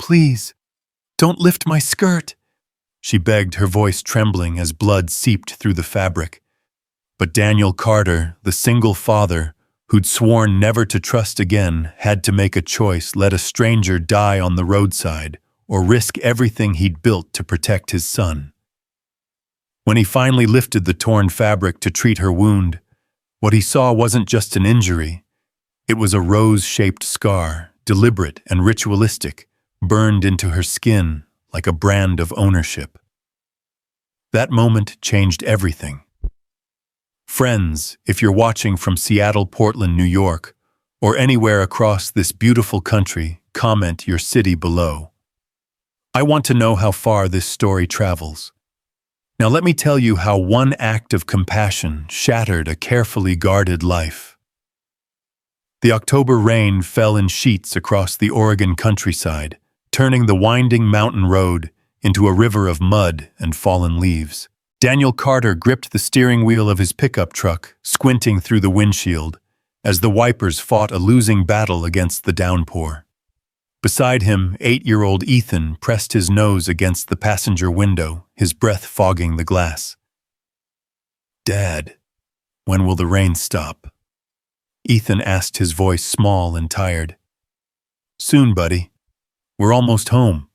please, don't lift my skirt," she begged, her voice trembling as blood seeped through the fabric. But Daniel Carter, the single father, who'd sworn never to trust again, had to make a choice: let a stranger die on the roadside, or risk everything he'd built to protect his son. When he finally lifted the torn fabric to treat her wound, what he saw wasn't just an injury. It was a rose-shaped scar, deliberate and ritualistic, burned into her skin like a brand of ownership. That moment changed everything. Friends, if you're watching from Seattle, Portland, New York, or anywhere across this beautiful country, comment your city below. I want to know how far this story travels. Now let me tell you how one act of compassion shattered a carefully guarded life. The October rain fell in sheets across the Oregon countryside, turning the winding mountain road into a river of mud and fallen leaves. Daniel Carter gripped the steering wheel of his pickup truck, squinting through the windshield, as the wipers fought a losing battle against the downpour. Beside him, 8-year-old Ethan pressed his nose against the passenger window, his breath fogging the glass. "Dad, when will the rain stop?" Ethan asked, his voice small and tired. "Soon, buddy. We're almost home."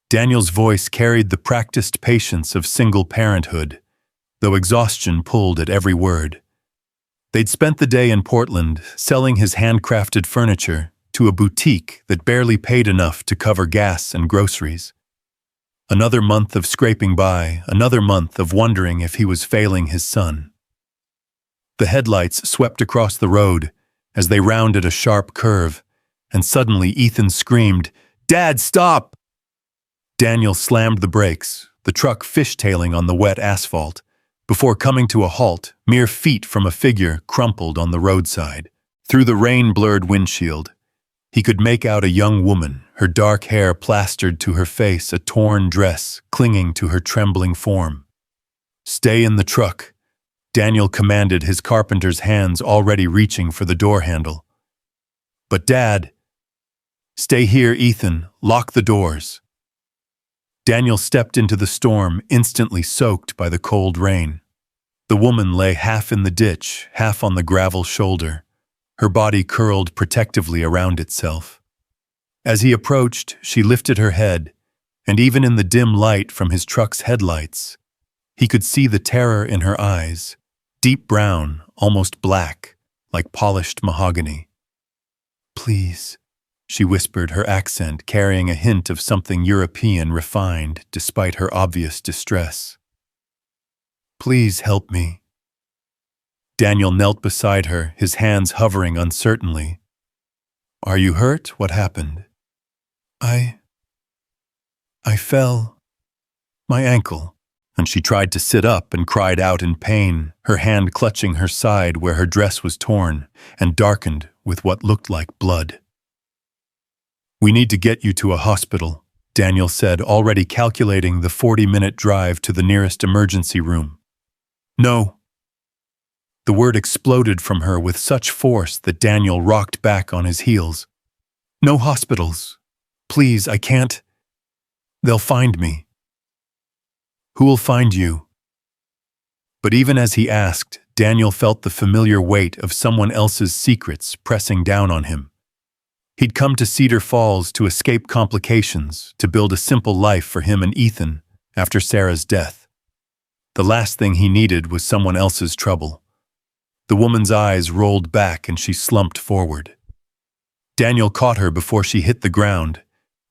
Daniel's voice carried the practiced patience of single parenthood, though exhaustion pulled at every word. They'd spent the day in Portland, selling his handcrafted furniture to a boutique that barely paid enough to cover gas and groceries. Another month of scraping by, another month of wondering if he was failing his son. The headlights swept across the road as they rounded a sharp curve, and suddenly Ethan screamed, "Dad, stop!" Daniel slammed the brakes, the truck fishtailing on the wet asphalt, before coming to a halt, mere feet from a figure crumpled on the roadside. Through the rain-blurred windshield, he could make out a young woman, her dark hair plastered to her face, a torn dress clinging to her trembling form. "Stay in the truck," Daniel commanded, his carpenter's hands already reaching for the door handle. "But Dad—" "Stay here, Ethan. Lock the doors." Daniel stepped into the storm, instantly soaked by the cold rain. The woman lay half in the ditch, half on the gravel shoulder, her body curled protectively around itself. As he approached, she lifted her head, and even in the dim light from his truck's headlights, he could see the terror in her eyes, deep brown, almost black, like polished mahogany. "Please," she whispered, her accent carrying a hint of something European refined despite her obvious distress. "Please help me." Daniel knelt beside her, his hands hovering uncertainly. "Are you hurt? What happened?" I fell. My ankle." And she tried to sit up and cried out in pain, her hand clutching her side where her dress was torn and darkened with what looked like blood. "We need to get you to a hospital," Daniel said, already calculating the 40-minute drive to the nearest emergency room. "No." The word exploded from her with such force that Daniel rocked back on his heels. "No hospitals. Please, I can't. They'll find me." "Who will find you?" But even as he asked, Daniel felt the familiar weight of someone else's secrets pressing down on him. He'd come to Cedar Falls to escape complications, to build a simple life for him and Ethan after Sarah's death. The last thing he needed was someone else's trouble. The woman's eyes rolled back and she slumped forward. Daniel caught her before she hit the ground,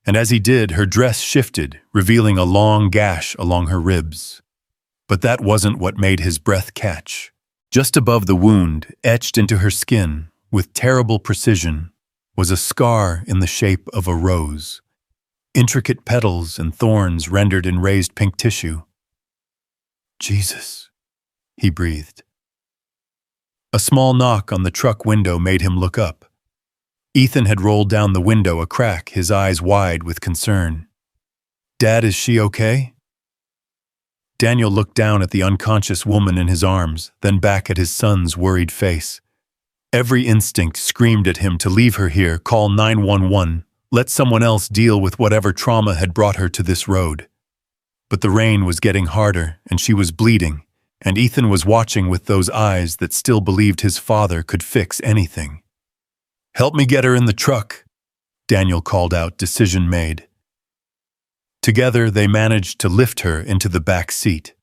and as he did, her dress shifted, revealing a long gash along her ribs. But that wasn't what made his breath catch. Just above the wound, etched into her skin, with terrible precision, was a scar in the shape of a rose. Intricate petals and thorns rendered in raised pink tissue. "Jesus," he breathed. A small knock on the truck window made him look up. Ethan had rolled down the window a crack, his eyes wide with concern. "Dad, is she okay?" Daniel looked down at the unconscious woman in his arms, then back at his son's worried face. Every instinct screamed at him to leave her here, call 911, Let someone else deal with whatever trauma had brought her to this road. But the rain was getting harder, and she was bleeding, and Ethan was watching with those eyes that still believed his father could fix anything. "Help me get her in the truck," Daniel called out, decision made. Together, they managed to lift her into the back seat.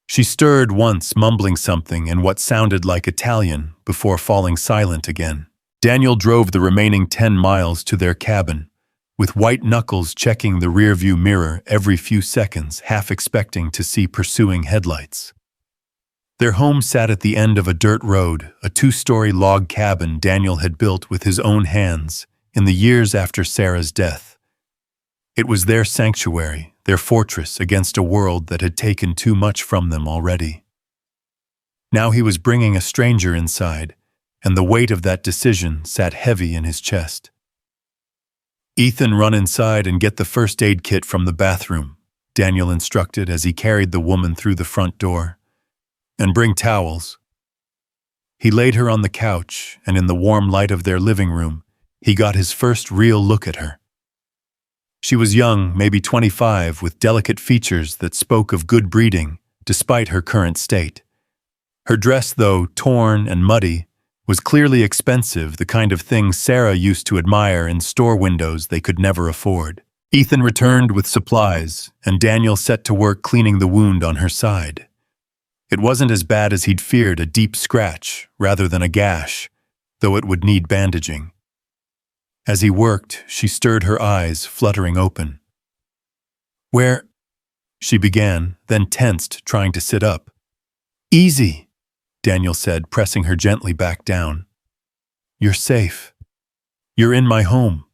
She stirred once, mumbling something in what sounded like Italian, before falling silent again. Daniel drove the remaining 10 miles to their cabin, with white knuckles checking the rearview mirror every few seconds, half expecting to see pursuing headlights. Their home sat at the end of a dirt road, a 2-story log cabin Daniel had built with his own hands in the years after Sarah's death. It was their sanctuary, their fortress against a world that had taken too much from them already. Now he was bringing a stranger inside, and the weight of that decision sat heavy in his chest. "Ethan, run inside and get the first aid kit from the bathroom," Daniel instructed as he carried the woman through the front door. "And bring towels." He laid her on the couch, and in the warm light of their living room, he got his first real look at her. She was young, maybe 25, with delicate features that spoke of good breeding, despite her current state. Her dress, though torn and muddy, was clearly expensive, the kind of thing Sarah used to admire in store windows they could never afford. Ethan returned with supplies, and Daniel set to work cleaning the wound on her side. It wasn't as bad as he'd feared, a deep scratch rather than a gash, though it would need bandaging. As he worked, she stirred her eyes, fluttering open. "Where?" she began, then tensed, trying to sit up. "Easy," Daniel said, pressing her gently back down. "You're safe. You're in my home.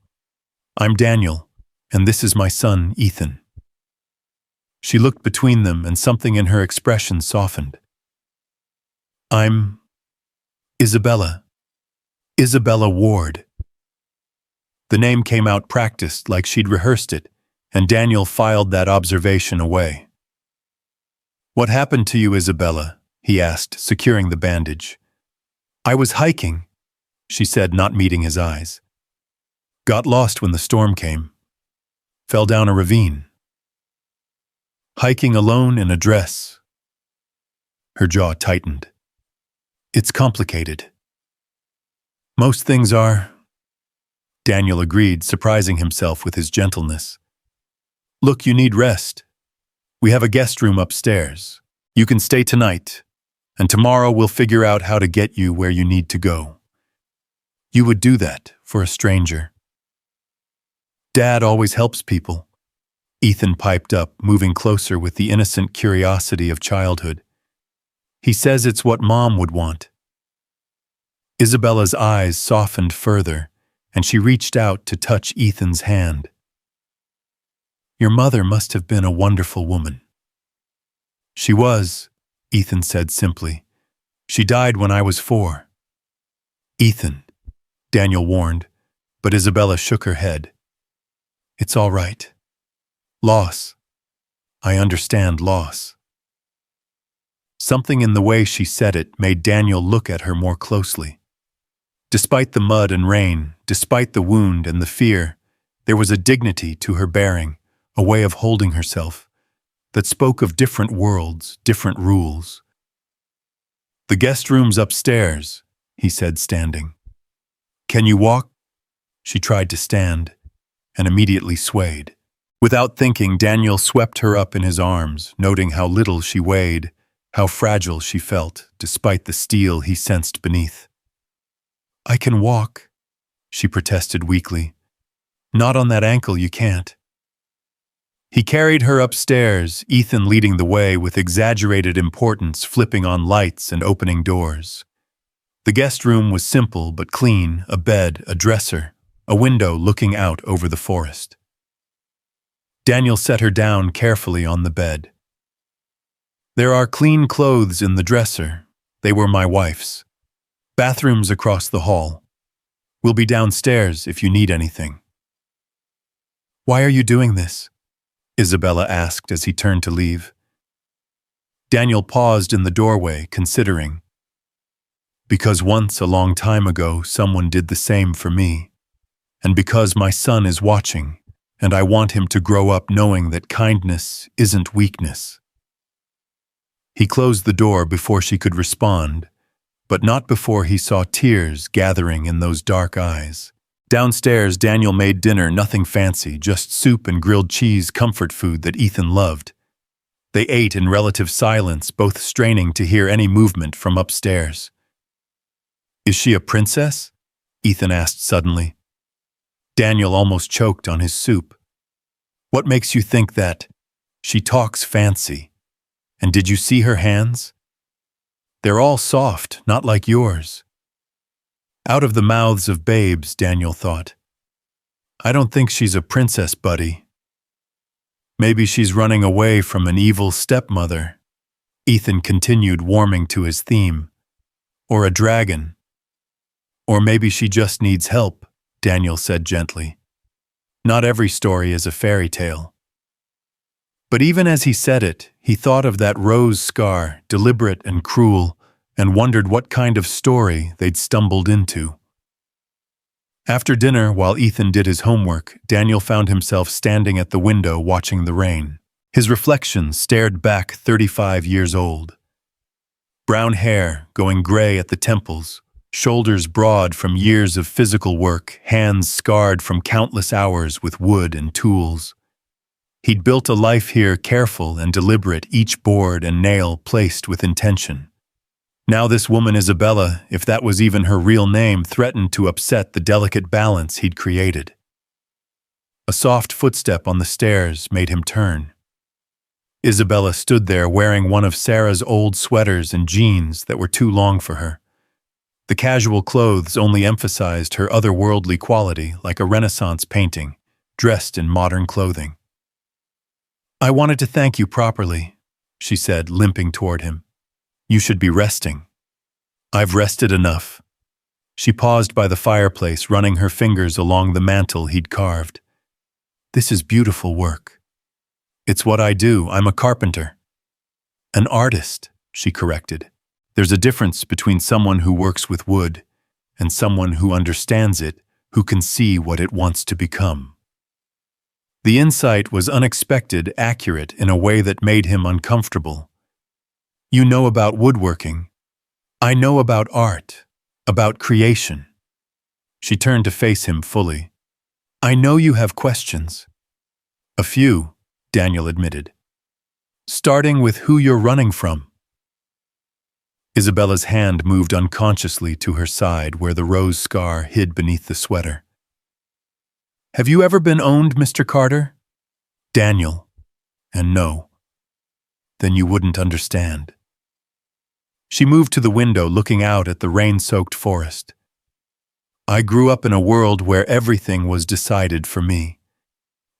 I'm Daniel, and this is my son, Ethan." She looked between them, and something in her expression softened. "I'm Isabella. Isabella Ward." The name came out practiced, like she'd rehearsed it, and Daniel filed that observation away. "What happened to you, Isabella?" he asked, securing the bandage. "I was hiking," she said, not meeting his eyes. "Got lost when the storm came. Fell down a ravine." "Hiking alone in a dress." Her jaw tightened. "It's complicated." "Most things are," Daniel agreed, surprising himself with his gentleness. "Look, you need rest. We have a guest room upstairs. You can stay tonight, and tomorrow we'll figure out how to get you where you need to go." "You would do that for a stranger?" "Dad always helps people," Ethan piped up, moving closer with the innocent curiosity of childhood. "He says it's what Mom would want." Isabella's eyes softened further, and she reached out to touch Ethan's hand. "Your mother must have been a wonderful woman." "She was," Ethan said simply. "She died when I was 4. "Ethan," Daniel warned, but Isabella shook her head. "It's all right. Loss. I understand loss." Something in the way she said it made Daniel look at her more closely. Despite the mud and rain, despite the wound and the fear, there was a dignity to her bearing, a way of holding herself, that spoke of different worlds, different rules. "The guest room's upstairs," he said, standing. "Can you walk?" She tried to stand, and immediately swayed. Without thinking, Daniel swept her up in his arms, noting how little she weighed, how fragile she felt, despite the steel he sensed beneath. "I can walk," she protested weakly. "Not on that ankle, you can't." He carried her upstairs, Ethan leading the way with exaggerated importance, flipping on lights and opening doors. The guest room was simple but clean, a bed, a dresser, a window looking out over the forest. Daniel set her down carefully on the bed. "There are clean clothes in the dresser. They were my wife's. Bathrooms across the hall. We'll be downstairs if you need anything." "Why are you doing this?" Isabella asked as he turned to leave. Daniel paused in the doorway, considering. "Because once, a long time ago, someone did the same for me. And because my son is watching, and I want him to grow up knowing that kindness isn't weakness." He closed the door before she could respond, but not before he saw tears gathering in those dark eyes. Downstairs, Daniel made dinner, nothing fancy, just soup and grilled cheese, comfort food that Ethan loved. They ate in relative silence, both straining to hear any movement from upstairs. "Is she a princess?" Ethan asked suddenly. Daniel almost choked on his soup. "What makes you think that? She talks fancy. And did you see her hands? They're all soft, not like yours." Out of the mouths of babes, Daniel thought. "I don't think she's a princess, buddy. Maybe she's running away from an evil stepmother." Ethan continued, warming to his theme. "Or a dragon. Or maybe she just needs help," Daniel said gently. "Not every story is a fairy tale." But even as he said it, he thought of that rose scar, deliberate and cruel, and wondered what kind of story they'd stumbled into. After dinner, while Ethan did his homework, Daniel found himself standing at the window watching the rain. His reflection stared back 35 years old. Brown hair, going gray at the temples, shoulders broad from years of physical work, hands scarred from countless hours with wood and tools. He'd built a life here, careful and deliberate, each board and nail placed with intention. Now this woman Isabella, if that was even her real name, threatened to upset the delicate balance he'd created. A soft footstep on the stairs made him turn. Isabella stood there wearing one of Sarah's old sweaters and jeans that were too long for her. The casual clothes only emphasized her otherworldly quality, like a Renaissance painting, dressed in modern clothing. "I wanted to thank you properly," she said, limping toward him. "You should be resting." "I've rested enough." She paused by the fireplace, running her fingers along the mantel he'd carved. "This is beautiful work." "It's what I do. I'm a carpenter." "An artist," she corrected. "There's a difference between someone who works with wood and someone who understands it, who can see what it wants to become." The insight was unexpected, accurate in a way that made him uncomfortable. "You know about woodworking. I know about art, about creation." She turned to face him fully. "I know you have questions." "A few," Daniel admitted. "Starting with who you're running from." Isabella's hand moved unconsciously to her side where the rose scar hid beneath the sweater. "Have you ever been owned, Mr. Carter?" "Daniel. And no. Then you wouldn't understand." She moved to the window, looking out at the rain-soaked forest. "I grew up in a world where everything was decided for me.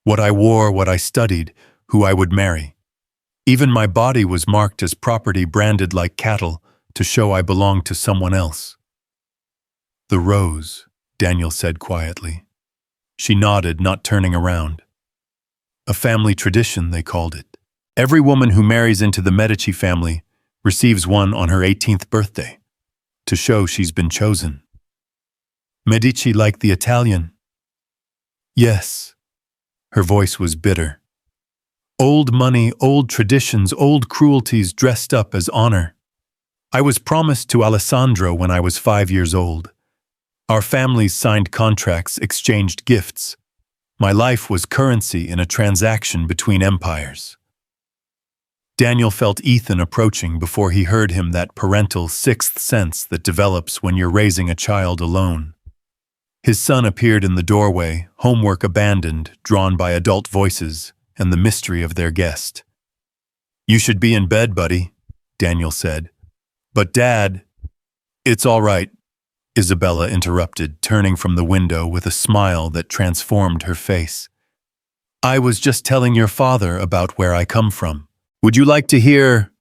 What I wore, what I studied, who I would marry. Even my body was marked as property, branded like cattle, to show I belonged to someone else." "The rose," Daniel said quietly. She nodded, not turning around. "A family tradition, they called it. Every woman who marries into the Medici family receives one on her 18th birthday, to show she's been chosen." "Medici like the Italian?" "Yes." Her voice was bitter. "Old money, old traditions, old cruelties dressed up as honor. I was promised to Alessandro when I was 5 years old. Our families signed contracts, exchanged gifts. My life was currency in a transaction between empires." Daniel felt Ethan approaching before he heard him, that parental sixth sense that develops when you're raising a child alone. His son appeared in the doorway, homework abandoned, drawn by adult voices and the mystery of their guest. "You should be in bed, buddy," Daniel said. "But Dad—" "It's all right," Isabella interrupted, turning from the window with a smile that transformed her face. "I was just telling your father about where I come from. Would you like to hear?"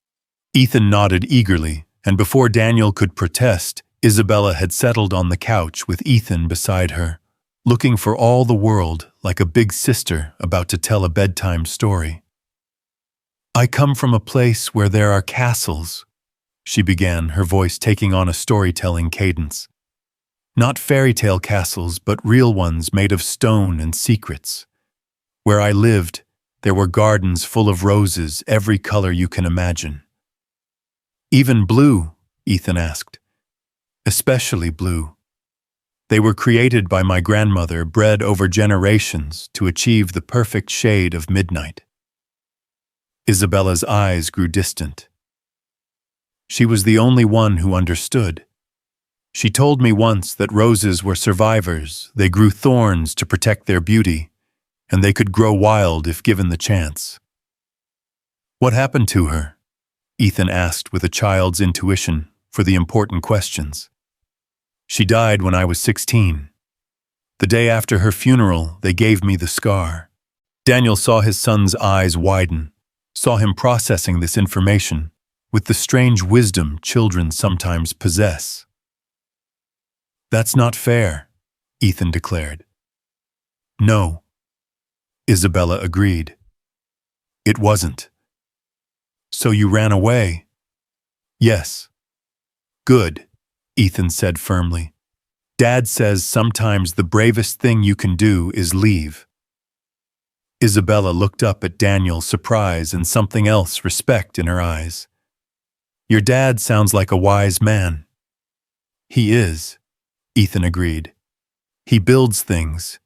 Ethan nodded eagerly, and before Daniel could protest, Isabella had settled on the couch with Ethan beside her, looking for all the world like a big sister about to tell a bedtime story. "I come from a place where there are castles," she began, her voice taking on a storytelling cadence. Not fairy tale castles, but real ones made of stone and secrets. Where I lived, there were gardens full of roses, every color you can imagine. Even blue, Ethan asked. Especially blue. They were created by my grandmother, bred over generations to achieve the perfect shade of midnight. Isabella's eyes grew distant. She was the only one who understood. She told me once that roses were survivors, they grew thorns to protect their beauty, and they could grow wild if given the chance. What happened to her? Ethan asked with a child's intuition for the important questions. She died when I was 16. The day after her funeral, they gave me the scar. Daniel saw his son's eyes widen, saw him processing this information with the strange wisdom children sometimes possess. That's not fair, Ethan declared. No, Isabella agreed. It wasn't. So you ran away? Yes. Good, Ethan said firmly. Dad says sometimes the bravest thing you can do is leave. Isabella looked up at Daniel, surprise and something else, respect in her eyes. Your dad sounds like a wise man. He is, Ethan agreed. He builds things.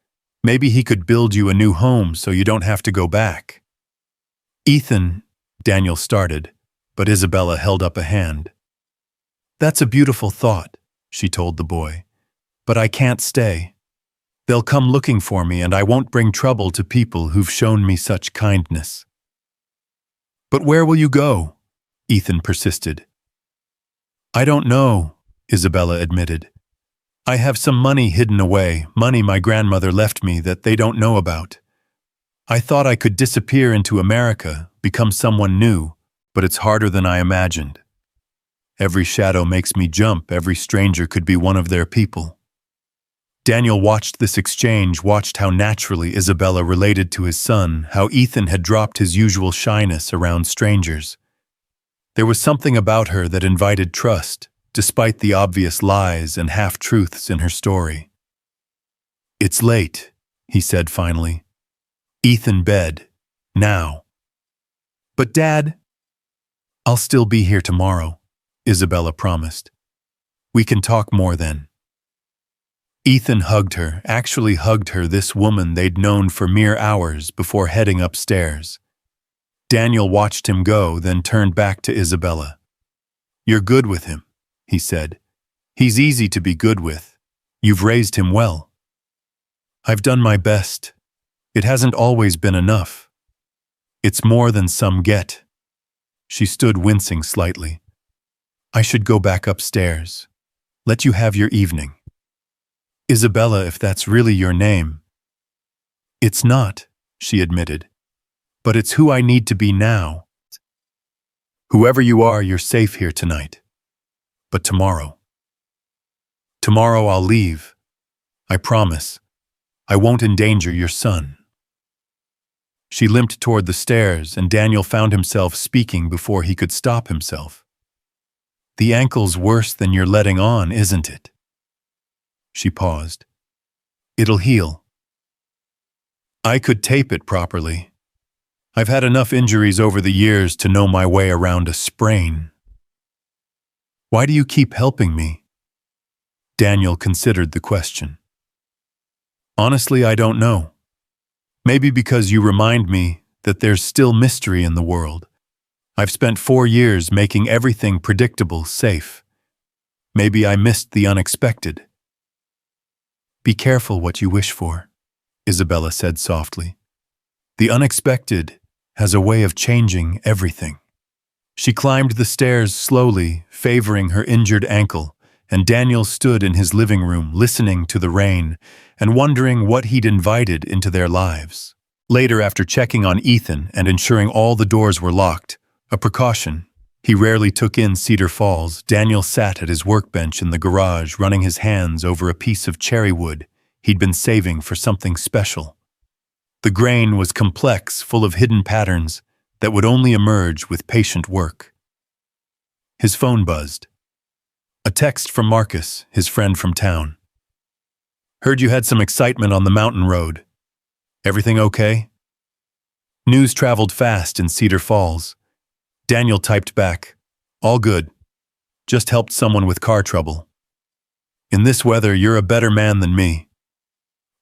Maybe he could build you a new home so you don't have to go back. Ethan, Daniel started, but Isabella held up a hand. That's a beautiful thought, she told the boy, but I can't stay. They'll come looking for me and I won't bring trouble to people who've shown me such kindness. But where will you go? Ethan persisted. I don't know, Isabella admitted. I have some money hidden away, money my grandmother left me that they don't know about. I thought I could disappear into America, become someone new, but it's harder than I imagined. Every shadow makes me jump, every stranger could be one of their people. Daniel watched this exchange, watched how naturally Isabella related to his son, how Ethan had dropped his usual shyness around strangers. There was something about her that invited trust, despite the obvious lies and half-truths in her story. It's late, he said finally. Ethan, bed. Now. But Dad, I'll still be here tomorrow, Isabella promised. We can talk more then. Ethan hugged her, actually hugged her, this woman they'd known for mere hours before heading upstairs. Daniel watched him go, then turned back to Isabella. You're good with him, he said. He's easy to be good with. You've raised him well. I've done my best. It hasn't always been enough. It's more than some get. She stood wincing slightly. I should go back upstairs. Let you have your evening. Isabella, if that's really your name. It's not, she admitted. But it's who I need to be now. Whoever you are, you're safe here tonight. But tomorrow. Tomorrow I'll leave. I promise. I won't endanger your son. She limped toward the stairs, and Daniel found himself speaking before he could stop himself. The ankle's worse than you're letting on, isn't it? She paused. It'll heal. I could tape it properly. I've had enough injuries over the years to know my way around a sprain. Why do you keep helping me? Daniel considered the question. Honestly, I don't know. Maybe because you remind me that there's still mystery in the world. I've spent 4 years making everything predictable safe. Maybe I missed the unexpected. Be careful what you wish for, Isabella said softly. The unexpected has a way of changing everything. She climbed the stairs slowly, favoring her injured ankle, and Daniel stood in his living room listening to the rain and wondering what he'd invited into their lives. Later, after checking on Ethan and ensuring all the doors were locked, a precaution he rarely took in Cedar Falls, Daniel sat at his workbench in the garage, running his hands over a piece of cherry wood he'd been saving for something special. The grain was complex, full of hidden patterns that would only emerge with patient work. His phone buzzed. A text from Marcus, his friend from town. Heard you had some excitement on the mountain road. Everything okay? News traveled fast in Cedar Falls. Daniel typed back, all good. Just helped someone with car trouble. In this weather, you're a better man than me.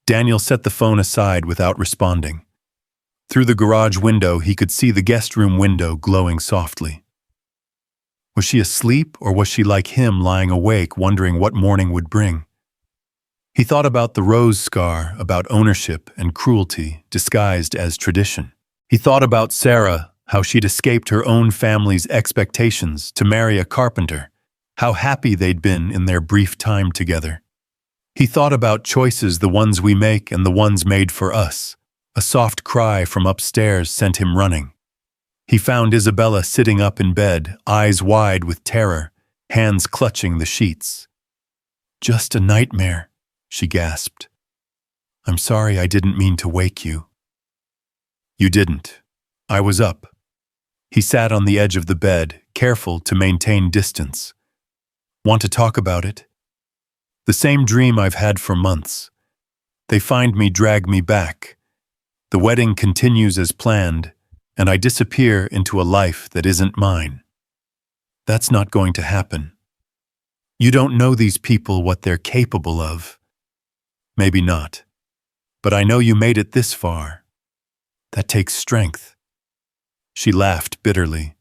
Daniel set the phone aside without responding. Through the garage window, he could see the guest room window glowing softly. Was she asleep, or was she like him, lying awake, wondering what morning would bring? He thought about the rose scar, about ownership and cruelty disguised as tradition. He thought about Sarah, how she'd escaped her own family's expectations to marry a carpenter, how happy they'd been in their brief time together. He thought about choices, the ones we make and the ones made for us. A soft cry from upstairs sent him running. He found Isabella sitting up in bed, eyes wide with terror, hands clutching the sheets. Just a nightmare, she gasped. I'm sorry, I didn't mean to wake you. You didn't. I was up. He sat on the edge of the bed, careful to maintain distance. Want to talk about it? The same dream I've had for months. They find me, drag me back. The wedding continues as planned, and I disappear into a life that isn't mine. That's not going to happen. You don't know these people, what they're capable of. Maybe not. But I know you made it this far. That takes strength. She laughed bitterly.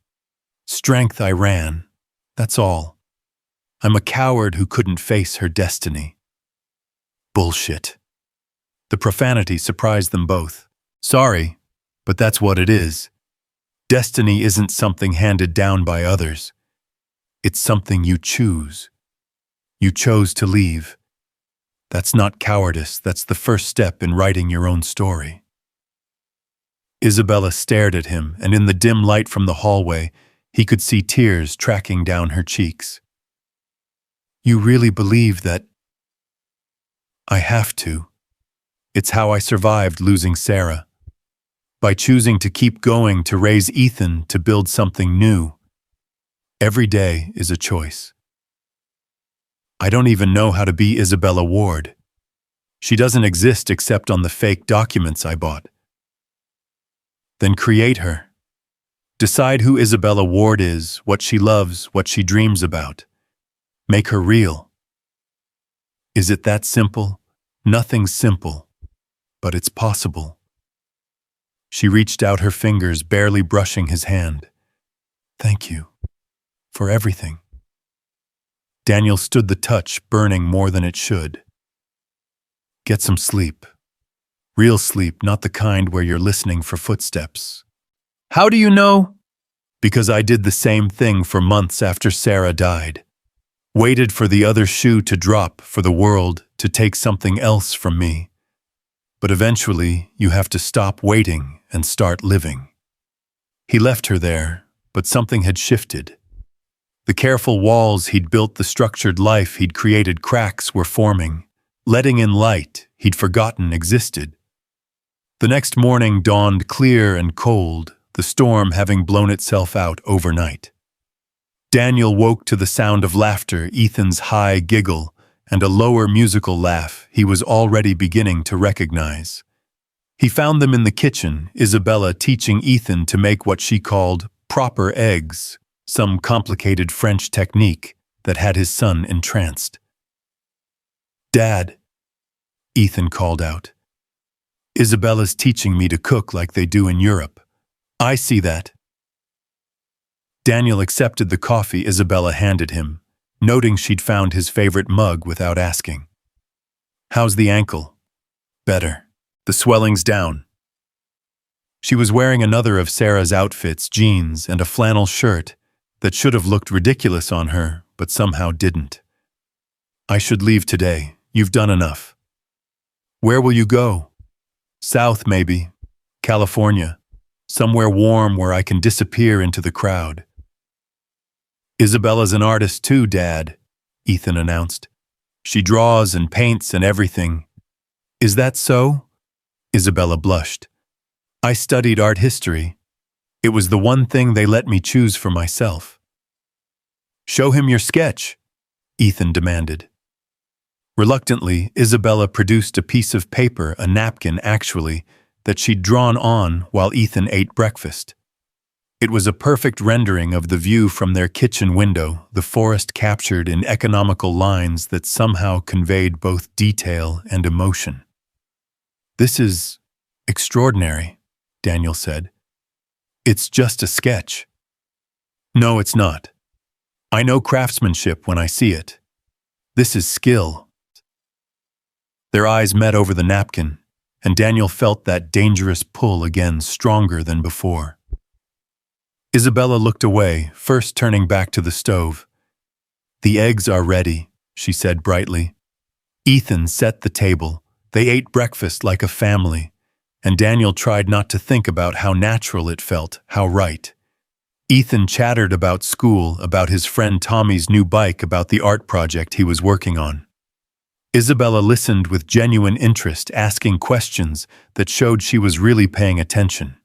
Strength, I ran. That's all. I'm a coward who couldn't face her destiny. Bullshit. The profanity surprised them both. Sorry, but that's what it is. Destiny isn't something handed down by others. It's something you choose. You chose to leave. That's not cowardice, that's the first step in writing your own story. Isabella stared at him, and in the dim light from the hallway, he could see tears tracking down her cheeks. You really believe that? I have to. It's how I survived losing Sarah. By choosing to keep going, to raise Ethan, to build something new. Every day is a choice. I don't even know how to be Isabella Ward. She doesn't exist except on the fake documents I bought. Then create her. Decide who Isabella Ward is, what she loves, what she dreams about. Make her real. Is it that simple? Nothing's simple, but it's possible. She reached out her fingers, barely brushing his hand. Thank you for everything. Daniel stood the touch, burning more than it should. Get some sleep. Real sleep, not the kind where you're listening for footsteps. How do you know? Because I did the same thing for months after Sarah died. Waited for the other shoe to drop, for the world to take something else from me. But eventually, you have to stop waiting and start living. He left her there, but something had shifted. The careful walls he'd built, the structured life he'd created, cracks were forming, letting in light he'd forgotten existed. The next morning dawned clear and cold, the storm having blown itself out overnight. Daniel woke to the sound of laughter, Ethan's high giggle, and a lower musical laugh he was already beginning to recognize. He found them in the kitchen, Isabella teaching Ethan to make what she called proper eggs, some complicated French technique that had his son entranced. Dad, Ethan called out. Isabella's teaching me to cook like they do in Europe. I see that. Daniel accepted the coffee Isabella handed him, noting she'd found his favorite mug without asking. How's the ankle? Better. The swelling's down. She was wearing another of Sarah's outfits, jeans and a flannel shirt that should have looked ridiculous on her, but somehow didn't. I should leave today. You've done enough. Where will you go? South, maybe. California. Somewhere warm where I can disappear into the crowd. Isabella's an artist too, Dad, Ethan announced. She draws and paints and everything. Is that so? Isabella blushed. I studied art history. It was the one thing they let me choose for myself. Show him your sketch, Ethan demanded. Reluctantly, Isabella produced a piece of paper, a napkin actually, that she'd drawn on while Ethan ate breakfast. It was a perfect rendering of the view from their kitchen window, the forest captured in economical lines that somehow conveyed both detail and emotion. "This is extraordinary," Daniel said. "It's just a sketch." "No, it's not. I know craftsmanship when I see it. This is skill." Their eyes met over the napkin, and Daniel felt that dangerous pull again, stronger than before. Isabella looked away, first turning back to the stove. "The eggs are ready," she said brightly. Ethan set the table. They ate breakfast like a family, and Daniel tried not to think about how natural it felt, how right. Ethan chattered about school, about his friend Tommy's new bike, about the art project he was working on. Isabella listened with genuine interest, asking questions that showed she was really paying attention.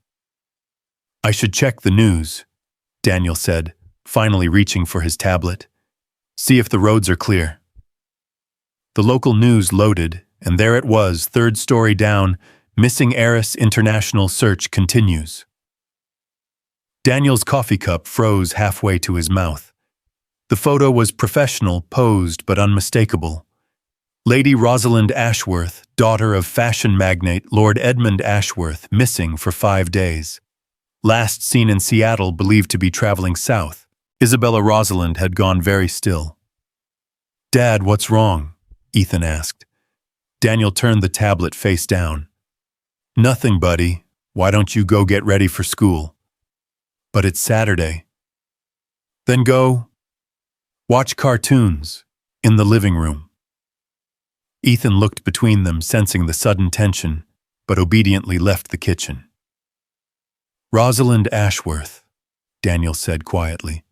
"I should check the news," Daniel said, finally reaching for his tablet. "See if the roads are clear." The local news loaded, and there it was, third story down, "Missing Heiress International Search Continues." Daniel's coffee cup froze halfway to his mouth. The photo was professional, posed, but unmistakable. Lady Rosalind Ashworth, daughter of fashion magnate Lord Edmund Ashworth, missing for 5 days. Last seen in Seattle, believed to be traveling south. Isabella Rosalind had gone very still. "Dad, what's wrong?" Ethan asked. Daniel turned the tablet face down. "Nothing, buddy. Why don't you go get ready for school?" "But it's Saturday." "Then go watch cartoons in the living room." Ethan looked between them, sensing the sudden tension, but obediently left the kitchen. "Rosalind Ashworth," Daniel said quietly.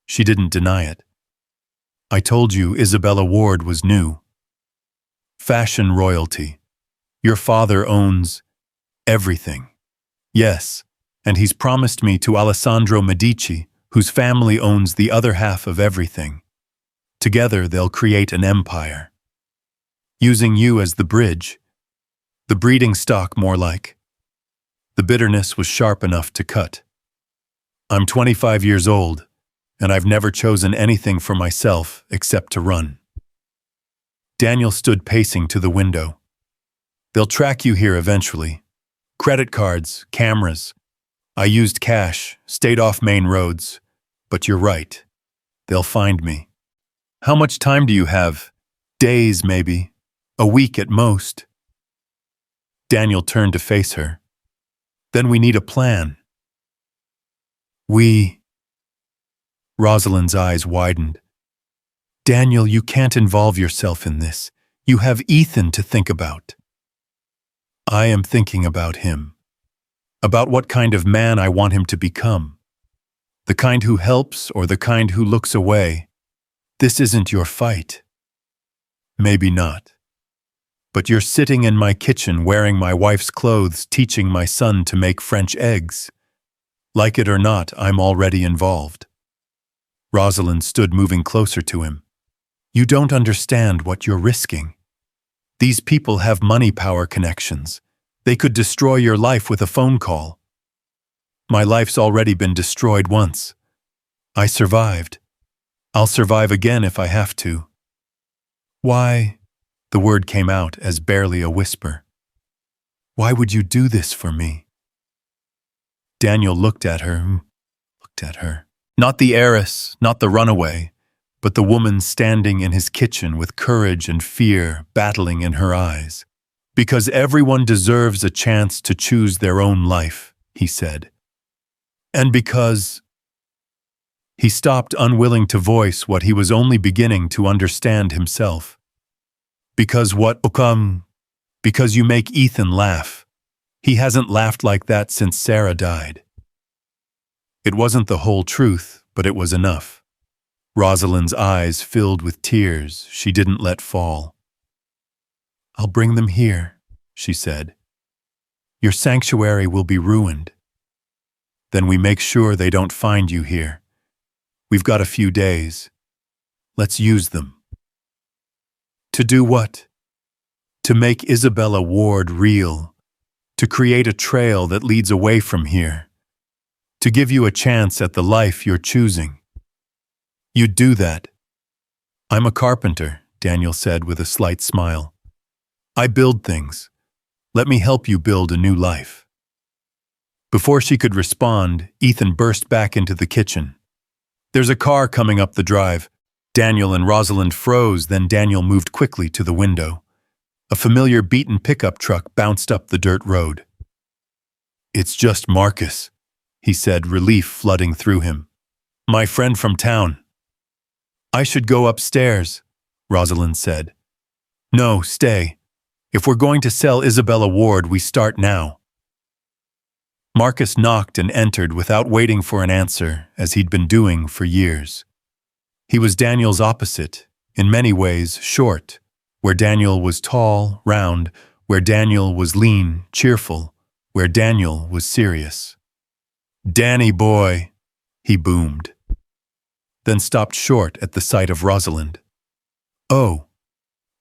She didn't deny it. "I told you Isabella Ward was new. Fashion royalty. Your father owns everything." "Yes, and he's promised me to Alessandro Medici, whose family owns the other half of everything. Together they'll create an empire. Using you as the bridge. The breeding stock, more like." The bitterness was sharp enough to cut. "I'm 25 years old, and I've never chosen anything for myself except to run." Daniel stood pacing to the window. "They'll track you here eventually. Credit cards, cameras. I used cash, stayed off main roads. But you're right. They'll find me." "How much time do you have?" "Days, maybe. A week at most." Daniel turned to face her. "Then we need a plan." "We..." Rosalind's eyes widened. "Daniel, you can't involve yourself in this. You have Ethan to think about." "I am thinking about him. About what kind of man I want him to become. The kind who helps or the kind who looks away. This isn't your fight." "Maybe not. But you're sitting in my kitchen wearing my wife's clothes, teaching my son to make French eggs. Like it or not, I'm already involved." Rosalind stood, moving closer to him. "You don't understand what you're risking. These people have money power connections. They could destroy your life with a phone call. My life's already been destroyed once. I survived. I'll survive again if I have to." "Why?" The word came out as barely a whisper. "Why would you do this for me?" Daniel looked at her. Not the heiress, not the runaway, but the woman standing in his kitchen with courage and fear battling in her eyes. "Because everyone deserves a chance to choose their own life," he said. "And because..." He stopped, unwilling to voice what he was only beginning to understand himself. "Because what, Okam? Because you make Ethan laugh. He hasn't laughed like that since Sarah died." It wasn't the whole truth, but it was enough. Rosalind's eyes filled with tears she didn't let fall. "I'll bring them here," she said. "Your sanctuary will be ruined. Then we make sure they don't find you here. We've got a few days. Let's use them." To do what? To make Isabella Ward real. To create a trail that leads away from here. To give you a chance at the life you're choosing. You'd do that. I'm a carpenter, Daniel said with a slight smile. I build things. Let me help you build a new life. Before she could respond, Ethan burst back into the kitchen. There's a car coming up the drive. Daniel and Rosalind froze, then Daniel moved quickly to the window. A familiar beaten pickup truck bounced up the dirt road. It's just Marcus, he said, relief flooding through him. My friend from town. I should go upstairs, Rosalind said. No, stay. If we're going to sell Isabella Ward, we start now. Marcus knocked and entered without waiting for an answer, as he'd been doing for years. He was Daniel's opposite, in many ways short, where Daniel was tall, round, where Daniel was lean, cheerful, where Daniel was serious. Danny boy, he boomed. Then stopped short at the sight of Rosalind. Oh,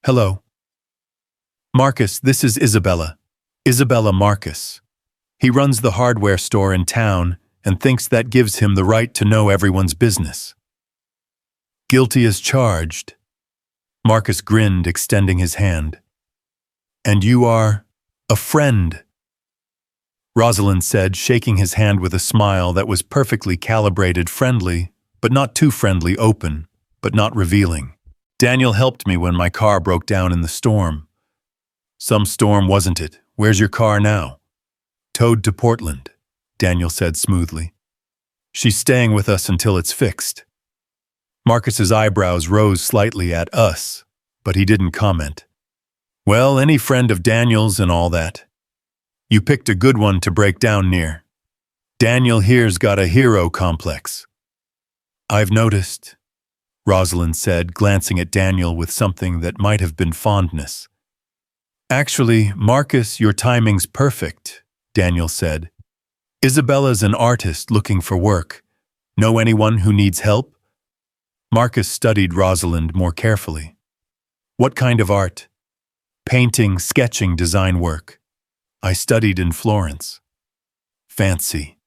hello. Marcus, this is Isabella. Isabella Marcus. He runs the hardware store in town and thinks that gives him the right to know everyone's business. Guilty as charged. Marcus grinned, extending his hand. And you are a friend, Rosalind said, shaking his hand with a smile that was perfectly calibrated, friendly, but not too friendly, open, but not revealing. Daniel helped me when my car broke down in the storm. Some storm, wasn't it? Where's your car now? Towed to Portland, Daniel said smoothly. She's staying with us until it's fixed. Marcus's eyebrows rose slightly at us, but he didn't comment. Well, any friend of Daniel's and all that. You picked a good one to break down near. Daniel here's got a hero complex. I've noticed, Rosalind said, glancing at Daniel with something that might have been fondness. Actually, Marcus, your timing's perfect, Daniel said. Isabella's an artist looking for work. Know anyone who needs help? Marcus studied Rosalind more carefully. What kind of art? Painting, sketching, design work. I studied in Florence. Fancy.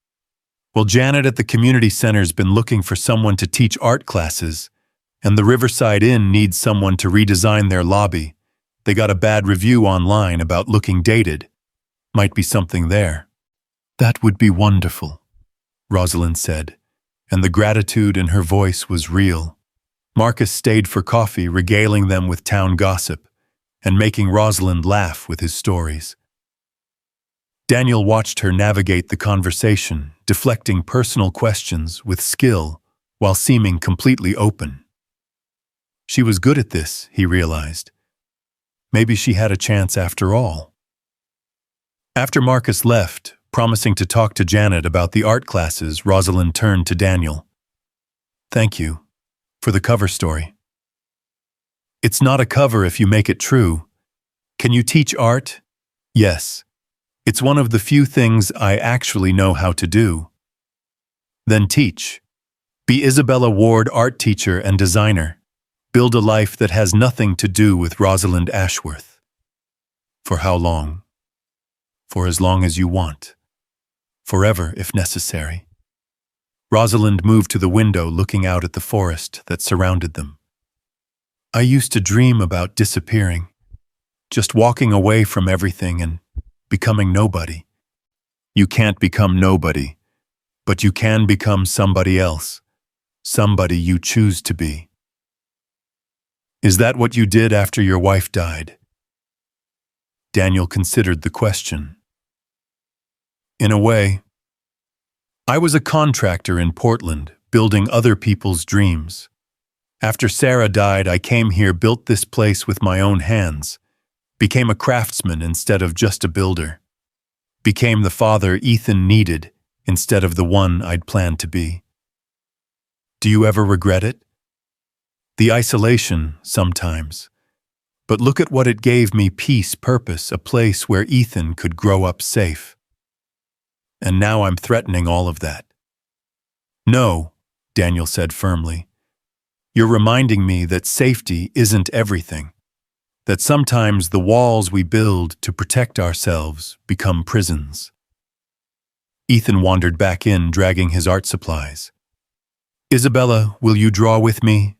Well, Janet at the community center's been looking for someone to teach art classes, and the Riverside Inn needs someone to redesign their lobby. They got a bad review online about looking dated. Might be something there. That would be wonderful, Rosalind said, and the gratitude in her voice was real. Marcus stayed for coffee, regaling them with town gossip, and making Rosalind laugh with his stories. Daniel watched her navigate the conversation, deflecting personal questions with skill while seeming completely open. She was good at this, he realized. Maybe she had a chance after all. After Marcus left, promising to talk to Janet about the art classes, Rosalind turned to Daniel. Thank you for the cover story. It's not a cover if you make it true. Can you teach art? Yes. It's one of the few things I actually know how to do. Then teach. Be Isabella Ward art teacher and designer. Build a life that has nothing to do with Rosalind Ashworth. For how long? For as long as you want. Forever, if necessary. Rosalind moved to the window, looking out at the forest that surrounded them. I used to dream about disappearing, just walking away from everything and becoming nobody. You can't become nobody, but you can become somebody else, somebody you choose to be. Is that what you did after your wife died? Daniel considered the question. In a way. I was a contractor in Portland, building other people's dreams. After Sarah died, I came here, built this place with my own hands, became a craftsman instead of just a builder, became the father Ethan needed instead of the one I'd planned to be. Do you ever regret it? The isolation, sometimes. But look at what it gave me: peace, purpose, a place where Ethan could grow up safe. And now I'm threatening all of that. No, Daniel said firmly. You're reminding me that safety isn't everything. that sometimes the walls we build to protect ourselves become prisons. Ethan wandered back in, dragging his art supplies. "Isabella, will you draw with me?"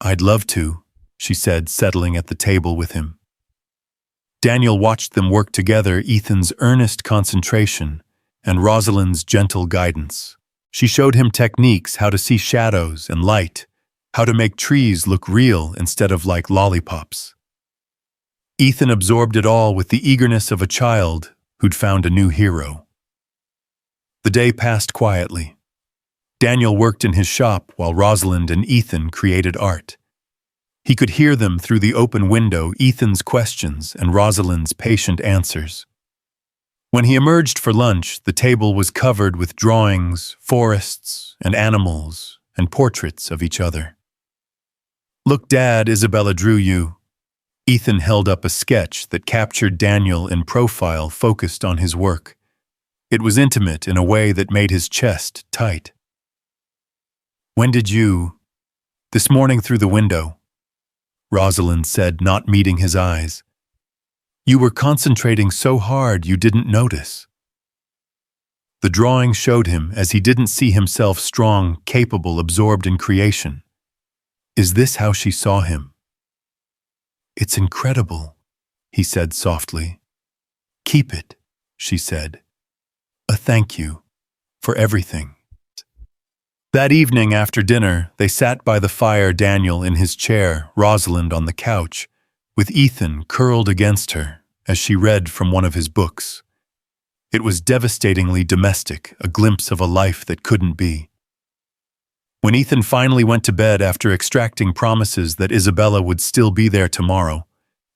"I'd love to," she said, settling at the table with him. Daniel watched them work together, Ethan's earnest concentration and Rosalind's gentle guidance. She showed him techniques, how to see shadows and light, how to make trees look real instead of like lollipops. Ethan absorbed it all with the eagerness of a child who'd found a new hero. The day passed quietly. Daniel worked in his shop while Rosalind and Ethan created art. He could hear them through the open window, Ethan's questions and Rosalind's patient answers. When he emerged for lunch, the table was covered with drawings, forests, and animals, and portraits of each other. "Look, Dad, Isabella drew you." Ethan held up a sketch that captured Daniel in profile, focused on his work. It was intimate in a way that made his chest tight. "When did you—" "This morning through the window," Rosalind said, not meeting his eyes. "You were concentrating so hard you didn't notice." The drawing showed him as he didn't see himself, strong, capable, absorbed in creation. Is this how she saw him? "It's incredible," he said softly. "Keep it," she said. "A thank you for everything." That evening after dinner, they sat by the fire, Daniel in his chair, Rosalind on the couch, with Ethan curled against her as she read from one of his books. It was devastatingly domestic, a glimpse of a life that couldn't be. When Ethan finally went to bed after extracting promises that Isabella would still be there tomorrow,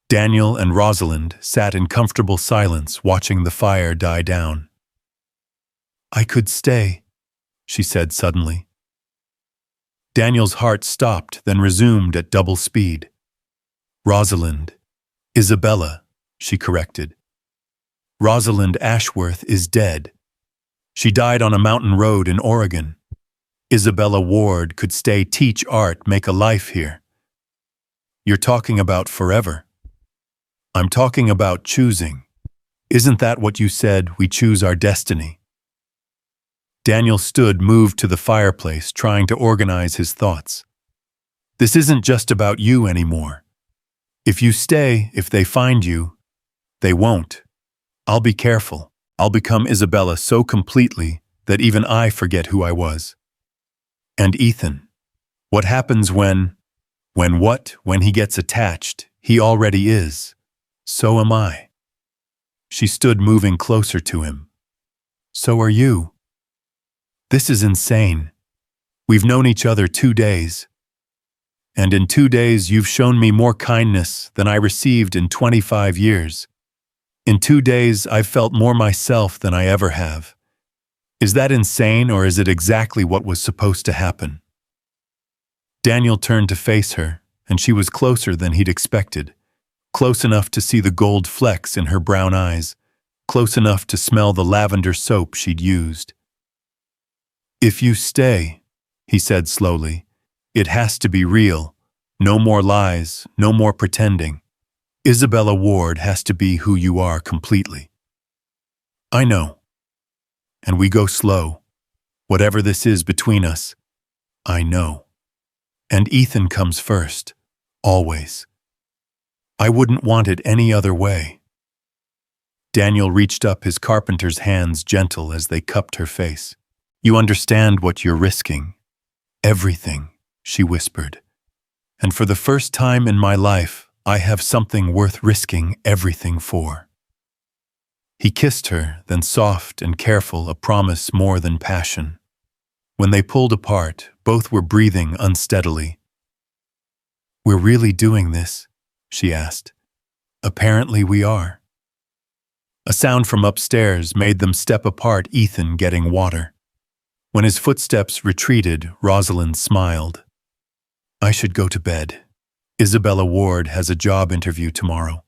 Daniel and Rosalind sat in comfortable silence, watching the fire die down. "I could stay," she said suddenly. Daniel's heart stopped, then resumed at double speed. "Rosalind, Isabella," she corrected. "Rosalind Ashworth is dead. She died on a mountain road in Oregon. Isabella Ward could stay, teach art, make a life here." "You're talking about forever." "I'm talking about choosing. Isn't that what you said? We choose our destiny." Daniel stood, moved to the fireplace, trying to organize his thoughts. "This isn't just about you anymore. If you stay, if they find you, they won't. I'll be careful. I'll become Isabella so completely that even I forget who I was." "And Ethan? What happens when what? When he gets attached, he already is. So am I." She stood, moving closer to him. "So are you. This is insane. We've known each other 2 days. And in 2 days you've shown me more kindness than I received in 25 years. In 2 days I've felt more myself than I ever have. Is that insane, or is it exactly what was supposed to happen?" Daniel turned to face her, and she was closer than he'd expected. Close enough to see the gold flecks in her brown eyes. Close enough to smell the lavender soap she'd used. "If you stay," he said slowly, "it has to be real. No more lies, no more pretending. Isabella Ward has to be who you are completely." "I know. And we go slow. Whatever this is between us, I know. And Ethan comes first, always. I wouldn't want it any other way." Daniel reached up, his carpenter's hands gentle as they cupped her face. "You understand what you're risking. Everything," she whispered. "And for the first time in my life, I have something worth risking everything for." He kissed her, then soft and careful, a promise more than passion. When they pulled apart, both were breathing unsteadily. "We're really doing this?" she asked. "Apparently we are." A sound from upstairs made them step apart, Ethan getting water. When his footsteps retreated, Rosalind smiled. "I should go to bed. Isabella Ward has a job interview tomorrow."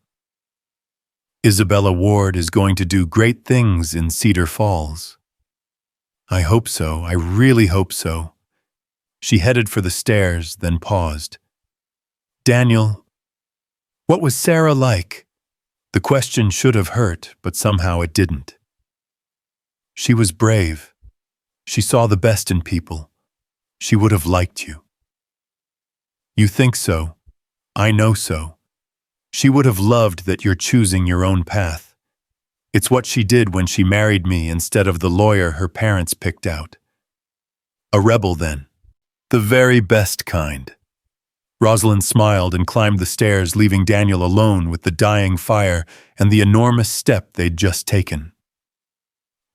"Isabella Ward is going to do great things in Cedar Falls." "I hope so. I really hope so." She headed for the stairs, then paused. "Daniel, What was Sarah like? The question should have hurt, but somehow it didn't. She was brave. She saw the best in people. She would have liked you. You think so. I know so. She would have loved that you're choosing your own path. It's what she did when she married me instead of the lawyer her parents picked out. A rebel, then. The very best kind. Rosalind smiled and climbed the stairs, leaving Daniel alone with the dying fire and the enormous step they'd just taken.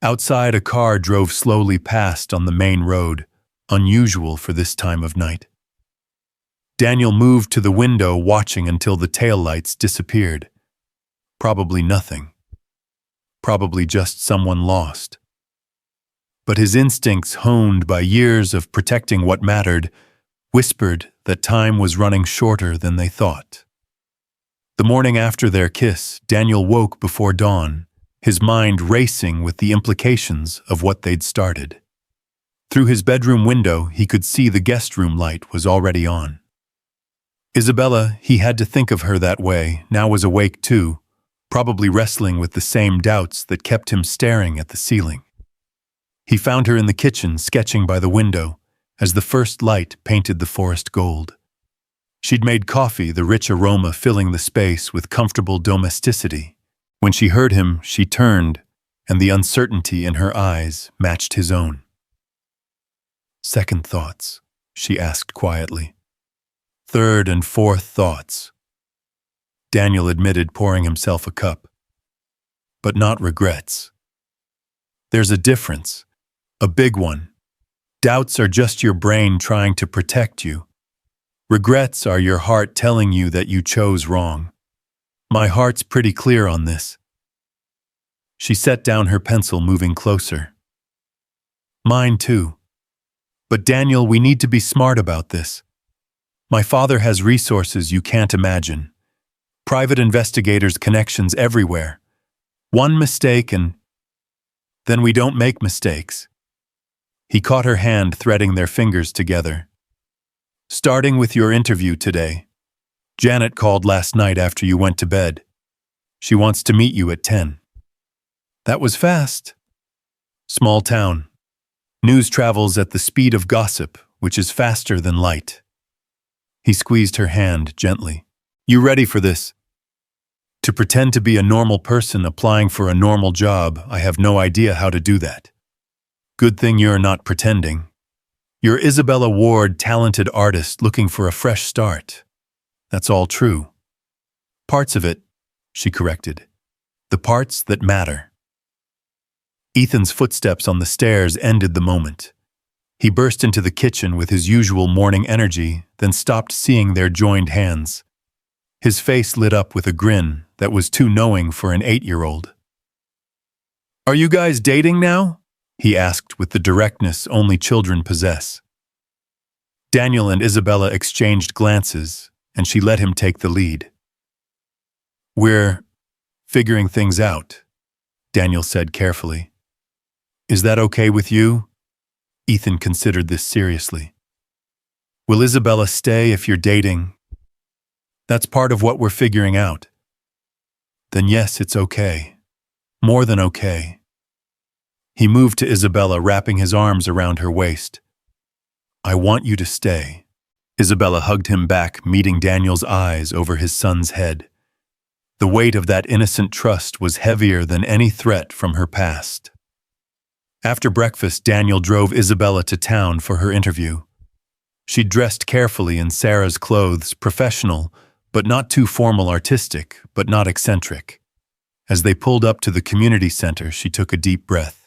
Outside, a car drove slowly past on the main road, unusual for this time of night. Daniel moved to the window, watching until the taillights disappeared. Probably nothing. Probably just someone lost. But his instincts, honed by years of protecting what mattered, whispered that time was running shorter than they thought. The morning after their kiss, Daniel woke before dawn, his mind racing with the implications of what they'd started. Through his bedroom window, he could see the guest room light was already on. Isabella, he had to think of her that way, now was awake too, probably wrestling with the same doubts that kept him staring at the ceiling. He found her in the kitchen, sketching by the window, as the first light painted the forest gold. She'd made coffee, the rich aroma filling the space with comfortable domesticity. When she heard him, she turned, and the uncertainty in her eyes matched his own. "Second thoughts?" she asked quietly. "Third and fourth thoughts," Daniel admitted, pouring himself a cup. "But not regrets. There's a difference, a big one. Doubts are just your brain trying to protect you. Regrets are your heart telling you that you chose wrong. My heart's pretty clear on this." She set down her pencil, moving closer. "Mine too. But Daniel, we need to be smart about this. My father has resources you can't imagine. Private investigators, connections everywhere. One mistake and then we don't make mistakes." He caught her hand, threading their fingers together. "Starting with your interview today. Janet called last night after you went to bed. She wants to meet you at 10. That was fast. Small town. News travels at the speed of gossip, which is faster than light." He squeezed her hand gently. "You ready for this?" "To pretend to be a normal person applying for a normal job, I have no idea how to do that. Good thing you're not pretending. You're Isabella Ward, talented artist looking for a fresh start. That's all true. Parts of it," she corrected. "The parts that matter." Ethan's footsteps on the stairs ended the moment. He burst into the kitchen with his usual morning energy, then stopped, seeing their joined hands. His face lit up with a grin that was too knowing for an 8-year-old. "Are you guys dating now?" he asked with the directness only children possess. Daniel and Isabella exchanged glances, and she let him take the lead. "We're figuring things out," Daniel said carefully. "Is that okay with you?" Ethan considered this seriously. "Will Isabella stay if you're dating?" "That's part of what we're figuring out." "Then yes, it's okay. More than okay." He moved to Isabella, wrapping his arms around her waist. "I want you to stay." Isabella hugged him back, meeting Daniel's eyes over his son's head. The weight of that innocent trust was heavier than any threat from her past. After breakfast, Daniel drove Isabella to town for her interview. She dressed carefully in Sarah's clothes, professional, but not too formal, artistic, but not eccentric. As they pulled up to the community center, she took a deep breath.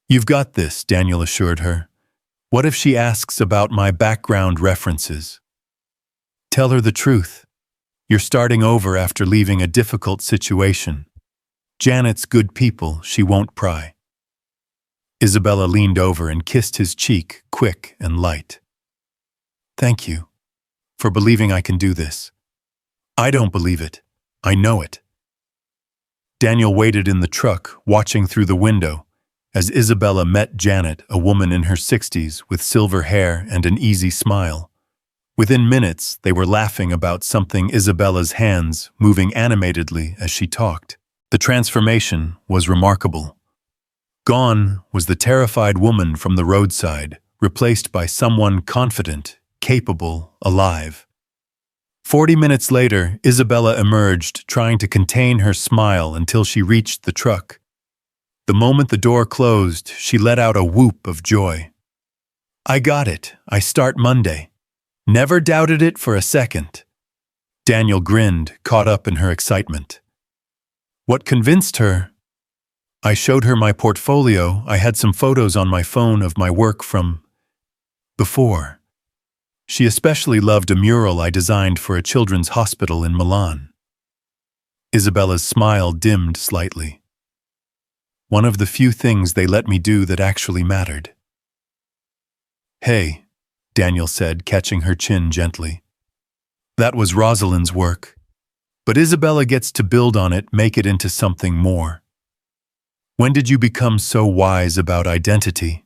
"You've got this," Daniel assured her. "What if she asks about my background references?" "Tell her the truth. You're starting over after leaving a difficult situation. Janet's good people, she won't pry." Isabella leaned over and kissed his cheek, quick and light. "Thank you for believing I can do this. I don't believe it. I know it." Daniel waited in the truck, watching through the window, as Isabella met Janet, a woman in her 60s with silver hair and an easy smile. Within minutes, they were laughing about something, Isabella's hands moving animatedly as she talked. The transformation was remarkable. Gone was the terrified woman from the roadside, replaced by someone confident, capable, alive. 40 minutes later, Isabella emerged, trying to contain her smile until she reached the truck. The moment the door closed, she let out a whoop of joy. "I got it. I start Monday. Never doubted it for a second." Daniel grinned, caught up in her excitement. What convinced her? I showed her my portfolio. I had some photos on my phone of my work from before. She especially loved a mural I designed for a children's hospital in Milan. Isabella's smile dimmed slightly. One of the few things they let me do that actually mattered. "Hey," Daniel said, catching her chin gently. "That was Rosalind's work. But Isabella gets to build on it, make it into something more." "When did you become so wise about identity?"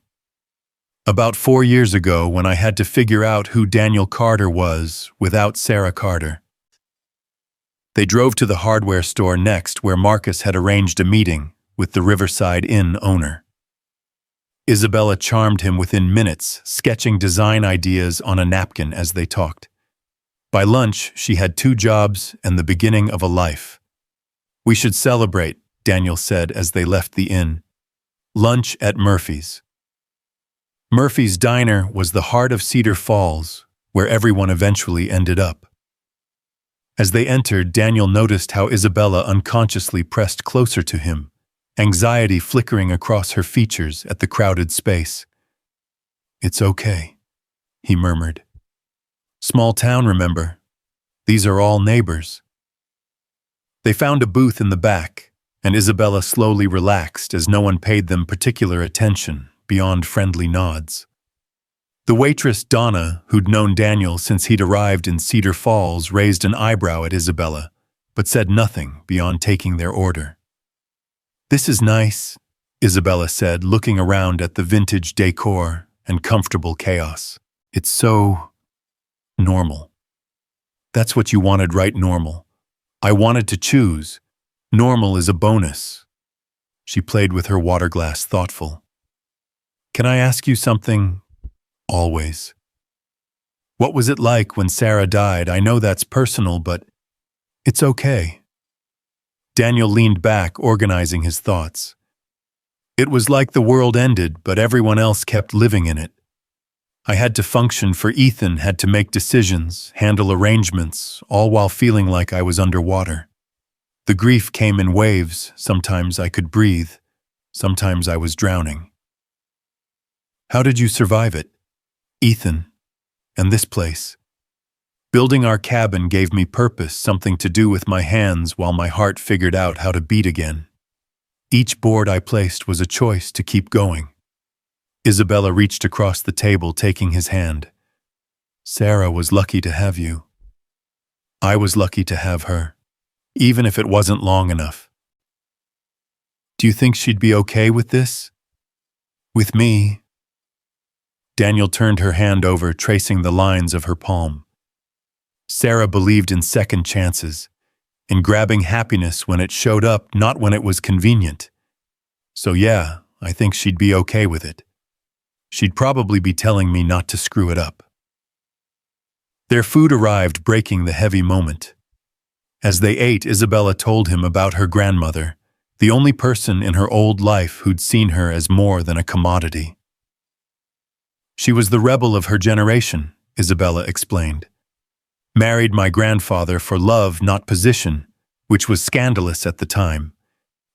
"About 4 years ago, when I had to figure out who Daniel Carter was without Sarah Carter." They drove to the hardware store next, where Marcus had arranged a meeting with the Riverside Inn owner. Isabella charmed him within minutes, sketching design ideas on a napkin as they talked. By lunch, she had 2 jobs and the beginning of a life. "We should celebrate," Daniel said as they left the inn. Lunch at Murphy's. Murphy's Diner was the heart of Cedar Falls, where everyone eventually ended up. As they entered, Daniel noticed how Isabella unconsciously pressed closer to him, anxiety flickering across her features at the crowded space. "It's okay," he murmured. "Small town, remember? These are all neighbors." They found a booth in the back, and Isabella slowly relaxed as no one paid them particular attention beyond friendly nods. The waitress, Donna, who'd known Daniel since he'd arrived in Cedar Falls, raised an eyebrow at Isabella, but said nothing beyond taking their order. "This is nice," Isabella said, looking around at the vintage decor and comfortable chaos. "It's so normal." "That's what you wanted, right? Normal. I wanted to choose. Normal is a bonus." She played with her water glass, thoughtful. "Can I ask you something?" "Always." "What was it like when Sarah died? I know that's personal, but it's okay." Daniel leaned back, organizing his thoughts. "It was like the world ended, but everyone else kept living in it. I had to function for Ethan, had to make decisions, handle arrangements, all while feeling like I was underwater. The grief came in waves. Sometimes I could breathe. Sometimes I was drowning." "How did you survive it? Ethan, and this place?" "Building our cabin gave me purpose, something to do with my hands while my heart figured out how to beat again. Each board I placed was a choice to keep going." Isabella reached across the table, taking his hand. "Sarah was lucky to have you. I was lucky to have her, even if it wasn't long enough." "Do you think she'd be okay with this?" "With me?" Daniel turned her hand over, tracing the lines of her palm. "Sarah believed in second chances, in grabbing happiness when it showed up, not when it was convenient. So yeah, I think she'd be okay with it. She'd probably be telling me not to screw it up." Their food arrived, breaking the heavy moment. As they ate, Isabella told him about her grandmother, the only person in her old life who'd seen her as more than a commodity. "She was the rebel of her generation," Isabella explained. "Married my grandfather for love, not position, which was scandalous at the time.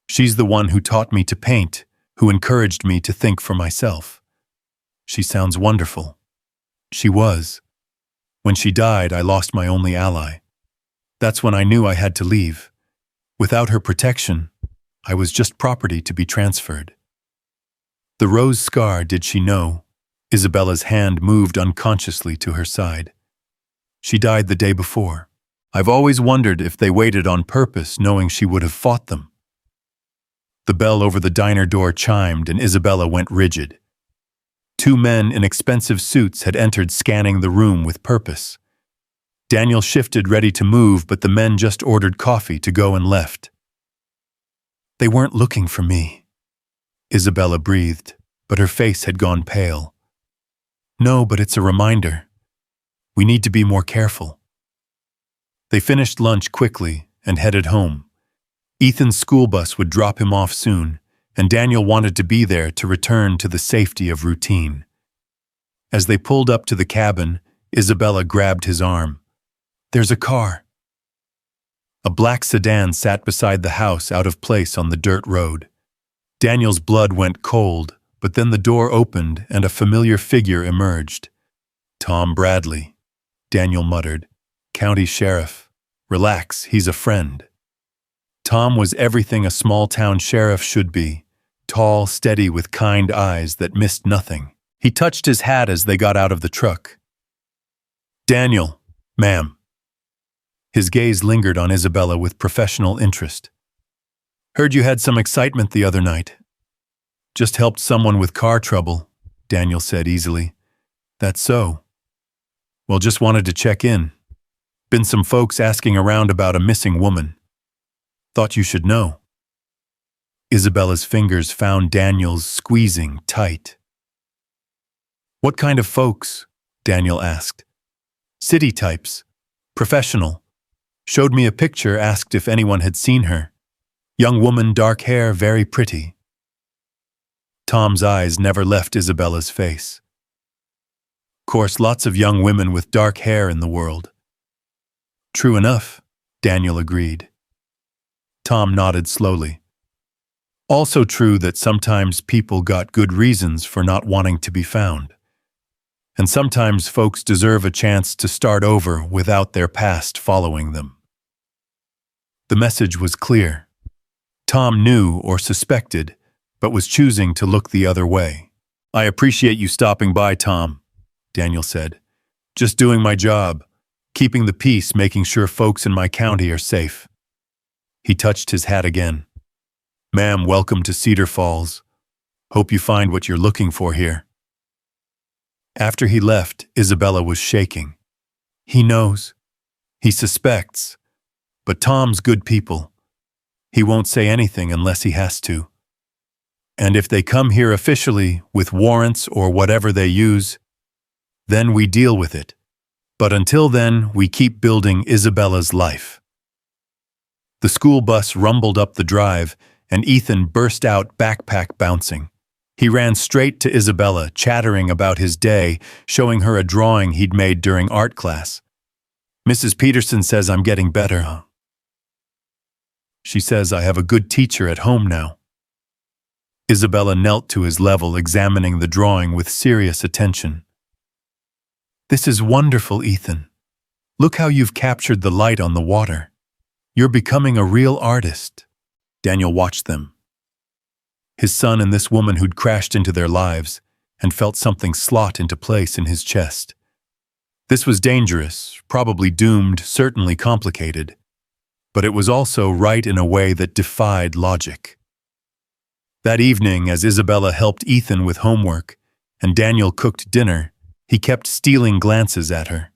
She's the one who taught me to paint, who encouraged me to think for myself. She sounds wonderful." She was. "When she died, I lost my only ally. That's when I knew I had to leave. Without her protection, I was just property to be transferred." The rose scar, did she know? Isabella's hand moved unconsciously to her side. "She died the day before. I've always wondered if they waited on purpose, knowing she would have fought them." The bell over the diner door chimed, and Isabella went rigid. 2 men in expensive suits had entered, scanning the room with purpose. Daniel shifted, ready to move, but the men just ordered coffee to go and left. They weren't looking for me, Isabella breathed, but her face had gone pale. No, but it's a reminder. We need to be more careful. They finished lunch quickly and headed home. Ethan's school bus would drop him off soon, and Daniel wanted to be there to return to the safety of routine. As they pulled up to the cabin, Isabella grabbed his arm. There's a car. A black sedan sat beside the house, out of place on the dirt road. Daniel's blood went cold, but then the door opened and a familiar figure emerged. Tom Bradley, Daniel muttered. County sheriff. Relax, he's a friend. Tom was everything a small-town sheriff should be, tall, steady, with kind eyes that missed nothing. He touched his hat as they got out of the truck. Daniel, ma'am. His gaze lingered on Isabella with professional interest. Heard you had some excitement the other night. Just helped someone with car trouble, Daniel said easily. That's so. Well, just wanted to check in. Been some folks asking around about a missing woman. Thought you should know. Isabella's fingers found Daniel's, squeezing tight. What kind of folks? Daniel asked. City types. Professional. Showed me a picture, asked if anyone had seen her. Young woman, dark hair, very pretty. Tom's eyes never left Isabella's face. Course, lots of young women with dark hair in the world. True enough, Daniel agreed. Tom nodded slowly. Also true that sometimes people got good reasons for not wanting to be found. And sometimes folks deserve a chance to start over without their past following them. The message was clear. Tom knew or suspected, but was choosing to look the other way. I appreciate you stopping by, Tom, Daniel said. Just doing my job, keeping the peace, making sure folks in my county are safe. He touched his hat again. Ma'am, welcome to Cedar Falls. Hope you find what you're looking for here. After he left, Isabella was shaking. He knows. He suspects. But Tom's good people. He won't say anything unless he has to. And if they come here officially, with warrants or whatever they use, then we deal with it. But until then, we keep building Isabella's life. The school bus rumbled up the drive, and Ethan burst out, backpack bouncing. He ran straight to Isabella, chattering about his day, showing her a drawing he'd made during art class. Mrs. Peterson says I'm getting better, huh? She says I have a good teacher at home now. Isabella knelt to his level, examining the drawing with serious attention. This is wonderful, Ethan. Look how you've captured the light on the water. You're becoming a real artist. Daniel watched them. His son and this woman who'd crashed into their lives, and felt something slot into place in his chest. This was dangerous, probably doomed, certainly complicated, but it was also right in a way that defied logic. That evening, as Isabella helped Ethan with homework, and Daniel cooked dinner, he kept stealing glances at her.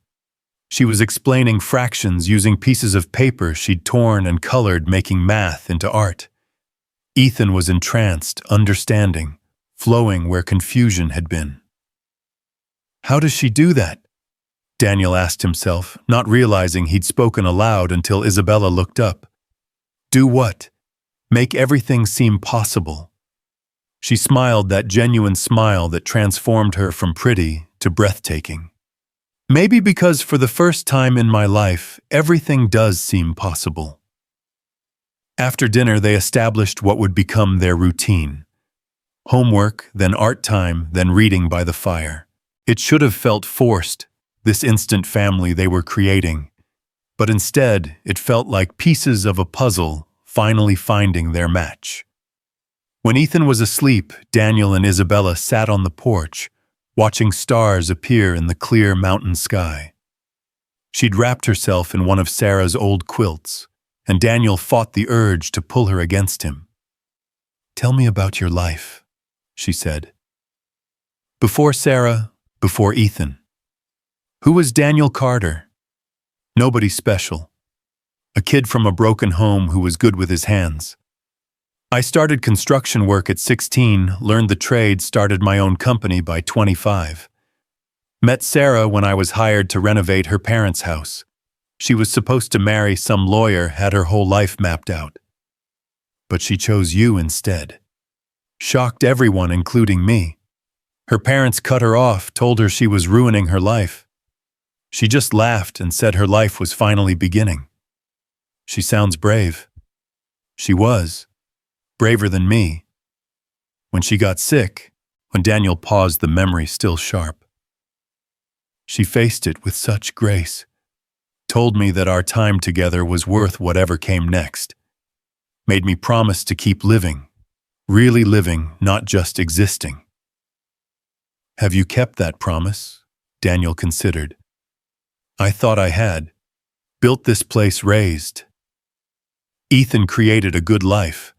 She was explaining fractions using pieces of paper she'd torn and colored, making math into art. Ethan was entranced, understanding, flowing where confusion had been. How does she do that? Daniel asked himself, not realizing he'd spoken aloud until Isabella looked up. Do what? Make everything seem possible. She smiled, that genuine smile that transformed her from pretty to breathtaking. Maybe because for the first time in my life, everything does seem possible. After dinner, they established what would become their routine. Homework, then art time, then reading by the fire. It should have felt forced, this instant family they were creating, but instead it felt like pieces of a puzzle finally finding their match. When Ethan was asleep, Daniel and Isabella sat on the porch, watching stars appear in the clear mountain sky. She'd wrapped herself in one of Sarah's old quilts, and Daniel fought the urge to pull her against him. Tell me about your life, she said. Before Sarah, before Ethan. Who was Daniel Carter? Nobody special. A kid from a broken home who was good with his hands. I started construction work at 16, learned the trade, started my own company by 25. Met Sarah when I was hired to renovate her parents' house. She was supposed to marry some lawyer, had her whole life mapped out. But she chose you instead. Shocked everyone, including me. Her parents cut her off, told her she was ruining her life. She just laughed and said her life was finally beginning. She sounds brave. She was. Braver than me. When she got sick, when Daniel paused, the memory still sharp. She faced it with such grace. Told me that our time together was worth whatever came next. Made me promise to keep living. Really living, not just existing. Have you kept that promise? Daniel considered. I thought I had. Built this place, raised. Ethan created a good life.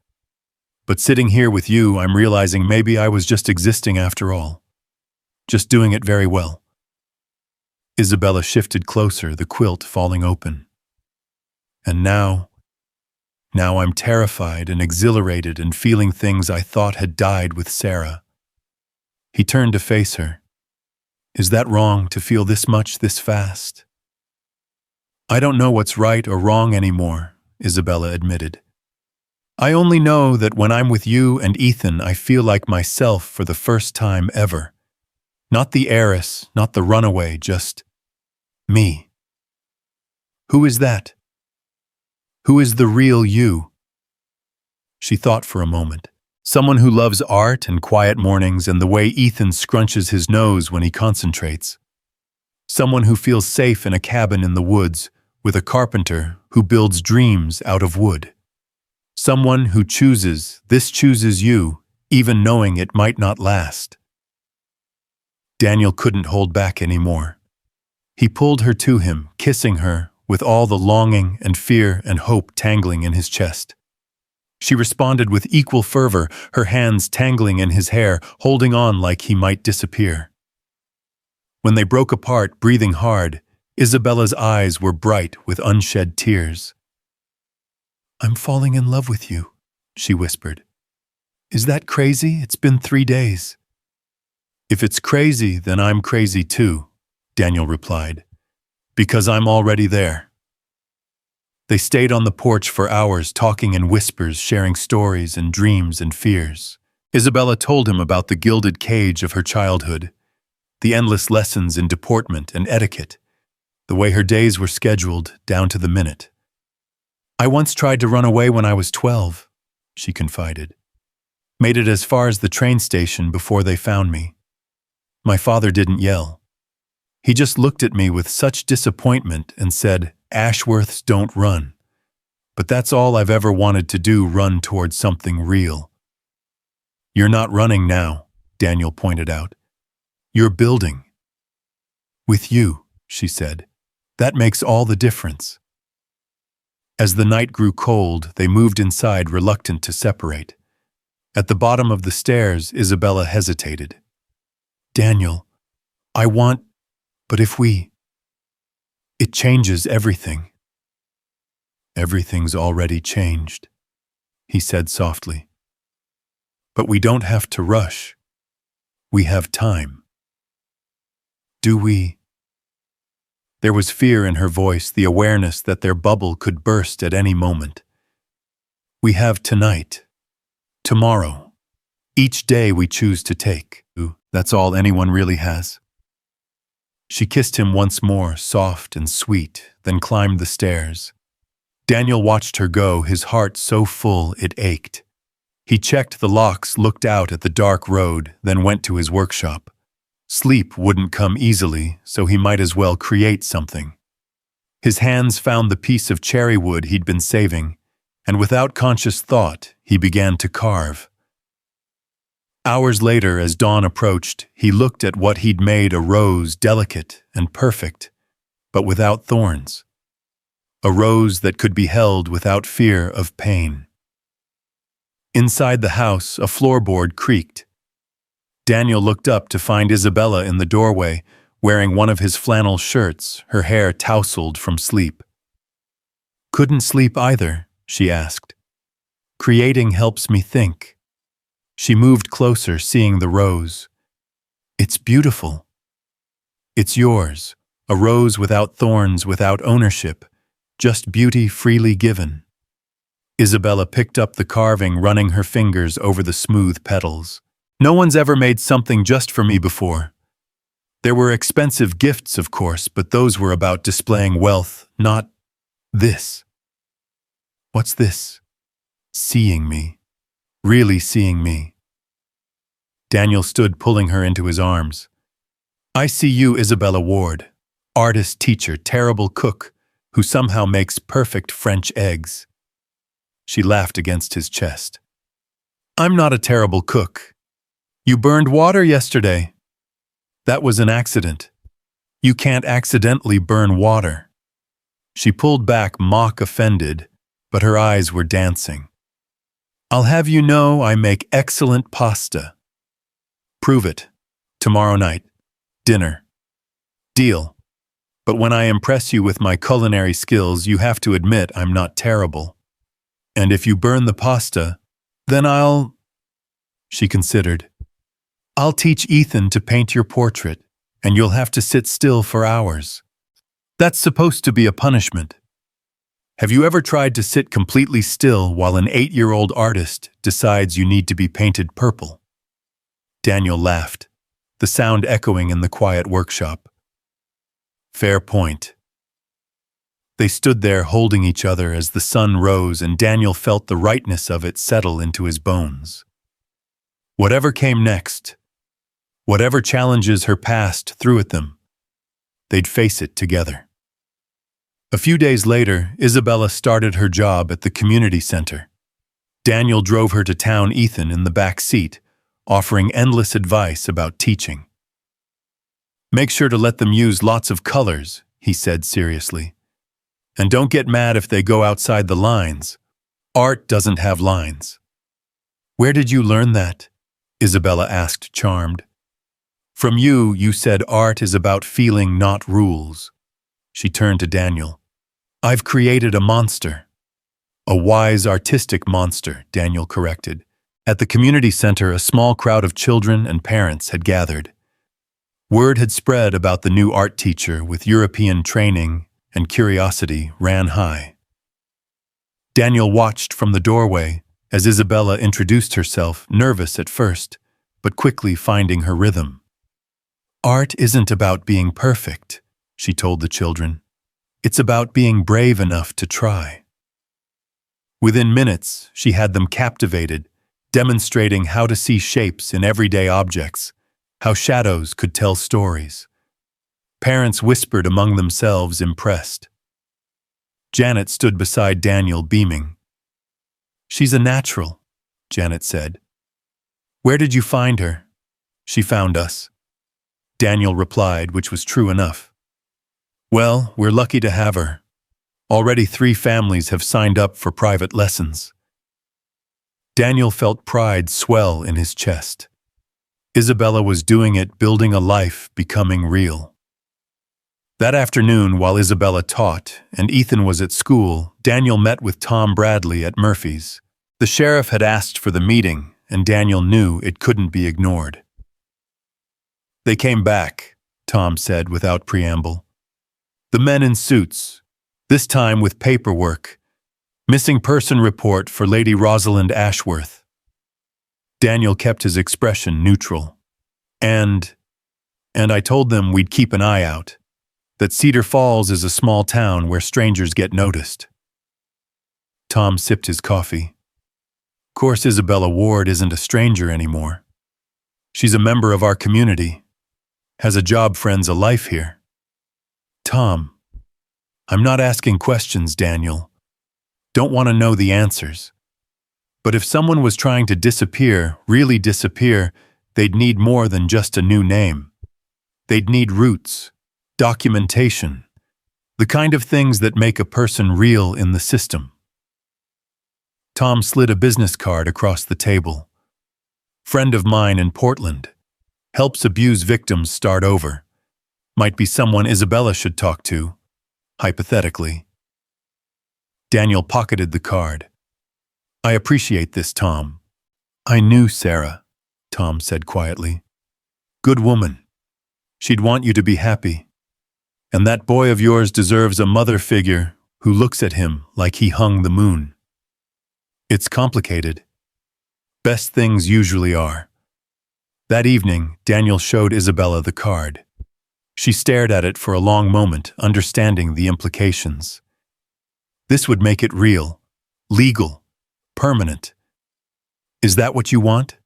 But sitting here with you, I'm realizing maybe I was just existing after all. Just doing it very well. Isabella shifted closer, the quilt falling open. And now I'm terrified and exhilarated and feeling things I thought had died with Sarah. He turned to face her. Is that wrong to feel this much this fast? I don't know what's right or wrong anymore, Isabella admitted. I only know that when I'm with you and Ethan, I feel like myself for the first time ever. Not the heiress, not the runaway, just me. Who is that? Who is the real you? She thought for a moment. Someone who loves art and quiet mornings and the way Ethan scrunches his nose when he concentrates. Someone who feels safe in a cabin in the woods with a carpenter who builds dreams out of wood. Someone who chooses you, even knowing it might not last. Daniel couldn't hold back anymore. He pulled her to him, kissing her, with all the longing and fear and hope tangling in his chest. She responded with equal fervor, her hands tangling in his hair, holding on like he might disappear. When they broke apart, breathing hard, Isabella's eyes were bright with unshed tears. I'm falling in love with you, she whispered. Is that crazy? It's been 3 days. If it's crazy, then I'm crazy too, Daniel replied, because I'm already there. They stayed on the porch for hours, talking in whispers, sharing stories and dreams and fears. Isabella told him about the gilded cage of her childhood, the endless lessons in deportment and etiquette, the way her days were scheduled down to the minute. I once tried to run away when I was 12, she confided. Made it as far as the train station before they found me. My father didn't yell. He just looked at me with such disappointment and said, Ashworths don't run. But that's all I've ever wanted to do, run towards something real. You're not running now, Daniel pointed out. You're building. With you, she said. That makes all the difference. As the night grew cold, they moved inside, reluctant to separate. At the bottom of the stairs, Isabella hesitated. Daniel, but if we... It changes everything. Everything's already changed, he said softly. But we don't have to rush. We have time. Do we? There was fear in her voice, the awareness that their bubble could burst at any moment. We have tonight, tomorrow, each day we choose to take. That's all anyone really has. She kissed him once more, soft and sweet, then climbed the stairs. Daniel watched her go, his heart so full it ached. He checked the locks, looked out at the dark road, then went to his workshop. Sleep wouldn't come easily, so he might as well create something. His hands found the piece of cherry wood he'd been saving, and without conscious thought, he began to carve. Hours later, as dawn approached, he looked at what he'd made, a rose delicate and perfect, but without thorns. A rose that could be held without fear of pain. Inside the house, a floorboard creaked. Daniel looked up to find Isabella in the doorway, wearing one of his flannel shirts, her hair tousled from sleep. "Couldn't sleep either," she asked. "Creating helps me think." She moved closer, seeing the rose. "It's beautiful." "It's yours, a rose without thorns, without ownership, just beauty freely given." Isabella picked up the carving, running her fingers over the smooth petals. "No one's ever made something just for me before. There were expensive gifts, of course, but those were about displaying wealth, not this." "What's this?" "Seeing me. Really seeing me." Daniel stood, pulling her into his arms. "I see you, Isabella Ward. Artist, teacher, terrible cook, who somehow makes perfect French eggs." She laughed against his chest. "I'm not a terrible cook. You burned water yesterday." "That was an accident. You can't accidentally burn water." She pulled back, mock offended, but her eyes were dancing. "I'll have you know I make excellent pasta." "Prove it. Tomorrow night. Dinner." "Deal. But when I impress you with my culinary skills, you have to admit I'm not terrible. And if you burn the pasta, then I'll—" She considered. "I'll teach Ethan to paint your portrait, and you'll have to sit still for hours. That's supposed to be a punishment. Have you ever tried to sit completely still while an 8-year-old artist decides you need to be painted purple?" Daniel laughed, the sound echoing in the quiet workshop. "Fair point." They stood there holding each other as the sun rose, and Daniel felt the rightness of it settle into his bones. Whatever came next, whatever challenges her past threw at them, they'd face it together. A few days later, Isabella started her job at the community center. Daniel drove her to town, Ethan in the back seat, offering endless advice about teaching. "Make sure to let them use lots of colors," he said seriously. "And don't get mad if they go outside the lines. Art doesn't have lines." "Where did you learn that?" Isabella asked, charmed. "From you. You said art is about feeling, not rules." She turned to Daniel. "I've created a monster." "A wise, artistic monster," Daniel corrected. At the community center, a small crowd of children and parents had gathered. Word had spread about the new art teacher with European training, and curiosity ran high. Daniel watched from the doorway as Isabella introduced herself, nervous at first, but quickly finding her rhythm. "Art isn't about being perfect," she told the children. "It's about being brave enough to try." Within minutes, she had them captivated, demonstrating how to see shapes in everyday objects, how shadows could tell stories. Parents whispered among themselves, impressed. Janet stood beside Daniel, beaming. "She's a natural," Janet said. "Where did you find her?" "She found us," Daniel replied, which was true enough. "Well, we're lucky to have her. Already 3 families have signed up for private lessons." Daniel felt pride swell in his chest. Isabella was doing it, building a life, becoming real. That afternoon, while Isabella taught and Ethan was at school, Daniel met with Tom Bradley at Murphy's. The sheriff had asked for the meeting, and Daniel knew it couldn't be ignored. "They came back," Tom said without preamble. "The men in suits, this time with paperwork. Missing person report for Lady Rosalind Ashworth." Daniel kept his expression neutral. And I told them we'd keep an eye out, that Cedar Falls is a small town where strangers get noticed." Tom sipped his coffee. "Of course, Isabella Ward isn't a stranger anymore. She's a member of our community, has a job, friends, a life here." "Tom, I'm not asking questions, Daniel. Don't want to know the answers. But if someone was trying to disappear, really disappear, they'd need more than just a new name. They'd need roots, documentation, the kind of things that make a person real in the system." Tom slid a business card across the table. "Friend of mine in Portland. Helps abuse victims start over. Might be someone Isabella should talk to, hypothetically. Daniel pocketed the card. I appreciate this, Tom. I knew Sarah, Tom said quietly. Good woman. She'd want you to be happy. And that boy of yours deserves a mother figure who looks at him like he hung the moon. It's complicated. Best things usually are. That evening, Daniel showed Isabella the card. She stared at it for a long moment, understanding the implications. This would make it real, legal, permanent. Is that what you want?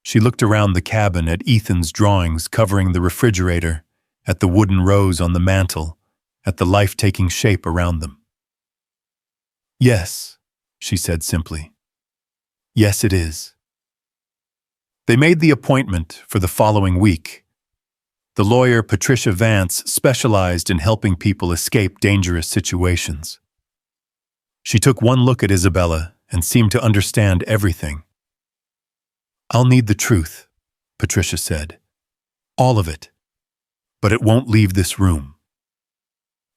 She looked around the cabin at Ethan's drawings covering the refrigerator, at the wooden rose on the mantel, at the life-taking shape around them. Yes, she said simply. Yes, it is. They made the appointment for the following week. The lawyer Patricia Vance specialized in helping people escape dangerous situations. She took one look at Isabella and seemed to understand everything. I'll need the truth, Patricia said. All of it. But it won't leave this room.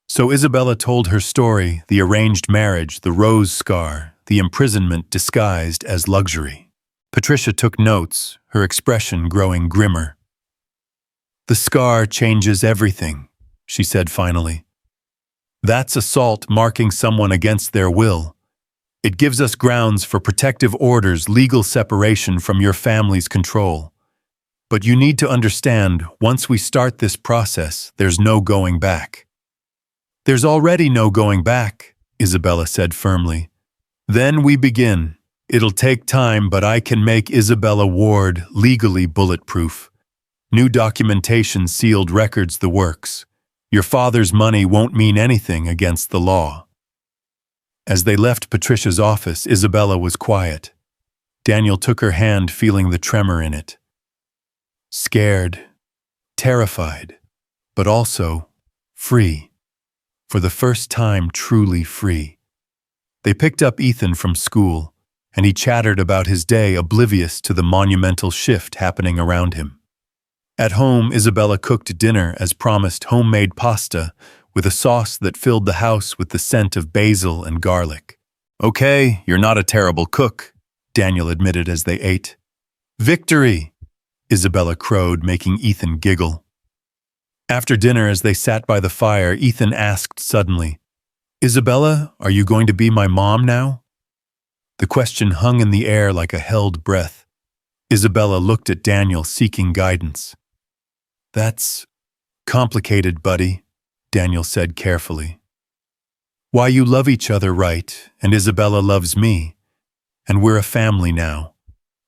So Isabella told her story, the arranged marriage, the rose scar, the imprisonment disguised as luxury. Patricia took notes, her expression growing grimmer. The scar changes everything, she said finally. That's assault marking someone against their will. It gives us grounds for protective orders, legal separation from your family's control. But you need to understand, once we start this process, there's no going back. There's already no going back, Isabella said firmly. Then we begin. It'll take time, but I can make Isabella Ward legally bulletproof. New documentation, sealed records, the works. Your father's money won't mean anything against the law. As they left Patricia's office, Isabella was quiet. Daniel took her hand, feeling the tremor in it. Scared, terrified, but also free. For the first time, truly free. They picked up Ethan from school, and he chattered about his day, oblivious to the monumental shift happening around him. At home, Isabella cooked dinner as promised, homemade pasta, with a sauce that filled the house with the scent of basil and garlic. Okay, you're not a terrible cook, Daniel admitted as they ate. Victory, Isabella crowed, making Ethan giggle. After dinner, as they sat by the fire, Ethan asked suddenly, Isabella, are you going to be my mom now? The question hung in the air like a held breath. Isabella looked at Daniel, seeking guidance. That's complicated, buddy, Daniel said carefully. Why, you love each other, right? And Isabella loves me. And we're a family now.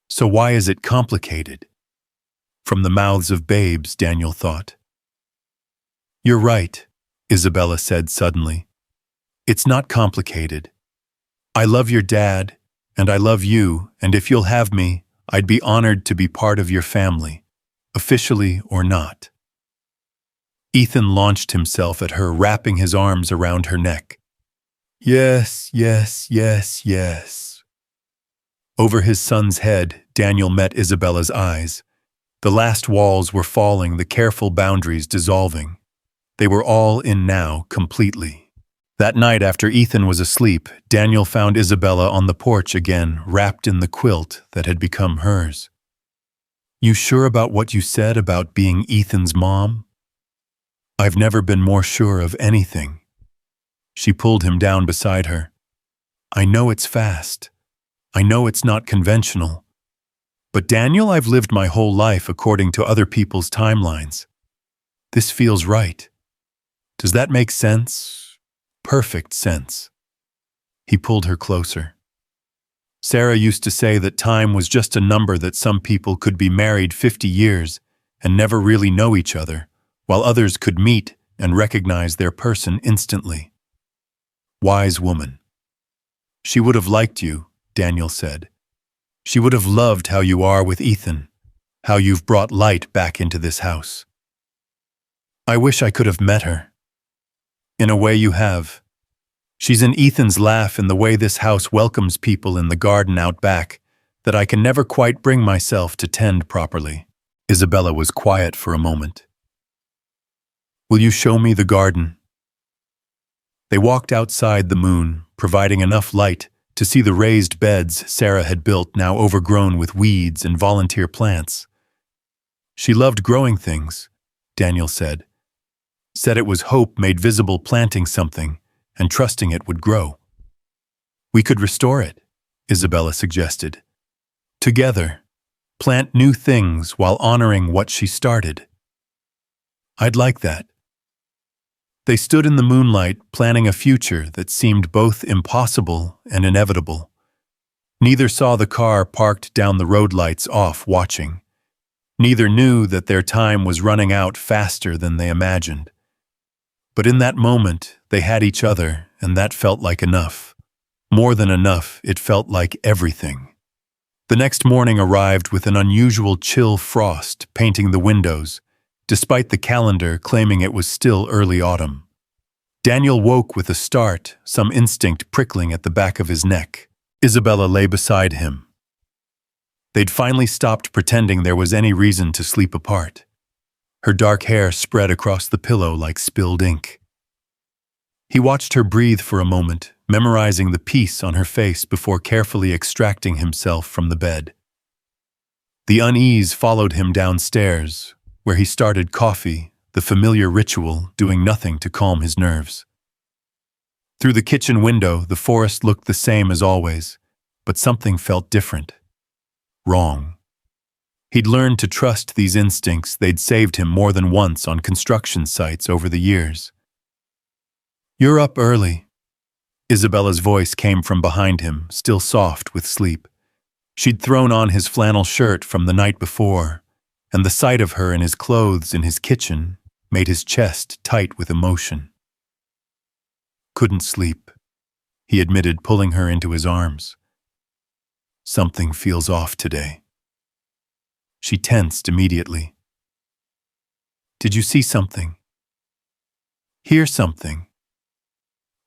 So why is it complicated? From the mouths of babes, Daniel thought. You're right, Isabella said suddenly. It's not complicated. I love your dad, and I love you, and if you'll have me, I'd be honored to be part of your family, officially or not. Ethan launched himself at her, wrapping his arms around her neck. Yes, yes, yes, yes. Over his son's head, Daniel met Isabella's eyes. The last walls were falling, the careful boundaries dissolving. They were all in now, completely. That night, after Ethan was asleep, Daniel found Isabella on the porch again, wrapped in the quilt that had become hers. You sure about what you said about being Ethan's mom? I've never been more sure of anything. She pulled him down beside her. I know it's fast. I know it's not conventional. But Daniel, I've lived my whole life according to other people's timelines. This feels right. Does that make sense? Perfect sense. He pulled her closer. Sarah used to say that time was just a number, that some people could be married 50 years and never really know each other, while others could meet and recognize their person instantly. Wise woman. She would have liked you, Daniel said. She would have loved how you are with Ethan, how you've brought light back into this house. I wish I could have met her. In a way you have. She's in Ethan's laugh, in the way this house welcomes people in the garden out back, that I can never quite bring myself to tend properly. Isabella was quiet for a moment. Will you show me the garden? They walked outside the moon, providing enough light to see the raised beds Sarah had built, now overgrown with weeds and volunteer plants. She loved growing things, Daniel said. Said it was hope made visible, planting something and trusting it would grow. We could restore it, Isabella suggested. Together, plant new things while honoring what she started. I'd like that. They stood in the moonlight, planning a future that seemed both impossible and inevitable. Neither saw the car parked down the road, lights off, watching. Neither knew that their time was running out faster than they imagined. But in that moment, they had each other, and that felt like enough. More than enough, it felt like everything. The next morning arrived with an unusual chill frost painting the windows, despite the calendar claiming it was still early autumn. Daniel woke with a start, some instinct prickling at the back of his neck. Isabella lay beside him. They'd finally stopped pretending there was any reason to sleep apart. Her dark hair spread across the pillow like spilled ink. He watched her breathe for a moment, memorizing the peace on her face before carefully extracting himself from the bed. The unease followed him downstairs, where he started coffee, the familiar ritual, doing nothing to calm his nerves. Through the kitchen window, the forest looked the same as always, but something felt different. Wrong. He'd learned to trust these instincts. They'd saved him more than once on construction sites over the years. You're up early. Isabella's voice came from behind him, still soft with sleep. She'd thrown on his flannel shirt from the night before, and the sight of her in his clothes in his kitchen made his chest tight with emotion. Couldn't sleep, he admitted, pulling her into his arms. Something feels off today. She tensed immediately. Did you see something? Hear something?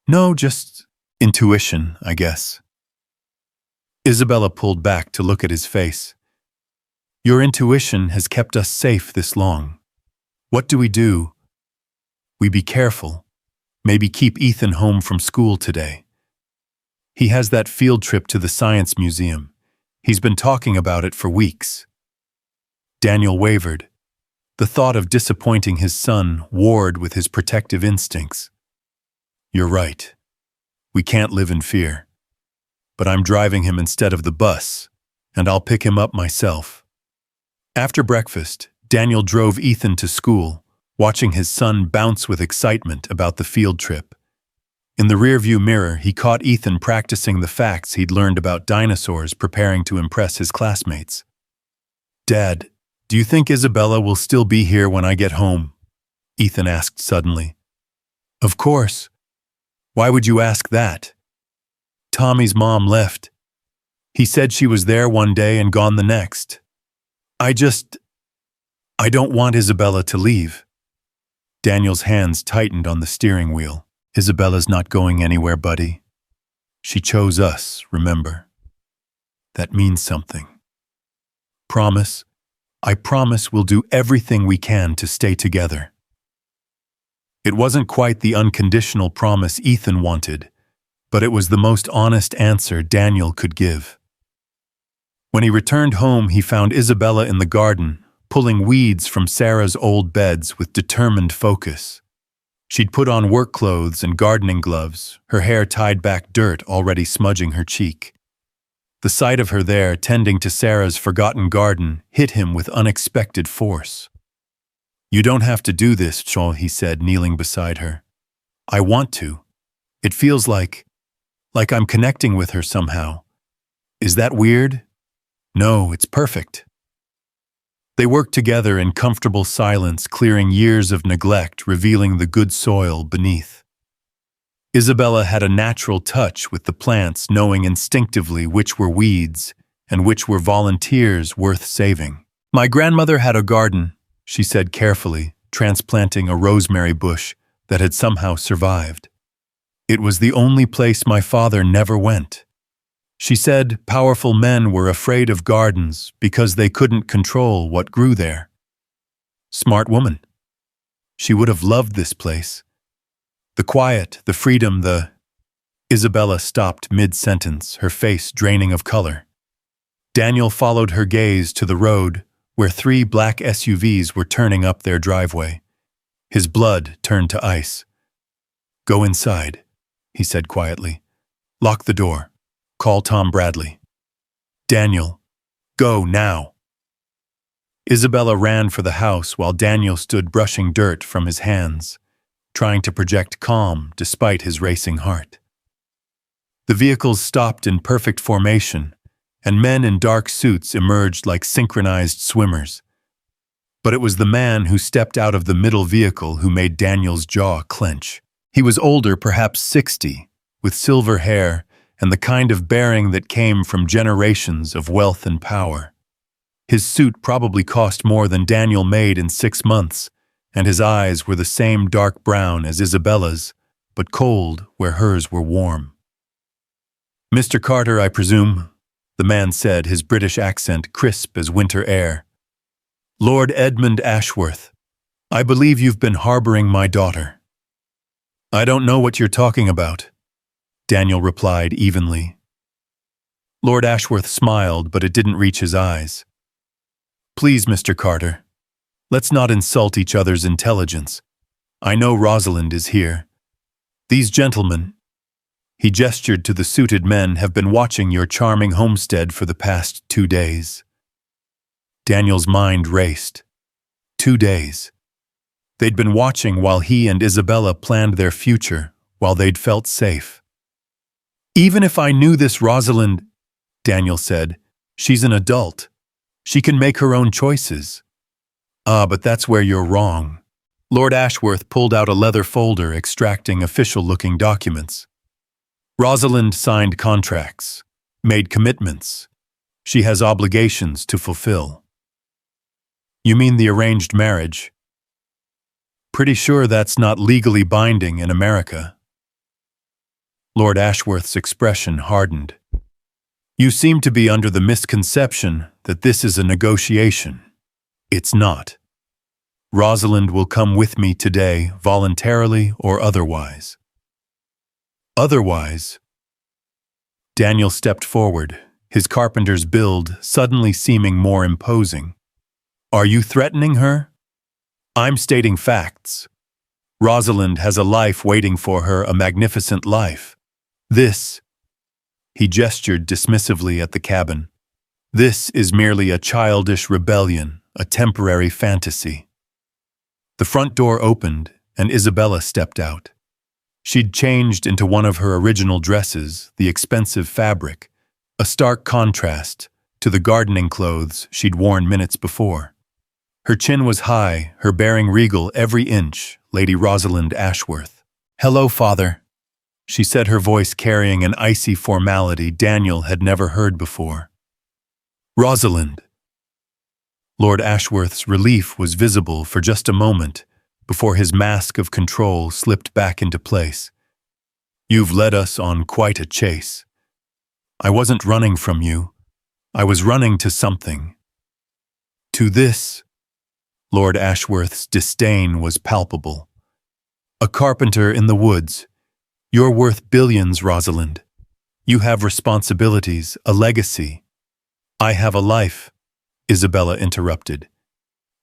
No, just intuition, I guess. Isabella pulled back to look at his face. Your intuition has kept us safe this long. What do? We be careful. Maybe keep Ethan home from school today. He has that field trip to the science museum. He's been talking about it for weeks. Daniel wavered. The thought of disappointing his son warred with his protective instincts. You're right. We can't live in fear. But I'm driving him instead of the bus, and I'll pick him up myself. After breakfast, Daniel drove Ethan to school, watching his son bounce with excitement about the field trip. In the rearview mirror, he caught Ethan practicing the facts he'd learned about dinosaurs, preparing to impress his classmates. Dad, do you think Isabella will still be here when I get home? Ethan asked suddenly. Of course. Why would you ask that? Tommy's mom left. He said she was there one day and gone the next. I don't want Isabella to leave. Daniel's hands tightened on the steering wheel. Isabella's not going anywhere, buddy. She chose us, remember? That means something. Promise? I promise we'll do everything we can to stay together. It wasn't quite the unconditional promise Ethan wanted, but it was the most honest answer Daniel could give. When he returned home, he found Isabella in the garden, pulling weeds from Sarah's old beds with determined focus. She'd put on work clothes and gardening gloves, her hair tied back, dirt already smudging her cheek. The sight of her there, tending to Sarah's forgotten garden, hit him with unexpected force. You don't have to do this, Chol, he said, kneeling beside her. I want to. It feels like I'm connecting with her somehow. Is that weird? No, it's perfect. They worked together in comfortable silence, clearing years of neglect, revealing the good soil beneath. Isabella had a natural touch with the plants, knowing instinctively which were weeds and which were volunteers worth saving. My grandmother had a garden, she said carefully, transplanting a rosemary bush that had somehow survived. It was the only place my father never went. She said powerful men were afraid of gardens because they couldn't control what grew there. Smart woman. She would have loved this place. The quiet, the freedom, the... Isabella stopped mid-sentence, her face draining of color. Daniel followed her gaze to the road, where 3 black SUVs were turning up their driveway. His blood turned to ice. "Go inside," he said quietly. "Lock the door. Call Tom Bradley." "Daniel, go now." Isabella ran for the house while Daniel stood brushing dirt from his hands, trying to project calm despite his racing heart. The vehicles stopped in perfect formation, and men in dark suits emerged like synchronized swimmers. But it was the man who stepped out of the middle vehicle who made Daniel's jaw clench. He was older, perhaps 60, with silver hair and the kind of bearing that came from generations of wealth and power. His suit probably cost more than Daniel made in 6 months, and his eyes were the same dark brown as Isabella's, but cold where hers were warm. "Mr. Carter, I presume," the man said, his British accent crisp as winter air. "Lord Edmund Ashworth, I believe you've been harboring my daughter." "I don't know what you're talking about," Daniel replied evenly. Lord Ashworth smiled, but it didn't reach his eyes. "Please, Mr. Carter, let's not insult each other's intelligence. I know Rosalind is here. These gentlemen," he gestured to the suited men, "have been watching your charming homestead for the past 2 days. Daniel's mind raced. 2 days. They'd been watching while he and Isabella planned their future, while they'd felt safe. "Even if I knew this Rosalind," Daniel said, "she's an adult. She can make her own choices." "Ah, but that's where you're wrong." Lord Ashworth pulled out a leather folder, extracting official-looking documents. "Rosalind signed contracts, made commitments. She has obligations to fulfill." "You mean the arranged marriage?" "Pretty sure that's not legally binding in America." Lord Ashworth's expression hardened. "You seem to be under the misconception that this is a negotiation. It's not. Rosalind will come with me today, voluntarily or otherwise." "Otherwise?" Daniel stepped forward, his carpenter's build suddenly seeming more imposing. "Are you threatening her?" "I'm stating facts. Rosalind has a life waiting for her, a magnificent life. This," he gestured dismissively at the cabin, "this is merely a childish rebellion, a temporary fantasy." The front door opened, and Isabella stepped out. She'd changed into one of her original dresses, the expensive fabric, a stark contrast to the gardening clothes she'd worn minutes before. Her chin was high, her bearing regal every inch, Lady Rosalind Ashworth. "Hello, Father," she said, her voice carrying an icy formality Daniel had never heard before. "Rosalind." Lord Ashworth's relief was visible for just a moment before his mask of control slipped back into place. "You've led us on quite a chase. I wasn't running from you. I was running to something. To this." Lord Ashworth's disdain was palpable. "A carpenter in the woods. You're worth billions, Rosalind. You have responsibilities, a legacy." "I have a life," Isabella interrupted.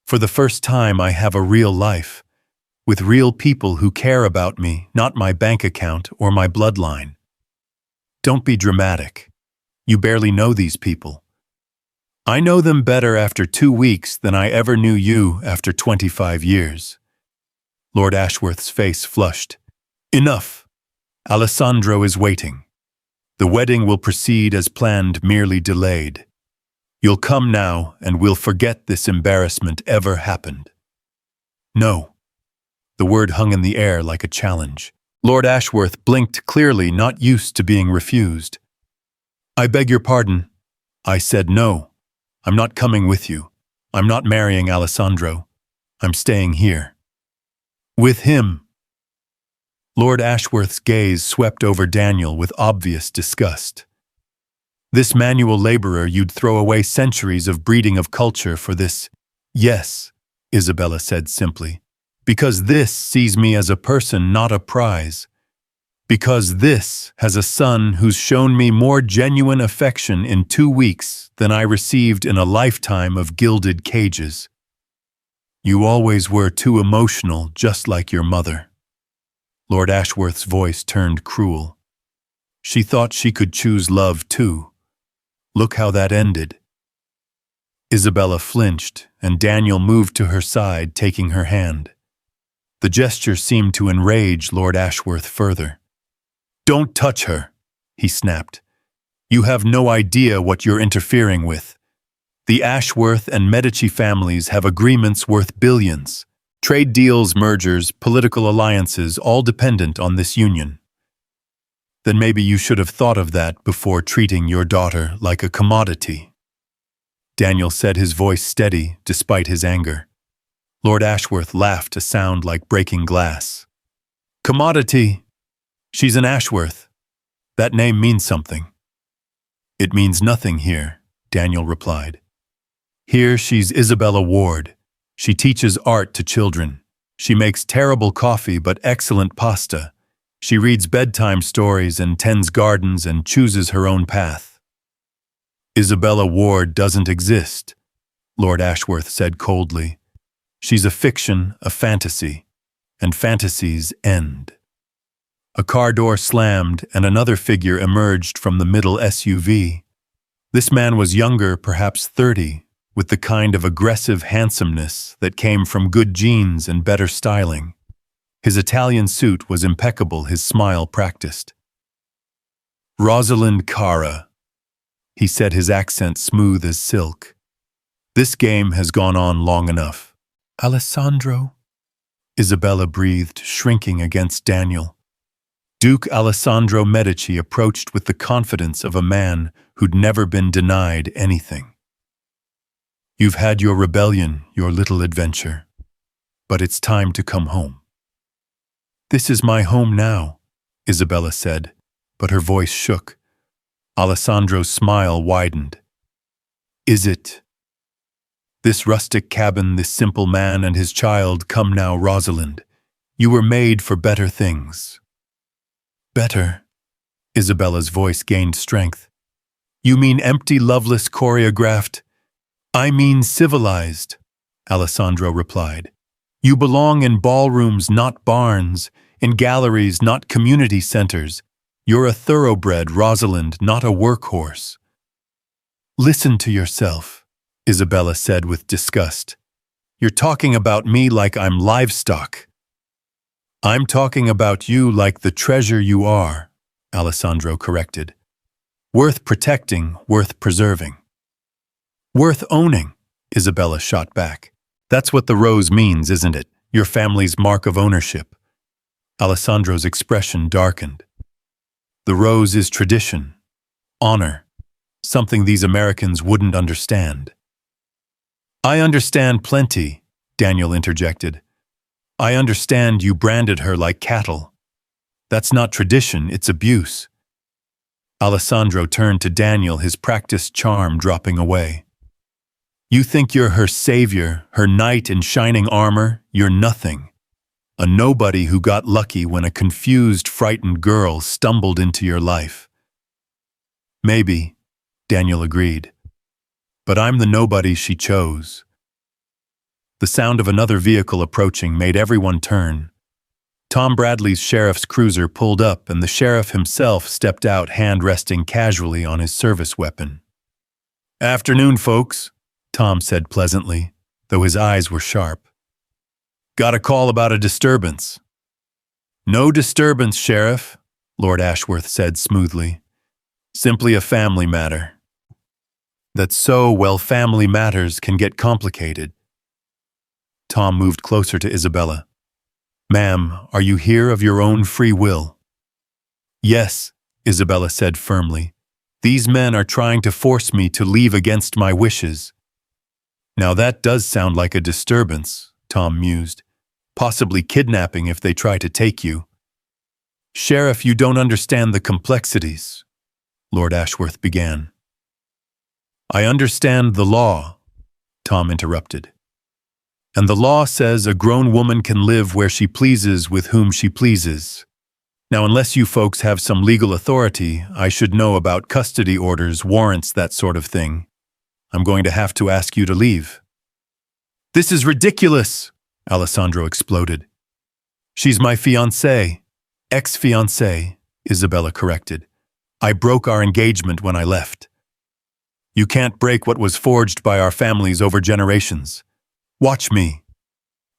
"For the first time, I have a real life, with real people who care about me, not my bank account or my bloodline." "Don't be dramatic. You barely know these people." "I know them better after 2 weeks than I ever knew you after 25 years. Lord Ashworth's face flushed. "Enough. Alessandro is waiting. The wedding will proceed as planned, merely delayed. You'll come now, and we'll forget this embarrassment ever happened." "No." The word hung in the air like a challenge. Lord Ashworth blinked clearly, not used to being refused. "I beg your pardon. I said no. I'm not coming with you. I'm not marrying Alessandro. I'm staying here." "With him?" Lord Ashworth's gaze swept over Daniel with obvious disgust. "This manual laborer, you'd throw away centuries of breeding of culture for this?" "Yes," Isabella said simply, Because this sees me as a person, not a prize. Because this has a son who's shown me more genuine affection in 2 weeks than I received in a lifetime of gilded cages. You always were too emotional, just like your mother. Lord Ashworth's voice turned cruel. She thought she could choose love too. Look how that ended. Isabella flinched, and Daniel moved to her side, taking her hand. The gesture seemed to enrage Lord Ashworth further. "Don't touch her," he snapped. "You have no idea what you're interfering with. The Ashworth and Medici families have agreements worth billions. Trade deals, mergers, political alliances, all dependent on this union. Then maybe you should have thought of that before treating your daughter like a commodity." Daniel said, his voice steady despite his anger. Lord Ashworth laughed, a sound like breaking glass. "Commodity? She's an Ashworth. That name means something." "It means nothing here," Daniel replied. "Here she's Isabella Ward. She teaches art to children. She makes terrible coffee but excellent pasta. She reads bedtime stories and tends gardens and chooses her own path." "Isabella Ward doesn't exist," Lord Ashworth said coldly. "She's a fiction, a fantasy, and fantasies end." A car door slammed and another figure emerged from the middle SUV. This man was younger, perhaps 30, with the kind of aggressive handsomeness that came from good genes and better styling. His Italian suit was impeccable, his smile practiced. "Rosalind Cara," he said, his accent smooth as silk. "This game has gone on long enough." "Alessandro?" Isabella breathed, shrinking against Daniel. Duke Alessandro Medici approached with the confidence of a man who'd never been denied anything. "You've had your rebellion, your little adventure, but it's time to come home." "This is my home now," Isabella said, but her voice shook. Alessandro's smile widened. "Is it? This rustic cabin, this simple man and his child, come now, Rosalind. You were made for better things." "Better?" Isabella's voice gained strength. "You mean empty, loveless, choreographed?" "I mean civilized," Alessandro replied. "You belong in ballrooms, not barns, in galleries, not community centers. You're a thoroughbred, Rosalind, not a workhorse." "Listen to yourself," Isabella said with disgust. "You're talking about me like I'm livestock." "I'm talking about you like the treasure you are," Alessandro corrected. "Worth protecting, worth preserving." "Worth owning," Isabella shot back. "That's what the rose means, isn't it? Your family's mark of ownership." Alessandro's expression darkened. "The rose is tradition, honor, something these Americans wouldn't understand." "I understand plenty," Daniel interjected. "I understand you branded her like cattle. That's not tradition, it's abuse." Alessandro turned to Daniel, his practiced charm dropping away. "You think you're her savior, her knight in shining armor? You're nothing. A nobody who got lucky when a confused, frightened girl stumbled into your life." "Maybe," Daniel agreed. "But I'm the nobody she chose." The sound of another vehicle approaching made everyone turn. Tom Bradley's sheriff's cruiser pulled up, and the sheriff himself stepped out, hand resting casually on his service weapon. "Afternoon, folks," Tom said pleasantly, though his eyes were sharp. "Got a call about a disturbance." "No disturbance, Sheriff," Lord Ashworth said smoothly. "Simply a family matter." "That's so, well, family matters can get complicated." Tom moved closer to Isabella. "Ma'am, are you here of your own free will?" "Yes," Isabella said firmly. "These men are trying to force me to leave against my wishes." "Now that does sound like a disturbance," Tom mused. "Possibly kidnapping if they try to take you." "Sheriff, you don't understand the complexities," Lord Ashworth began. "I understand the law," Tom interrupted. And the law says a grown woman can live where she pleases with whom she pleases. Now, unless you folks have some legal authority, I should know about custody orders, warrants, that sort of thing. I'm going to have to ask you to leave." "This is ridiculous," Alessandro exploded. "She's my fiancée." "Ex-fiancée," Isabella corrected. "I broke our engagement when I left." "You can't break what was forged by our families over generations. Watch me."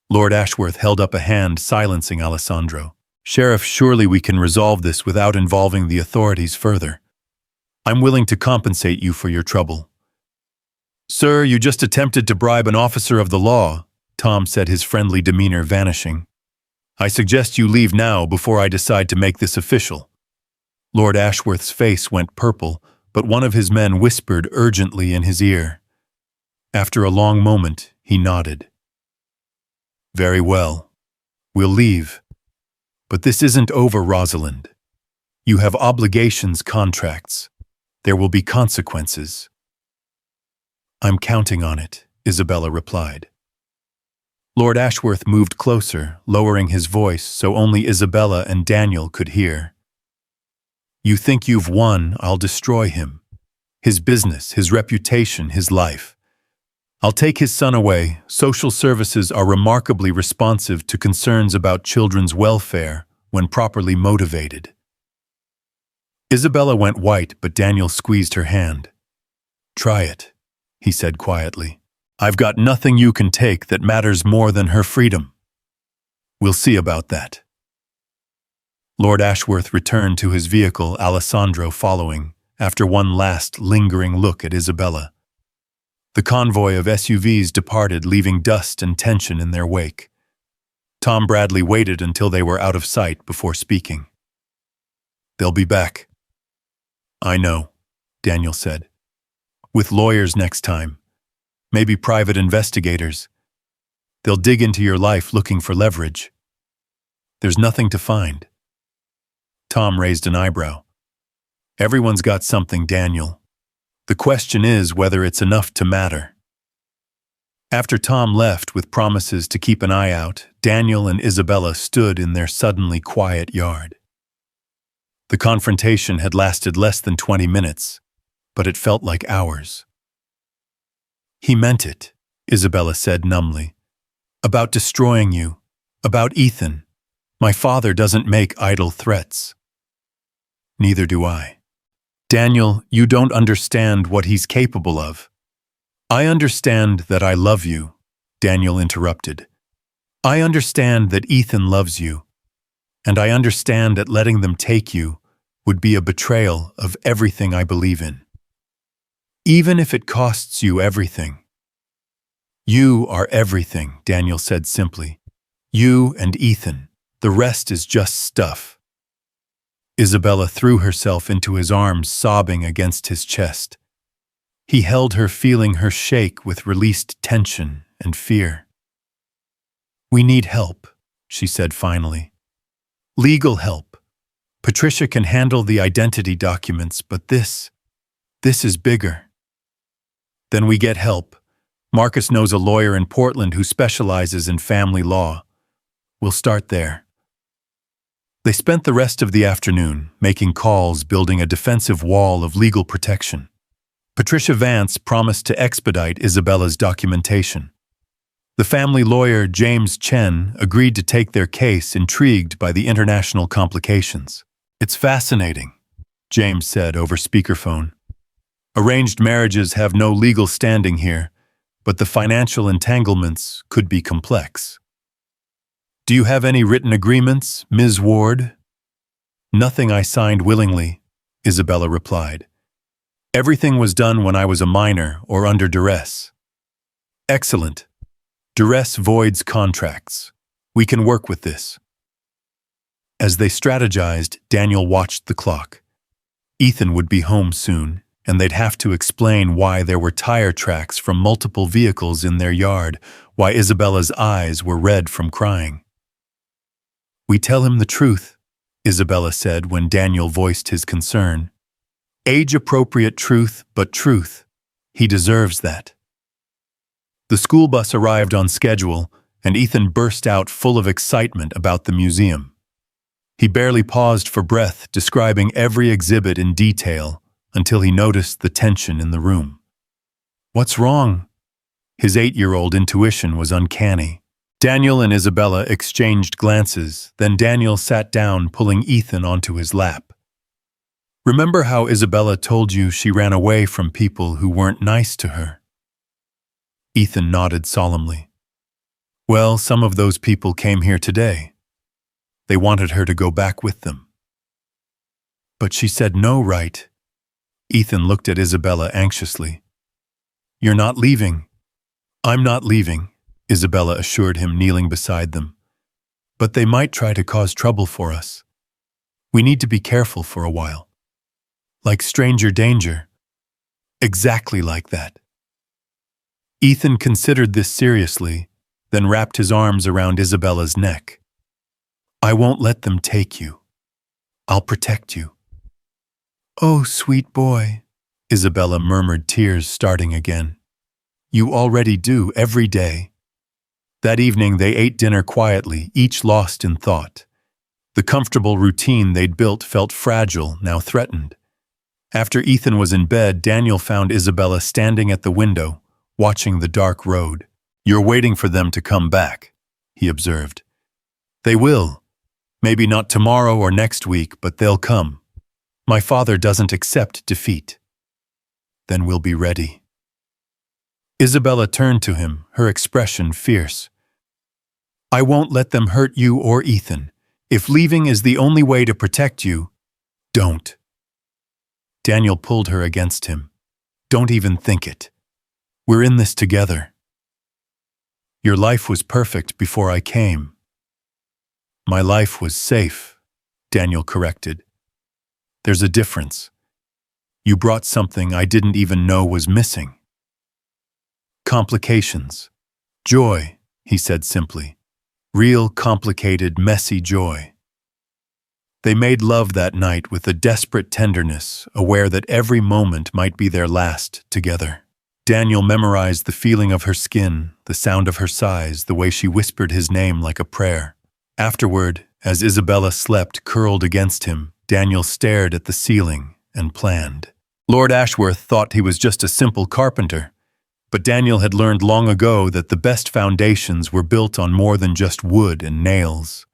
Lord Ashworth held up a hand, silencing Alessandro. "Sheriff, surely we can resolve this without involving the authorities further. I'm willing to compensate you for your trouble." "Sir, you just attempted to bribe an officer of the law," Tom said, his friendly demeanor vanishing. "I suggest you leave now before I decide to make this official." Lord Ashworth's face went purple, but one of his men whispered urgently in his ear. After a long moment, he nodded. "Very well. We'll leave. But this isn't over, Rosalind. You have obligations, contracts. There will be consequences." "I'm counting on it," Isabella replied. Lord Ashworth moved closer, lowering his voice so only Isabella and Daniel could hear. "You think you've won, I'll destroy him. His business, his reputation, his life. I'll take his son away. Social services are remarkably responsive to concerns about children's welfare when properly motivated." Isabella went white, but Daniel squeezed her hand. "Try it," he said quietly. "I've got nothing you can take that matters more than her freedom. We'll see about that." Lord Ashworth returned to his vehicle, Alessandro following, after one last lingering look at Isabella. The convoy of SUVs departed, leaving dust and tension in their wake. Tom Bradley waited until they were out of sight before speaking. "They'll be back." "I know," Daniel said. "With lawyers next time. Maybe private investigators. They'll dig into your life looking for leverage. There's nothing to find." Tom raised an eyebrow. "Everyone's got something, Daniel. The question is whether it's enough to matter." After Tom left with promises to keep an eye out, Daniel and Isabella stood in their suddenly quiet yard. The confrontation had lasted less than 20 minutes, but it felt like hours. "He meant it," Isabella said numbly. "About destroying you. About Ethan. My father doesn't make idle threats." "Neither do I." "Daniel, you don't understand what he's capable of." "I understand that I love you," Daniel interrupted. "I understand that Ethan loves you. And I understand that letting them take you would be a betrayal of everything I believe in. Even if it costs you everything." "You are everything," Daniel said simply. "You and Ethan. The rest is just stuff." Isabella threw herself into his arms, sobbing against his chest. He held her, feeling her shake with released tension and fear. "We need help," she said finally. "Legal help. Patricia can handle the identity documents, but this is bigger." "Then we get help. Marcus knows a lawyer in Portland who specializes in family law. We'll start there." They spent the rest of the afternoon making calls, building a defensive wall of legal protection. Patricia Vance promised to expedite Isabella's documentation. The family lawyer, James Chen, agreed to take their case, intrigued by the international complications. "It's fascinating," James said over speakerphone. "Arranged marriages have no legal standing here, but the financial entanglements could be complex." "Do you have any written agreements, Ms. Ward?" "Nothing I signed willingly," Isabella replied. "Everything was done when I was a minor or under duress." "Excellent. Duress voids contracts. We can work with this." As they strategized, Daniel watched the clock. Ethan would be home soon, and they'd have to explain why there were tire tracks from multiple vehicles in their yard, why Isabella's eyes were red from crying. "We tell him the truth," Isabella said when Daniel voiced his concern. "Age-appropriate truth, but truth. He deserves that." The school bus arrived on schedule, and Ethan burst out full of excitement about the museum. He barely paused for breath, describing every exhibit in detail until he noticed the tension in the room. "What's wrong?" His 8-year-old intuition was uncanny. Daniel and Isabella exchanged glances, then Daniel sat down, pulling Ethan onto his lap. "Remember how Isabella told you she ran away from people who weren't nice to her?" Ethan nodded solemnly. "Well, some of those people came here today. They wanted her to go back with them." "But she said no, right?" Ethan looked at Isabella anxiously. "You're not leaving." "I'm not leaving," Isabella assured him, kneeling beside them. "But they might try to cause trouble for us. We need to be careful for a while." "Like stranger danger." "Exactly like that." Ethan considered this seriously, then wrapped his arms around Isabella's neck. "I won't let them take you. I'll protect you." "Oh, sweet boy," Isabella murmured, tears starting again. "You already do, every day." That evening they ate dinner quietly, each lost in thought. The comfortable routine they'd built felt fragile, now threatened. After Ethan was in bed, Daniel found Isabella standing at the window, watching the dark road. "You're waiting for them to come back," he observed. "They will. Maybe not tomorrow or next week, but they'll come. My father doesn't accept defeat." "Then we'll be ready." Isabella turned to him, her expression fierce. "I won't let them hurt you or Ethan. If leaving is the only way to protect you, don't." Daniel pulled her against him. "Don't even think it. We're in this together." "Your life was perfect before I came." "My life was safe," Daniel corrected. "There's a difference. You brought something I didn't even know was missing." "Complications. Joy," he said simply. "Real, complicated, messy joy." They made love that night with a desperate tenderness, aware that every moment might be their last together. Daniel memorized the feeling of her skin, the sound of her sighs, the way she whispered his name like a prayer. Afterward, as Isabella slept curled against him, Daniel stared at the ceiling and planned. Lord Ashworth thought he was just a simple carpenter, but Daniel had learned long ago that the best foundations were built on more than just wood and nails.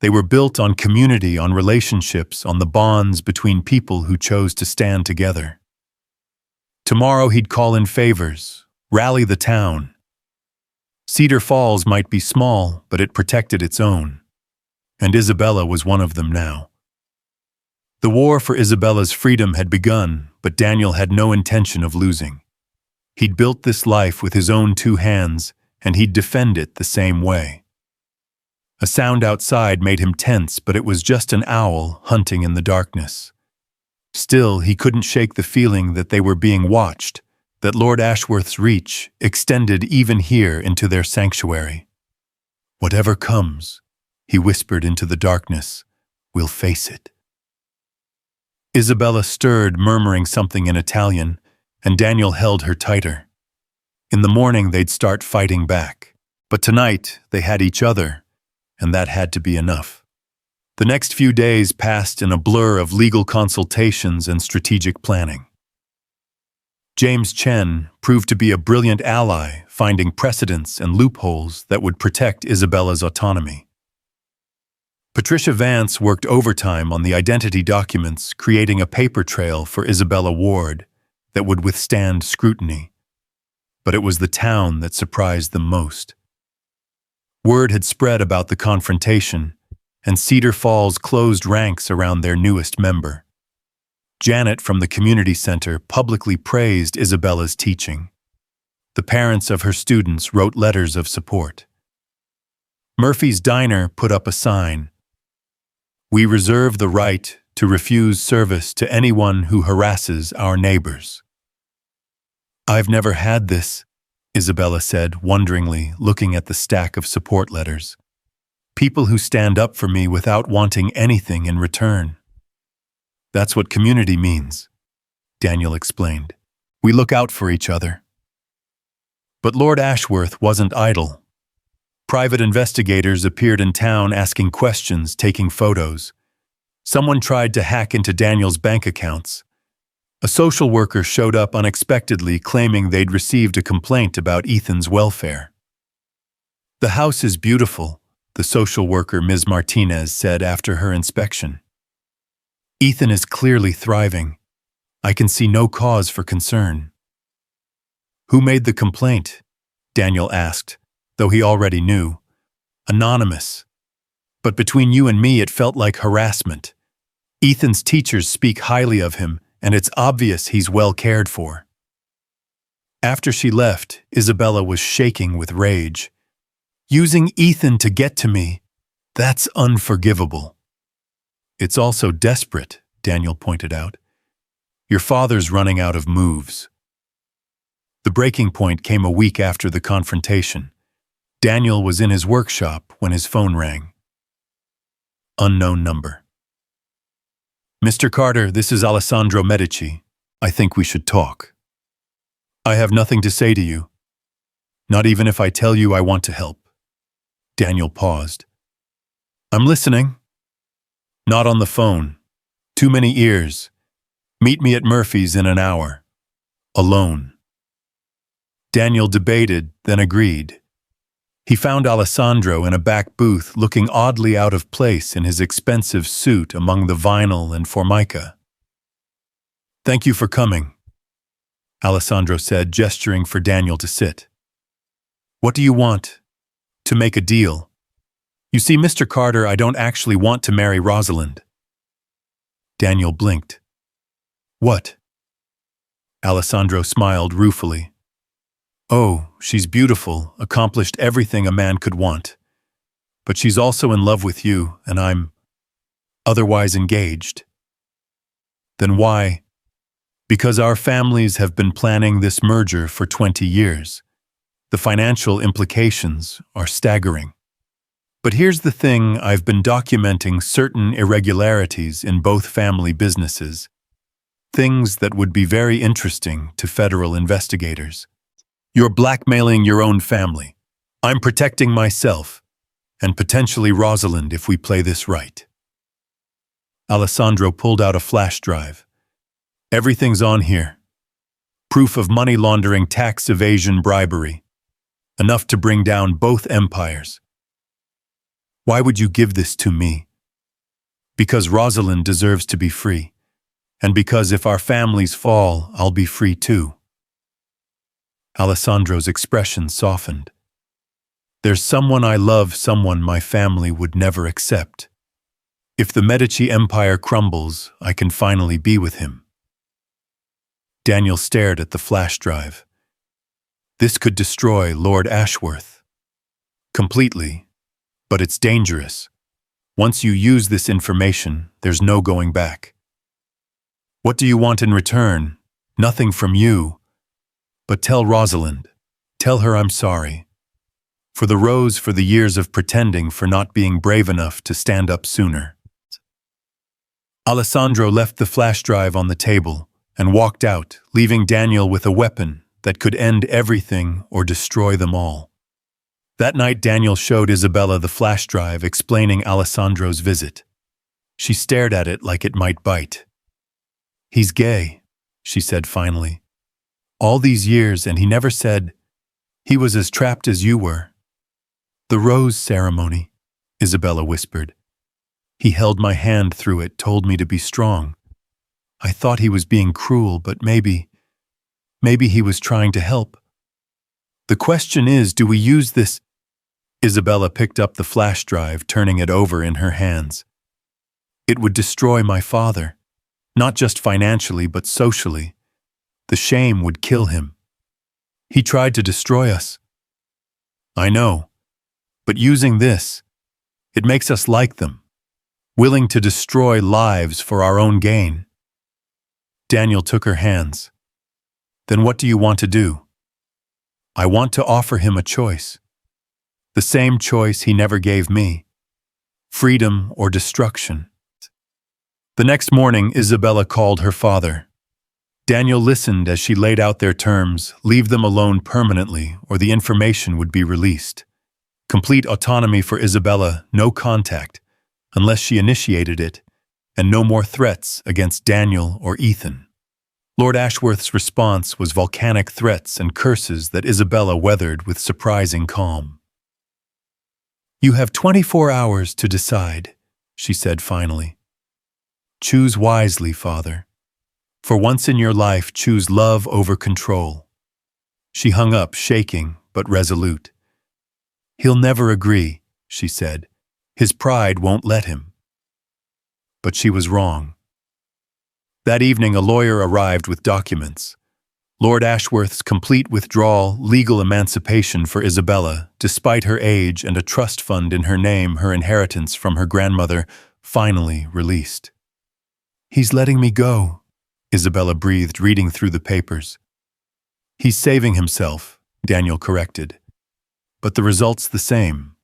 They were built on community, on relationships, on the bonds between people who chose to stand together. Tomorrow he'd call in favors, rally the town. Cedar Falls might be small, but it protected its own. And Isabella was one of them now. The war for Isabella's freedom had begun, but Daniel had no intention of losing. He'd built this life with his own 2 hands, and he'd defend it the same way. A sound outside made him tense, but it was just an owl hunting in the darkness. Still, he couldn't shake the feeling that they were being watched, that Lord Ashworth's reach extended even here into their sanctuary. "Whatever comes," he whispered into the darkness, "we'll face it." Isabella stirred, murmuring something in Italian, and Daniel held her tighter. In the morning they'd start fighting back, but tonight they had each other, and that had to be enough. The next few days passed in a blur of legal consultations and strategic planning. James Chen proved to be a brilliant ally, finding precedents and loopholes that would protect Isabella's autonomy. Patricia Vance worked overtime on the identity documents, creating a paper trail for Isabella Ward that would withstand scrutiny. But it was the town that surprised them most. Word had spread about the confrontation, and Cedar Falls closed ranks around their newest member. Janet from the community center publicly praised Isabella's teaching. The parents of her students wrote letters of support. Murphy's Diner put up a sign, "We reserve the right to refuse service to anyone who harasses our neighbors." "I've never had this," Isabella said, wonderingly, looking at the stack of support letters. "People who stand up for me without wanting anything in return." "That's what community means," Daniel explained. "We look out for each other." But Lord Ashworth wasn't idle. Private investigators appeared in town asking questions, taking photos. Someone tried to hack into Daniel's bank accounts. A social worker showed up unexpectedly, claiming they'd received a complaint about Ethan's welfare. "The house is beautiful," the social worker, Ms. Martinez, said after her inspection. "Ethan is clearly thriving. I can see no cause for concern." "Who made the complaint?" Daniel asked, though he already knew. "Anonymous. But between you and me, it felt like harassment. Ethan's teachers speak highly of him, and it's obvious he's well cared for." After she left, Isabella was shaking with rage. "Using Ethan to get to me, that's unforgivable." "It's also desperate," Daniel pointed out. "Your father's running out of moves." The breaking point came a week after the confrontation. Daniel was in his workshop when his phone rang. Unknown number. "Mr. Carter, this is Alessandro Medici. I think we should talk." "I have nothing to say to you. Not even if I tell you I want to help." Daniel paused. "I'm listening." "Not on the phone. Too many ears. Meet me at Murphy's in an hour. Alone." Daniel debated, then agreed. He found Alessandro in a back booth, looking oddly out of place in his expensive suit among the vinyl and formica. "Thank you for coming," Alessandro said, gesturing for Daniel to sit. "What do you want?" "To make a deal. You see, Mr. Carter, I don't actually want to marry Rosalind." Daniel blinked. "What?" Alessandro smiled ruefully. "Oh, she's beautiful, accomplished everything a man could want. But she's also in love with you, and I'm otherwise engaged." "Then why?" "Because our families have been planning this merger for 20 years. The financial implications are staggering. But here's the thing, I've been documenting certain irregularities in both family businesses, things that would be very interesting to federal investigators. You're blackmailing your own family. I'm protecting myself, and potentially Rosalind if we play this right." Alessandro pulled out a flash drive. "Everything's on here. Proof of money laundering, tax evasion, bribery. Enough to bring down both empires." "Why would you give this to me?" "Because Rosalind deserves to be free. And because if our families fall, I'll be free too." Alessandro's expression softened. "There's someone I love, someone my family would never accept. If the Medici Empire crumbles, I can finally be with him." Daniel stared at the flash drive. "This could destroy Lord Ashworth." "Completely, but it's dangerous. Once you use this information, there's no going back." "What do you want in return?" "Nothing from you. But tell Rosalind. Tell her I'm sorry. For the rose, for the years of pretending, for not being brave enough to stand up sooner." Alessandro left the flash drive on the table and walked out, leaving Daniel with a weapon that could end everything or destroy them all. That night, Daniel showed Isabella the flash drive, explaining Alessandro's visit. She stared at it like it might bite. "He's gay," she said finally. "All these years, and he never said he was as trapped as you were." "The rose ceremony," Isabella whispered. "He held my hand through it, told me to be strong. I thought he was being cruel, but maybe he was trying to help. The question is, do we use this?" Isabella picked up the flash drive, turning it over in her hands. "It would destroy my father, not just financially, but socially. The shame would kill him. He tried to destroy us." "I know, but using this, it makes us like them, willing to destroy lives for our own gain." Daniel took her hands. "Then what do you want to do?" "I want to offer him a choice. The same choice he never gave me. Freedom or destruction." The next morning, Isabella called her father. Daniel listened as she laid out their terms: leave them alone permanently, or the information would be released. Complete autonomy for Isabella, no contact, unless she initiated it, and no more threats against Daniel or Ethan. Lord Ashworth's response was volcanic threats and curses that Isabella weathered with surprising calm. "You have 24 hours to decide," she said finally. "Choose wisely, Father. For once in your life, choose love over control." She hung up, shaking but resolute. "He'll never agree," she said. "His pride won't let him." But she was wrong. That evening, a lawyer arrived with documents. Lord Ashworth's complete withdrawal, legal emancipation for Isabella, despite her age, and a trust fund in her name, her inheritance from her grandmother, finally released. "He's letting me go," Isabella breathed, reading through the papers. "He's saving himself," Daniel corrected. But the result's the same.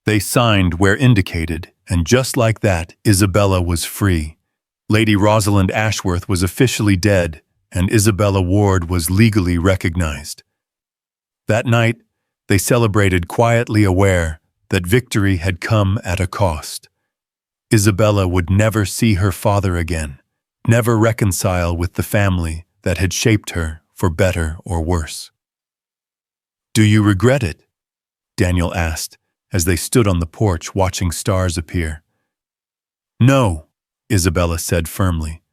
They signed where indicated, and just like that, Isabella was free. Lady Rosalind Ashworth was officially dead, and Isabella Ward was legally recognized. That night, they celebrated, quietly aware that victory had come at a cost. Isabella would never see her father again, never reconcile with the family that had shaped her for better or worse. "Do you regret it?" Daniel asked, as they stood on the porch watching stars appear. "No," Isabella said firmly.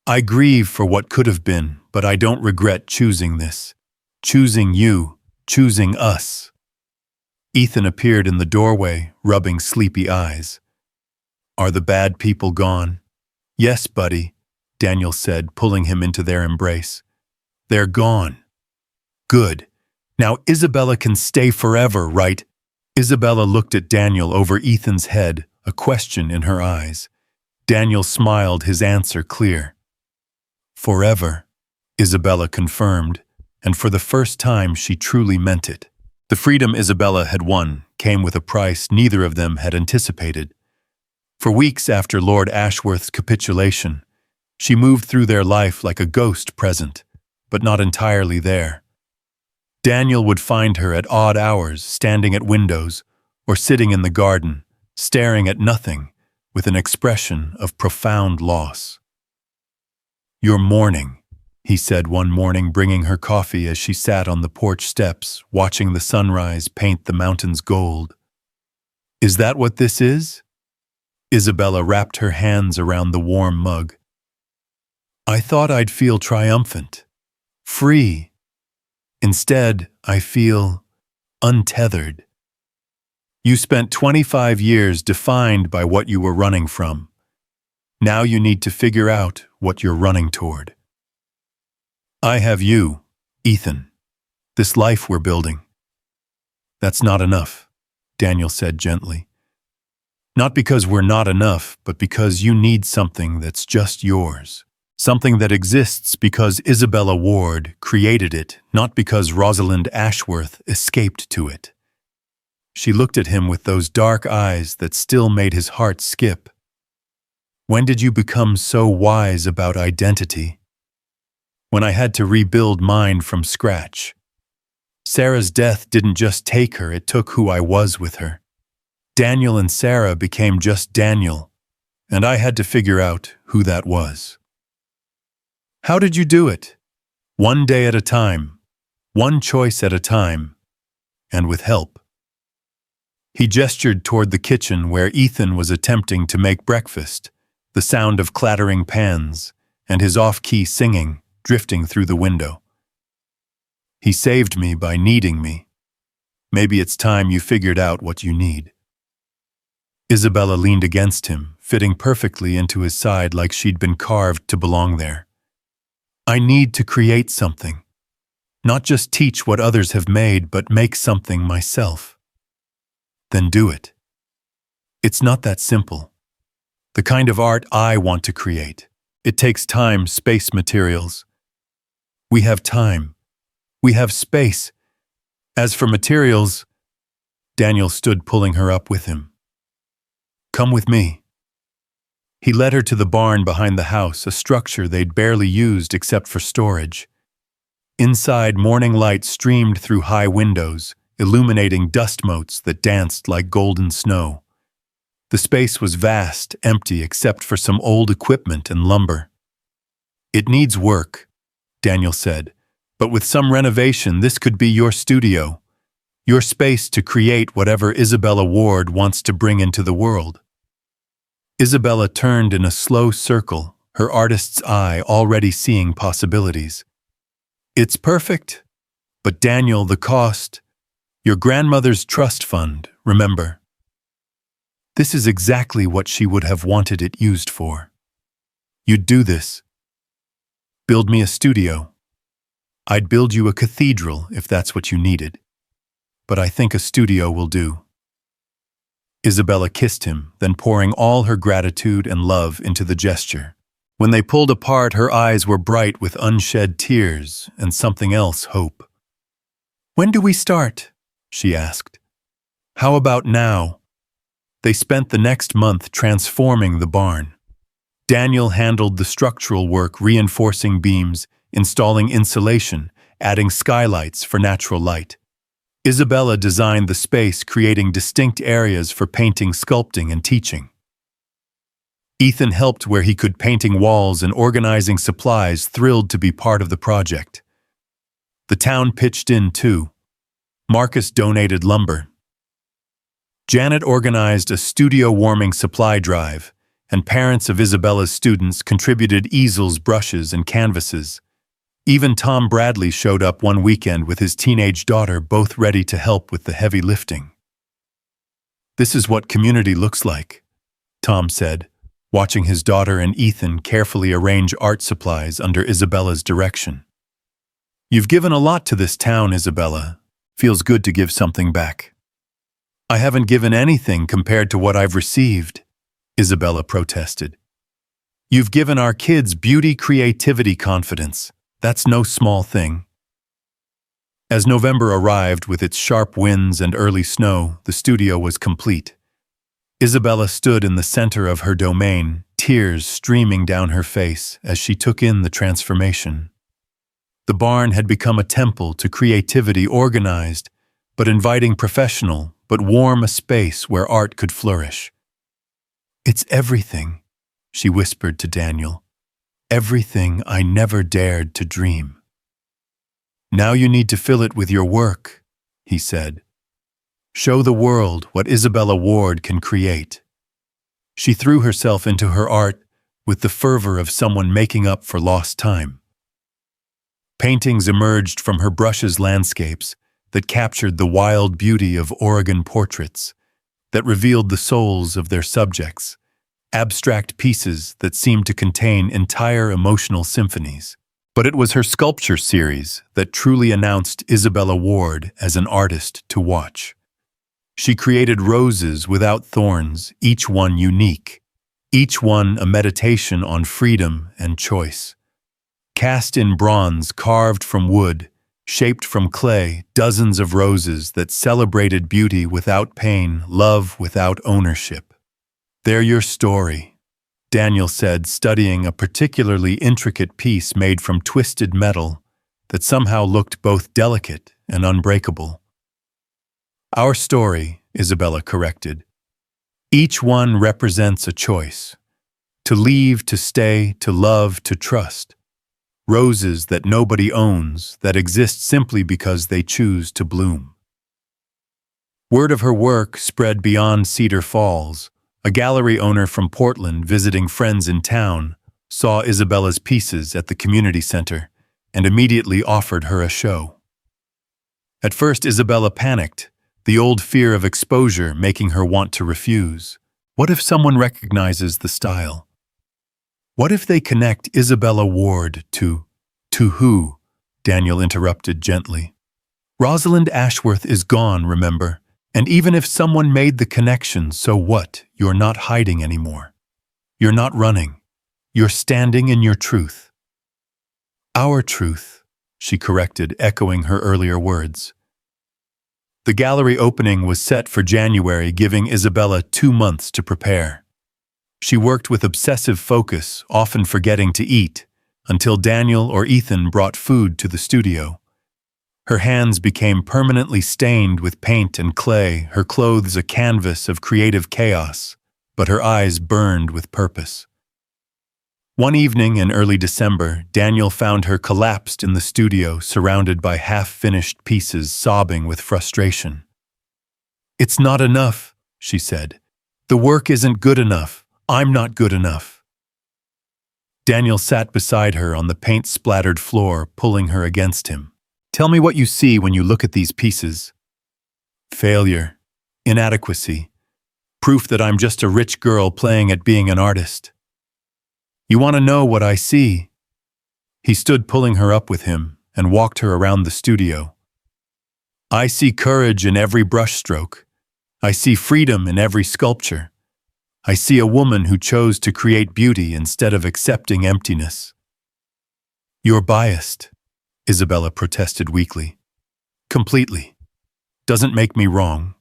"I grieve for what could have been, but I don't regret choosing this. Choosing you, choosing us." Ethan appeared in the doorway, rubbing sleepy eyes. "Are the bad people gone?" "Yes, buddy," Daniel said, pulling him into their embrace. "They're gone." "Good. Now Isabella can stay forever, right?" Isabella looked at Daniel over Ethan's head, a question in her eyes. Daniel smiled, his answer clear. "Forever," Isabella confirmed, and for the first time she truly meant it. The freedom Isabella had won came with a price neither of them had anticipated. For weeks after Lord Ashworth's capitulation, she moved through their life like a ghost, present, but not entirely there. Daniel would find her at odd hours, standing at windows or sitting in the garden, staring at nothing, with an expression of profound loss. "You're mourning," he said one morning, bringing her coffee as she sat on the porch steps, watching the sunrise paint the mountains gold. "Is that what this is?" Isabella wrapped her hands around the warm mug. "I thought I'd feel triumphant, free. Instead, I feel untethered. You spent 25 years defined by what you were running from. Now you need to figure out what you're running toward. I have you, Ethan, this life we're building." "That's not enough," Daniel said gently. "Not because we're not enough, but because you need something that's just yours. Something that exists because Isabella Ward created it, not because Rosalind Ashworth escaped to it." She looked at him with those dark eyes that still made his heart skip. "When did you become so wise about identity?" "When I had to rebuild mine from scratch. Sarah's death didn't just take her, it took who I was with her. Daniel and Sarah became just Daniel, and I had to figure out who that was." "How did you do it?" "One day at a time, one choice at a time, and with help." He gestured toward the kitchen where Ethan was attempting to make breakfast, the sound of clattering pans and his off-key singing drifting through the window. "He saved me by needing me. Maybe it's time you figured out what you need." Isabella leaned against him, fitting perfectly into his side like she'd been carved to belong there. "I need to create something. Not just teach what others have made, but make something myself." "Then do it." "It's not that simple. The kind of art I want to create. It takes time, space, materials. We have time. We have space. As for materials..." Daniel stood, pulling her up with him. "Come with me." He led her to the barn behind the house, a structure they'd barely used except for storage. Inside, morning light streamed through high windows, illuminating dust motes that danced like golden snow. The space was vast, empty except for some old equipment and lumber. "It needs work," Daniel said, "but with some renovation, this could be your studio, your space to create whatever Isabella Ward wants to bring into the world." Isabella turned in a slow circle, her artist's eye already seeing possibilities. "It's perfect, but Daniel, the cost, your grandmother's trust fund, remember?" This is exactly what she would have wanted it used for. "You'd do this. Build me a studio. I'd build you a cathedral if that's what you needed. But I think a studio will do." Isabella kissed him, then pouring all her gratitude and love into the gesture. When they pulled apart, her eyes were bright with unshed tears and something else, hope. "When do we start?" she asked. "How about now?" They spent the next month transforming the barn. Daniel handled the structural work, reinforcing beams, installing insulation, adding skylights for natural light. Isabella designed the space, creating distinct areas for painting, sculpting, and teaching. Ethan helped where he could, painting walls and organizing supplies, thrilled to be part of the project. The town pitched in too. Marcus donated lumber. Janet organized a studio warming supply drive, and parents of Isabella's students contributed easels, brushes, and canvases. Even Tom Bradley showed up one weekend with his teenage daughter, both ready to help with the heavy lifting. "This is what community looks like," Tom said, watching his daughter and Ethan carefully arrange art supplies under Isabella's direction. "You've given a lot to this town, Isabella. Feels good to give something back." "I haven't given anything compared to what I've received," Isabella protested. "You've given our kids beauty, creativity, confidence. That's no small thing." As November arrived with its sharp winds and early snow, the studio was complete. Isabella stood in the center of her domain, tears streaming down her face as she took in the transformation. The barn had become a temple to creativity, organized, but inviting, professional, but warm, a space where art could flourish. "It's everything," she whispered to Daniel. "Everything I never dared to dream." "Now you need to fill it with your work," he said. "Show the world what Isabella Ward can create." She threw herself into her art with the fervor of someone making up for lost time. Paintings emerged from her brushes, landscapes that captured the wild beauty of Oregon, portraits that revealed the souls of their subjects, abstract pieces that seemed to contain entire emotional symphonies. But it was her sculpture series that truly announced Isabella Ward as an artist to watch. She created roses without thorns, each one unique, each one a meditation on freedom and choice. Cast in bronze, carved from wood, shaped from clay, dozens of roses that celebrated beauty without pain, love without ownership. "They're your story," Daniel said, studying a particularly intricate piece made from twisted metal that somehow looked both delicate and unbreakable. "Our story," Isabella corrected. "Each one represents a choice. To leave, to stay, to love, to trust. Roses that nobody owns, that exist simply because they choose to bloom." Word of her work spread beyond Cedar Falls. A gallery owner from Portland visiting friends in town saw Isabella's pieces at the community center and immediately offered her a show. At first, Isabella panicked, the old fear of exposure making her want to refuse. What if someone recognizes the style? What if they connect Isabella Ward to who? Daniel interrupted gently. "Rosalind Ashworth is gone, remember? And even if someone made the connection, so what? You're not hiding anymore. You're not running. You're standing in your truth." "Our truth," she corrected, echoing her earlier words. The gallery opening was set for January, giving Isabella 2 months to prepare. She worked with obsessive focus, often forgetting to eat, until Daniel or Ethan brought food to the studio. Her hands became permanently stained with paint and clay, her clothes a canvas of creative chaos, but her eyes burned with purpose. One evening in early December, Daniel found her collapsed in the studio, surrounded by half-finished pieces, sobbing with frustration. "It's not enough," she said. "The work isn't good enough. I'm not good enough." Daniel sat beside her on the paint-splattered floor, pulling her against him. "Tell me what you see when you look at these pieces." "Failure, inadequacy, proof that I'm just a rich girl playing at being an artist." "You want to know what I see?" He stood pulling her up with him and walked her around the studio. "I see courage in every brushstroke. I see freedom in every sculpture. I see a woman who chose to create beauty instead of accepting emptiness." "You're biased," Isabella protested weakly. "Completely. Doesn't make me wrong."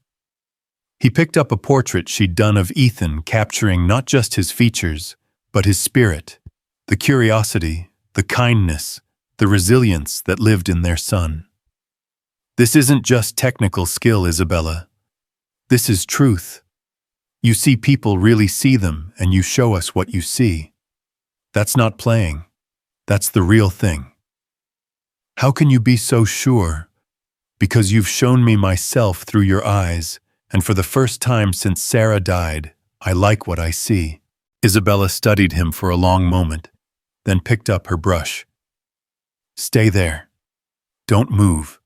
He picked up a portrait she'd done of Ethan, capturing not just his features, but his spirit, the curiosity, the kindness, the resilience that lived in their son. "This isn't just technical skill, Isabella. This is truth. You see people really see them, and you show us what you see. That's not playing. That's the real thing." "How can you be so sure?" "Because you've shown me myself through your eyes, and for the first time since Sarah died, I like what I see." Isabella studied him for a long moment, then picked up her brush. "Stay there. Don't move."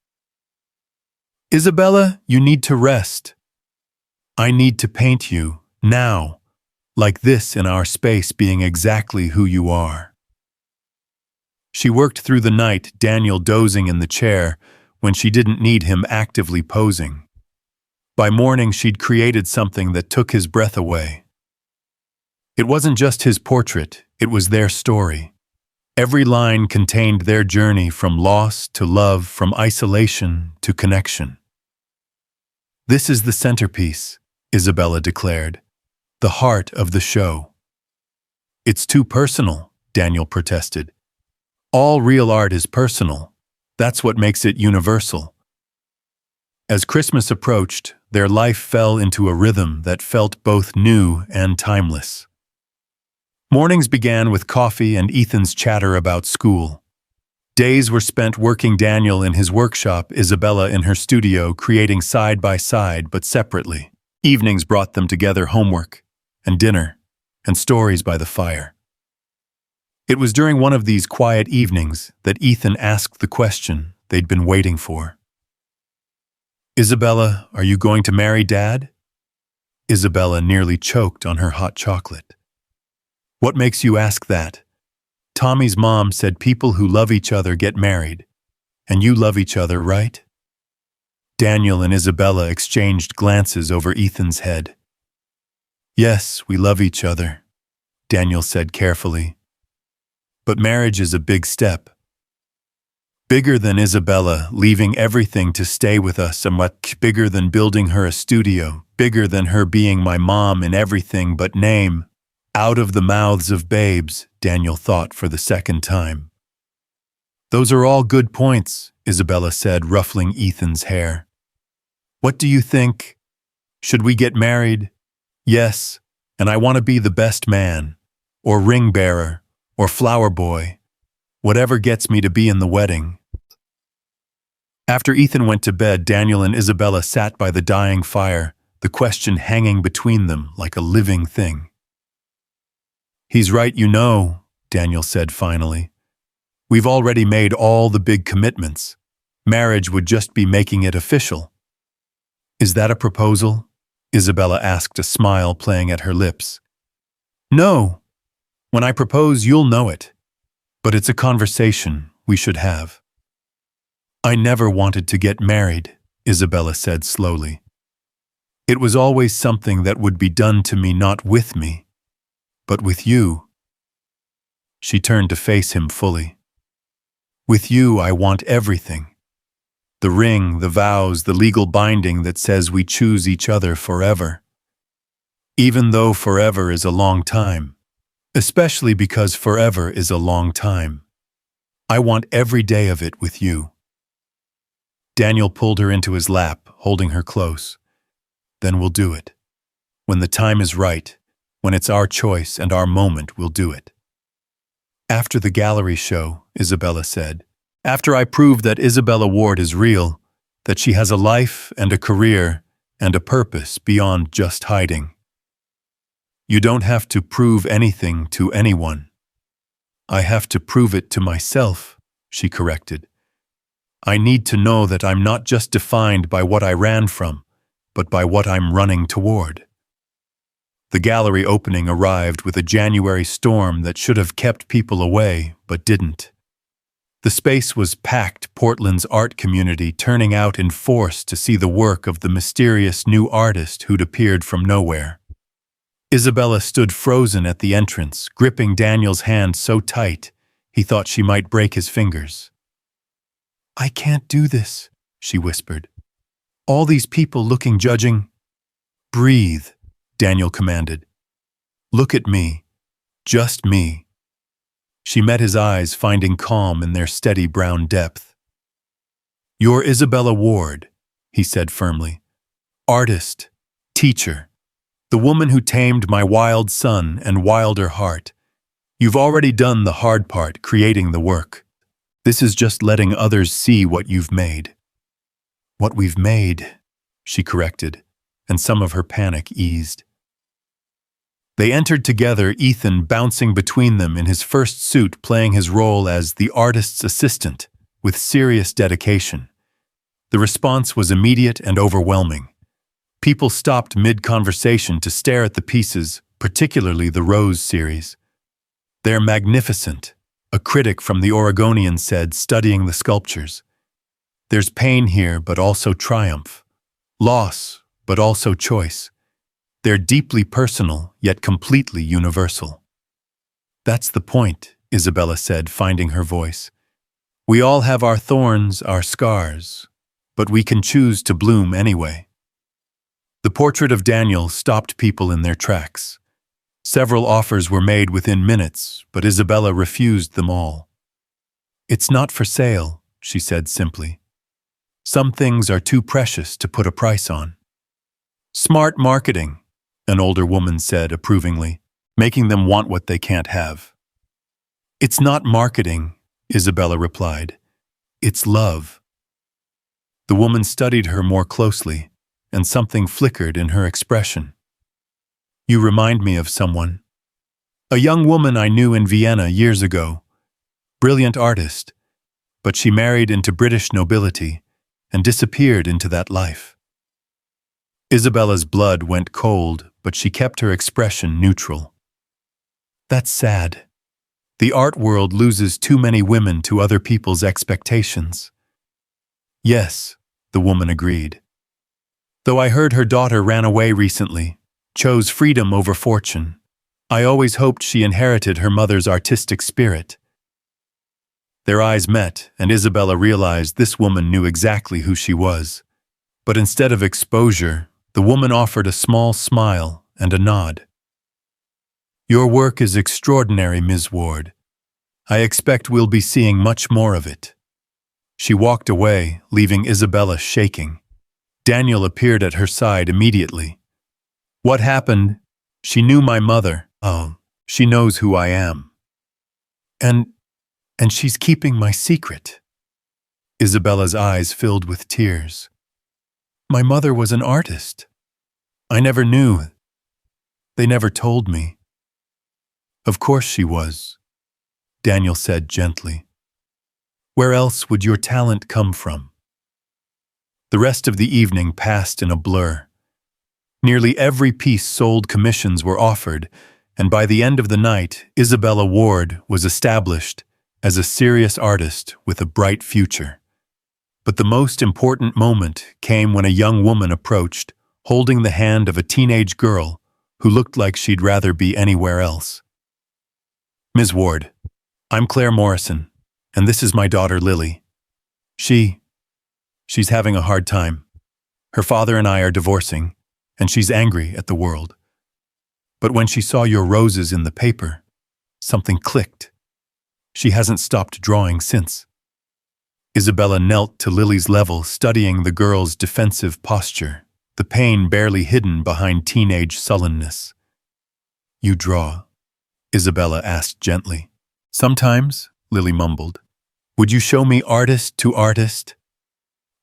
"Isabella, you need to rest." "I need to paint you, now, like this in our space being exactly who you are." She worked through the night, Daniel dozing in the chair, when she didn't need him actively posing. By morning, she'd created something that took his breath away. It wasn't just his portrait, it was their story. Every line contained their journey from loss to love, from isolation to connection. "This is the centerpiece," Isabella declared, "the heart of the show." "It's too personal," Daniel protested. "All real art is personal. That's what makes it universal." As Christmas approached, their life fell into a rhythm that felt both new and timeless. Mornings began with coffee and Ethan's chatter about school. Days were spent working, Daniel in his workshop, Isabella in her studio, creating side by side but separately. Evenings brought them together, homework and dinner and stories by the fire. It was during one of these quiet evenings that Ethan asked the question they'd been waiting for. "Isabella, are you going to marry Dad?" Isabella nearly choked on her hot chocolate. "What makes you ask that? Tommy's mom said people who love each other get married. And you love each other, right?" Daniel and Isabella exchanged glances over Ethan's head. "Yes, we love each other," Daniel said carefully. "But marriage is a big step. Bigger than Isabella leaving everything to stay with us, and much bigger than building her a studio, bigger than her being my mom in everything but name." "Out of the mouths of babes," Daniel thought for the second time. "Those are all good points," Isabella said, ruffling Ethan's hair. "What do you think? Should we get married?" "Yes, and I want to be the best man, or ring bearer, or flower boy, whatever gets me to be in the wedding." After Ethan went to bed, Daniel and Isabella sat by the dying fire, the question hanging between them like a living thing. "He's right, you know," Daniel said finally. "We've already made all the big commitments. Marriage would just be making it official." "Is that a proposal?" Isabella asked, a smile playing at her lips. "No. When I propose, you'll know it. But it's a conversation we should have." "I never wanted to get married," Isabella said slowly. "It was always something that would be done to me, not with me, but with you." She turned to face him fully. "With you, I want everything. The ring, the vows, the legal binding that says we choose each other forever." even though forever is a long time, especially because forever is a long time. I want every day of it with you. Daniel pulled her into his lap, holding her close. Then we'll do it. When the time is right, when it's our choice and our moment, we'll do it. After the gallery show, Isabella said, after I prove that Isabella Ward is real, that she has a life and a career and a purpose beyond just hiding. You don't have to prove anything to anyone. I have to prove it to myself, she corrected. I need to know that I'm not just defined by what I ran from, but by what I'm running toward. The gallery opening arrived with a January storm that should have kept people away, but didn't. The space was packed, Portland's art community turning out in force to see the work of the mysterious new artist who'd appeared from nowhere. Isabella stood frozen at the entrance, gripping Daniel's hand so tight he thought she might break his fingers. I can't do this, she whispered. All these people looking, judging. Breathe, Daniel commanded. Look at me, just me. She met his eyes, finding calm in their steady brown depth. You're Isabella Ward, he said firmly. Artist, teacher, the woman who tamed my wild son and wilder heart. You've already done the hard part, creating the work. This is just letting others see what you've made. What we've made, she corrected, and some of her panic eased. They entered together, Ethan bouncing between them in his first suit, playing his role as the artist's assistant, with serious dedication. The response was immediate and overwhelming. People stopped mid-conversation to stare at the pieces, particularly the Rose series. They're magnificent, a critic from the Oregonian said, studying the sculptures. There's pain here, but also triumph. Loss, but also choice. They're deeply personal, yet completely universal. That's the point, Isabella said, finding her voice. We all have our thorns, our scars, but we can choose to bloom anyway. The portrait of Daniel stopped people in their tracks. Several offers were made within minutes, but Isabella refused them all. It's not for sale, she said simply. Some things are too precious to put a price on. Smart marketing, an older woman said approvingly, making them want what they can't have. It's not marketing, Isabella replied. It's love. The woman studied her more closely, and something flickered in her expression. You remind me of someone. A young woman I knew in Vienna years ago. Brilliant artist, but she married into British nobility and disappeared into that life. Isabella's blood went cold, but she kept her expression neutral. That's sad. The art world loses too many women to other people's expectations. Yes, the woman agreed. Though I heard her daughter ran away recently, chose freedom over fortune. I always hoped she inherited her mother's artistic spirit. Their eyes met, and Isabella realized this woman knew exactly who she was. But instead of exposure, the woman offered a small smile and a nod. Your work is extraordinary, Ms. Ward. I expect we'll be seeing much more of it. She walked away, leaving Isabella shaking. Daniel appeared at her side immediately. What happened? She knew my mother. Oh, she knows who I am. And she's keeping my secret. Isabella's eyes filled with tears. My mother was an artist. I never knew. They never told me. Of course she was, Daniel said gently. Where else would your talent come from? The rest of the evening passed in a blur. Nearly every piece sold, commissions were offered, and by the end of the night, Isabella Ward was established as a serious artist with a bright future. But the most important moment came when a young woman approached, holding the hand of a teenage girl who looked like she'd rather be anywhere else. Ms. Ward, I'm Claire Morrison, and this is my daughter Lily. She's having a hard time. Her father and I are divorcing, and she's angry at the world. But when she saw your roses in the paper, something clicked. She hasn't stopped drawing since. Isabella knelt to Lily's level, studying the girl's defensive posture, the pain barely hidden behind teenage sullenness. You draw? Isabella asked gently. Sometimes, Lily mumbled. Would you show me artist to artist?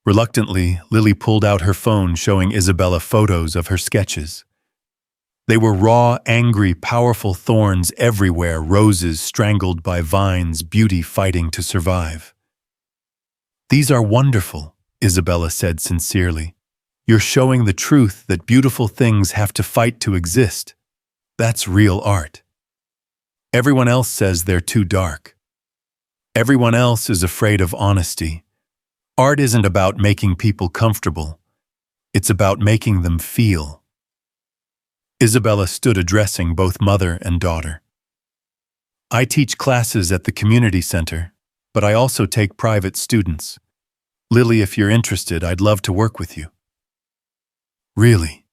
Reluctantly, Lily pulled out her phone, showing Isabella photos of her sketches. They were raw, angry, powerful thorns everywhere, roses strangled by vines, beauty fighting to survive. These are wonderful, Isabella said sincerely. You're showing the truth that beautiful things have to fight to exist. That's real art. Everyone else says they're too dark. Everyone else is afraid of honesty. Art isn't about making people comfortable. It's about making them feel. Isabella stood addressing both mother and daughter. I teach classes at the community center, but I also take private students. Lily, if you're interested, I'd love to work with you. Really?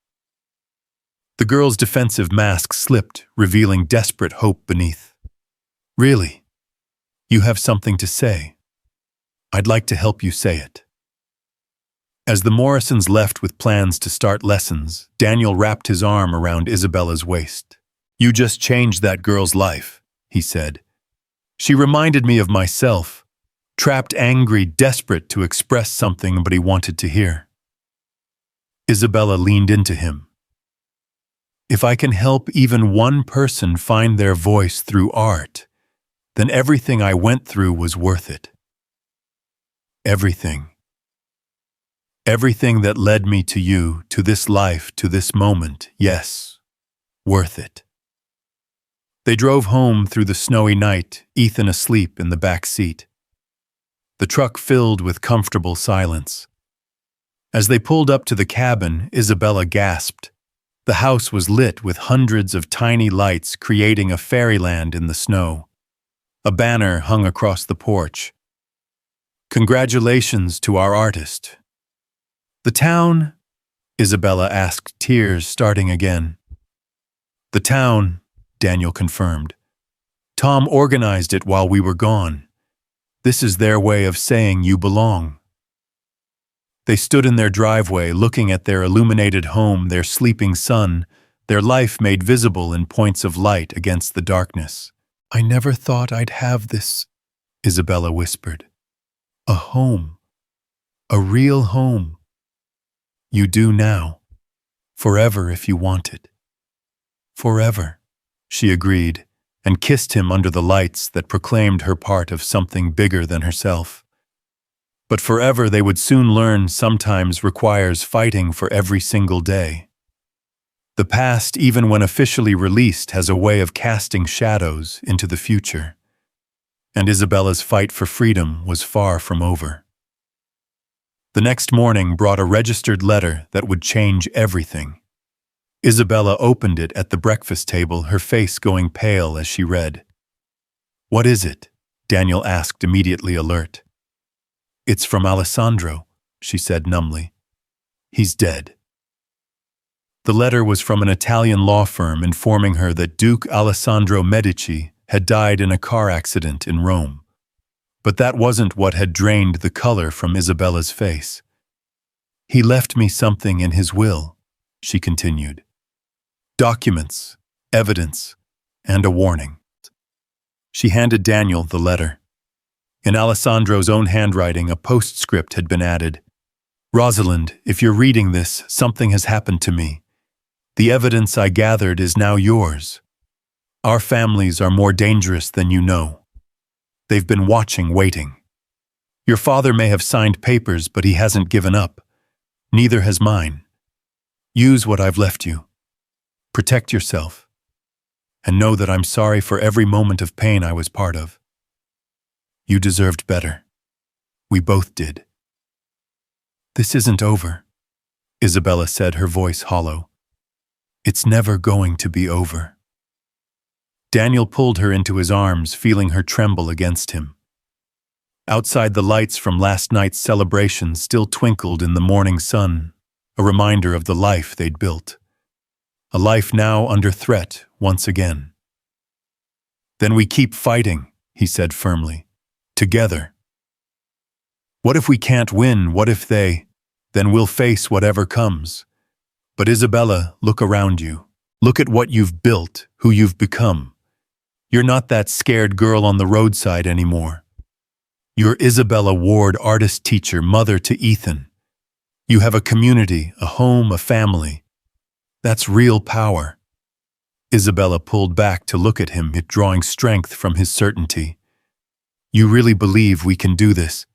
The girl's defensive mask slipped, revealing desperate hope beneath. Really? You have something to say. I'd like to help you say it. As the Morrisons left with plans to start lessons, Daniel wrapped his arm around Isabella's waist. You just changed that girl's life, he said. She reminded me of myself, trapped, angry, desperate to express something nobody wanted to hear. Isabella leaned into him. If I can help even one person find their voice through art, then everything I went through was worth it. Everything. Everything that led me to you, to this life, to this moment, yes, worth it. They drove home through the snowy night, Ethan asleep in the back seat. The truck filled with comfortable silence. As they pulled up to the cabin, Isabella gasped. The house was lit with hundreds of tiny lights, creating a fairyland in the snow. A banner hung across the porch. Congratulations to our artist. The town? Isabella asked, tears starting again. The town, Daniel confirmed. Tom organized it while we were gone. This is their way of saying you belong. They stood in their driveway, looking at their illuminated home, their sleeping son, their life made visible in points of light against the darkness. I never thought I'd have this, Isabella whispered. A home. A real home. You do now. Forever if you want it. Forever, she agreed, and kissed him under the lights that proclaimed her part of something bigger than herself. But forever, they would soon learn, sometimes requires fighting for every single day. The past, even when officially released, has a way of casting shadows into the future. And Isabella's fight for freedom was far from over. The next morning brought a registered letter that would change everything. Isabella opened it at the breakfast table, her face going pale as she read. What is it? Daniel asked, immediately alert. It's from Alessandro, she said numbly. He's dead. The letter was from an Italian law firm informing her that Duke Alessandro Medici had died in a car accident in Rome. But that wasn't what had drained the color from Isabella's face. He left me something in his will, she continued. Documents, evidence, and a warning. She handed Daniel the letter. In Alessandro's own handwriting, a postscript had been added. Rosalind, if you're reading this, something has happened to me. The evidence I gathered is now yours. Our families are more dangerous than you know. They've been watching, waiting. Your father may have signed papers, but he hasn't given up. Neither has mine. Use what I've left you. Protect yourself. And know that I'm sorry for every moment of pain I was part of. You deserved better. We both did. This isn't over, Isabella said, her voice hollow. It's never going to be over. Daniel pulled her into his arms, feeling her tremble against him. Outside, the lights from last night's celebration still twinkled in the morning sun, a reminder of the life they'd built. a life now under threat once again. Then we keep fighting, he said firmly. Together. What if we can't win? What if they? Then we'll face whatever comes. But Isabella, look around you. Look at what you've built, who you've become. You're not that scared girl on the roadside anymore. You're Isabella Ward, artist, teacher, mother to Ethan. You have a community, a home, a family. That's real power. Isabella pulled back to look at him, drawing strength from his certainty. You really believe we can do this?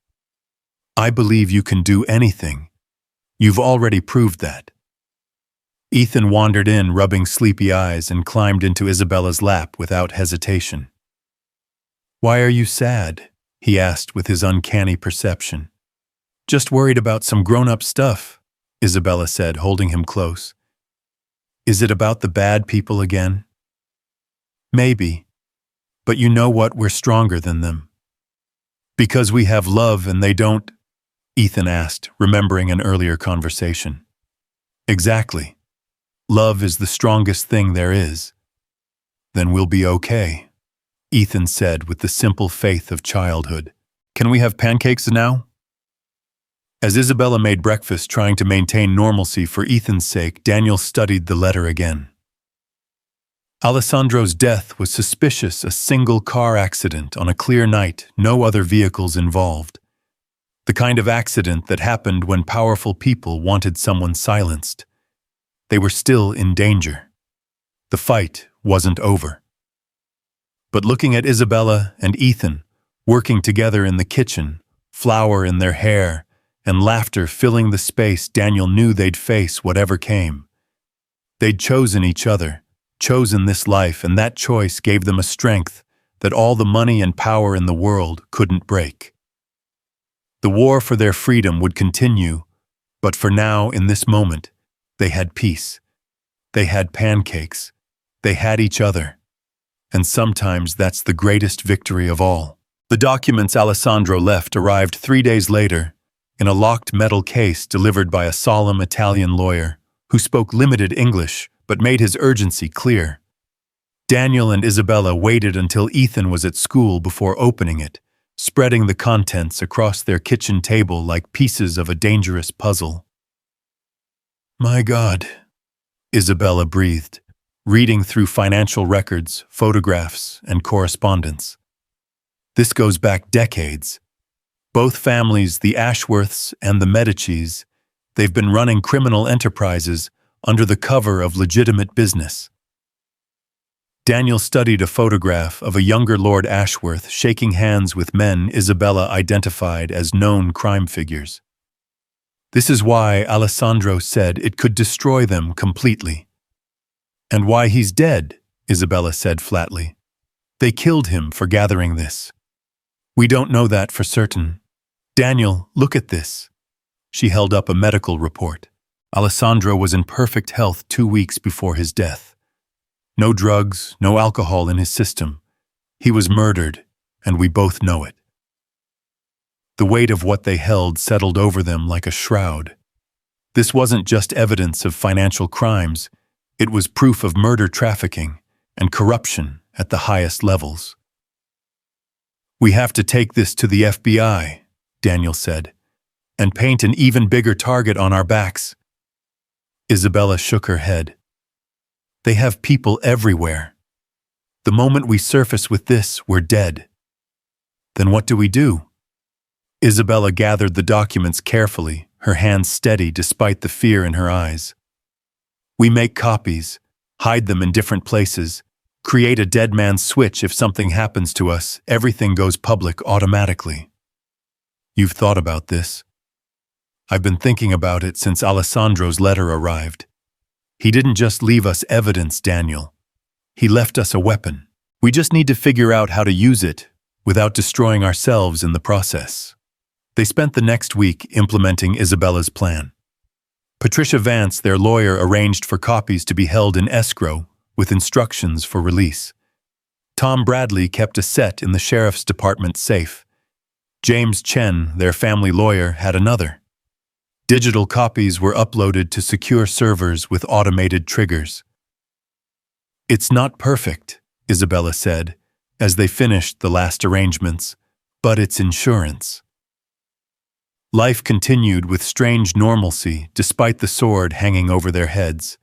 I believe you can do anything. You've already proved that. Ethan wandered in, rubbing sleepy eyes, and climbed into Isabella's lap without hesitation. Why are you sad? He asked with his uncanny perception. Just worried about some grown-up stuff, Isabella said, holding him close. Is it about the bad people again? Maybe. But you know what? We're stronger than them. Because we have love and they don't? Ethan asked, remembering an earlier conversation. Exactly. Love is the strongest thing there is. Then we'll be okay, Ethan said with the simple faith of childhood. Can we have pancakes now? As Isabella made breakfast, trying to maintain normalcy for Ethan's sake, Daniel studied the letter again. Alessandro's death was suspicious, a single car accident on a clear night, no other vehicles involved. The kind of accident that happened when powerful people wanted someone silenced. They were still in danger. The fight wasn't over. But looking at Isabella and Ethan, working together in the kitchen, flour in their hair, and laughter filling the space, Daniel knew they'd face whatever came. They'd chosen each other, chosen this life, and that choice gave them a strength that all the money and power in the world couldn't break. The war for their freedom would continue, but for now, in this moment, they had peace. They had pancakes. They had each other. And sometimes that's the greatest victory of all. The documents Alessandro left arrived 3 days later, in a locked metal case delivered by a solemn Italian lawyer who spoke limited English but made his urgency clear. Daniel and Isabella waited until Ethan was at school before opening it, spreading the contents across their kitchen table like pieces of a dangerous puzzle. My God, Isabella breathed, reading through financial records, photographs, and correspondence. This goes back decades. Both families, the Ashworths and the Medicis, they've been running criminal enterprises under the cover of legitimate business. Daniel studied a photograph of a younger Lord Ashworth shaking hands with men Isabella identified as known crime figures. This is why Alessandro said it could destroy them completely. And why he's dead, Isabella said flatly. They killed him for gathering this. We don't know that for certain. Daniel, look at this. She held up a medical report. Alessandro was in perfect health 2 weeks before his death. No drugs, no alcohol in his system. He was murdered, and we both know it. The weight of what they held settled over them like a shroud. This wasn't just evidence of financial crimes, it was proof of murder, trafficking, and corruption at the highest levels. We have to take this to the FBI, Daniel said, and paint an even bigger target on our backs. Isabella shook her head. They have people everywhere. The moment we surface with this, we're dead. Then what do we do? Isabella gathered the documents carefully, her hands steady despite the fear in her eyes. We make copies, hide them in different places, create a dead man's switch. If something happens to us, everything goes public automatically. You've thought about this? I've been thinking about it since Alessandro's letter arrived. He didn't just leave us evidence, Daniel. He left us a weapon. We just need to figure out how to use it without destroying ourselves in the process. They spent the next week implementing Isabella's plan. Patricia Vance, their lawyer, arranged for copies to be held in escrow with instructions for release. Tom Bradley kept a set in the sheriff's department safe. James Chen, their family lawyer, had another. Digital copies were uploaded to secure servers with automated triggers. It's not perfect, Isabella said, as they finished the last arrangements, but it's insurance. Life continued with strange normalcy despite the sword hanging over their heads.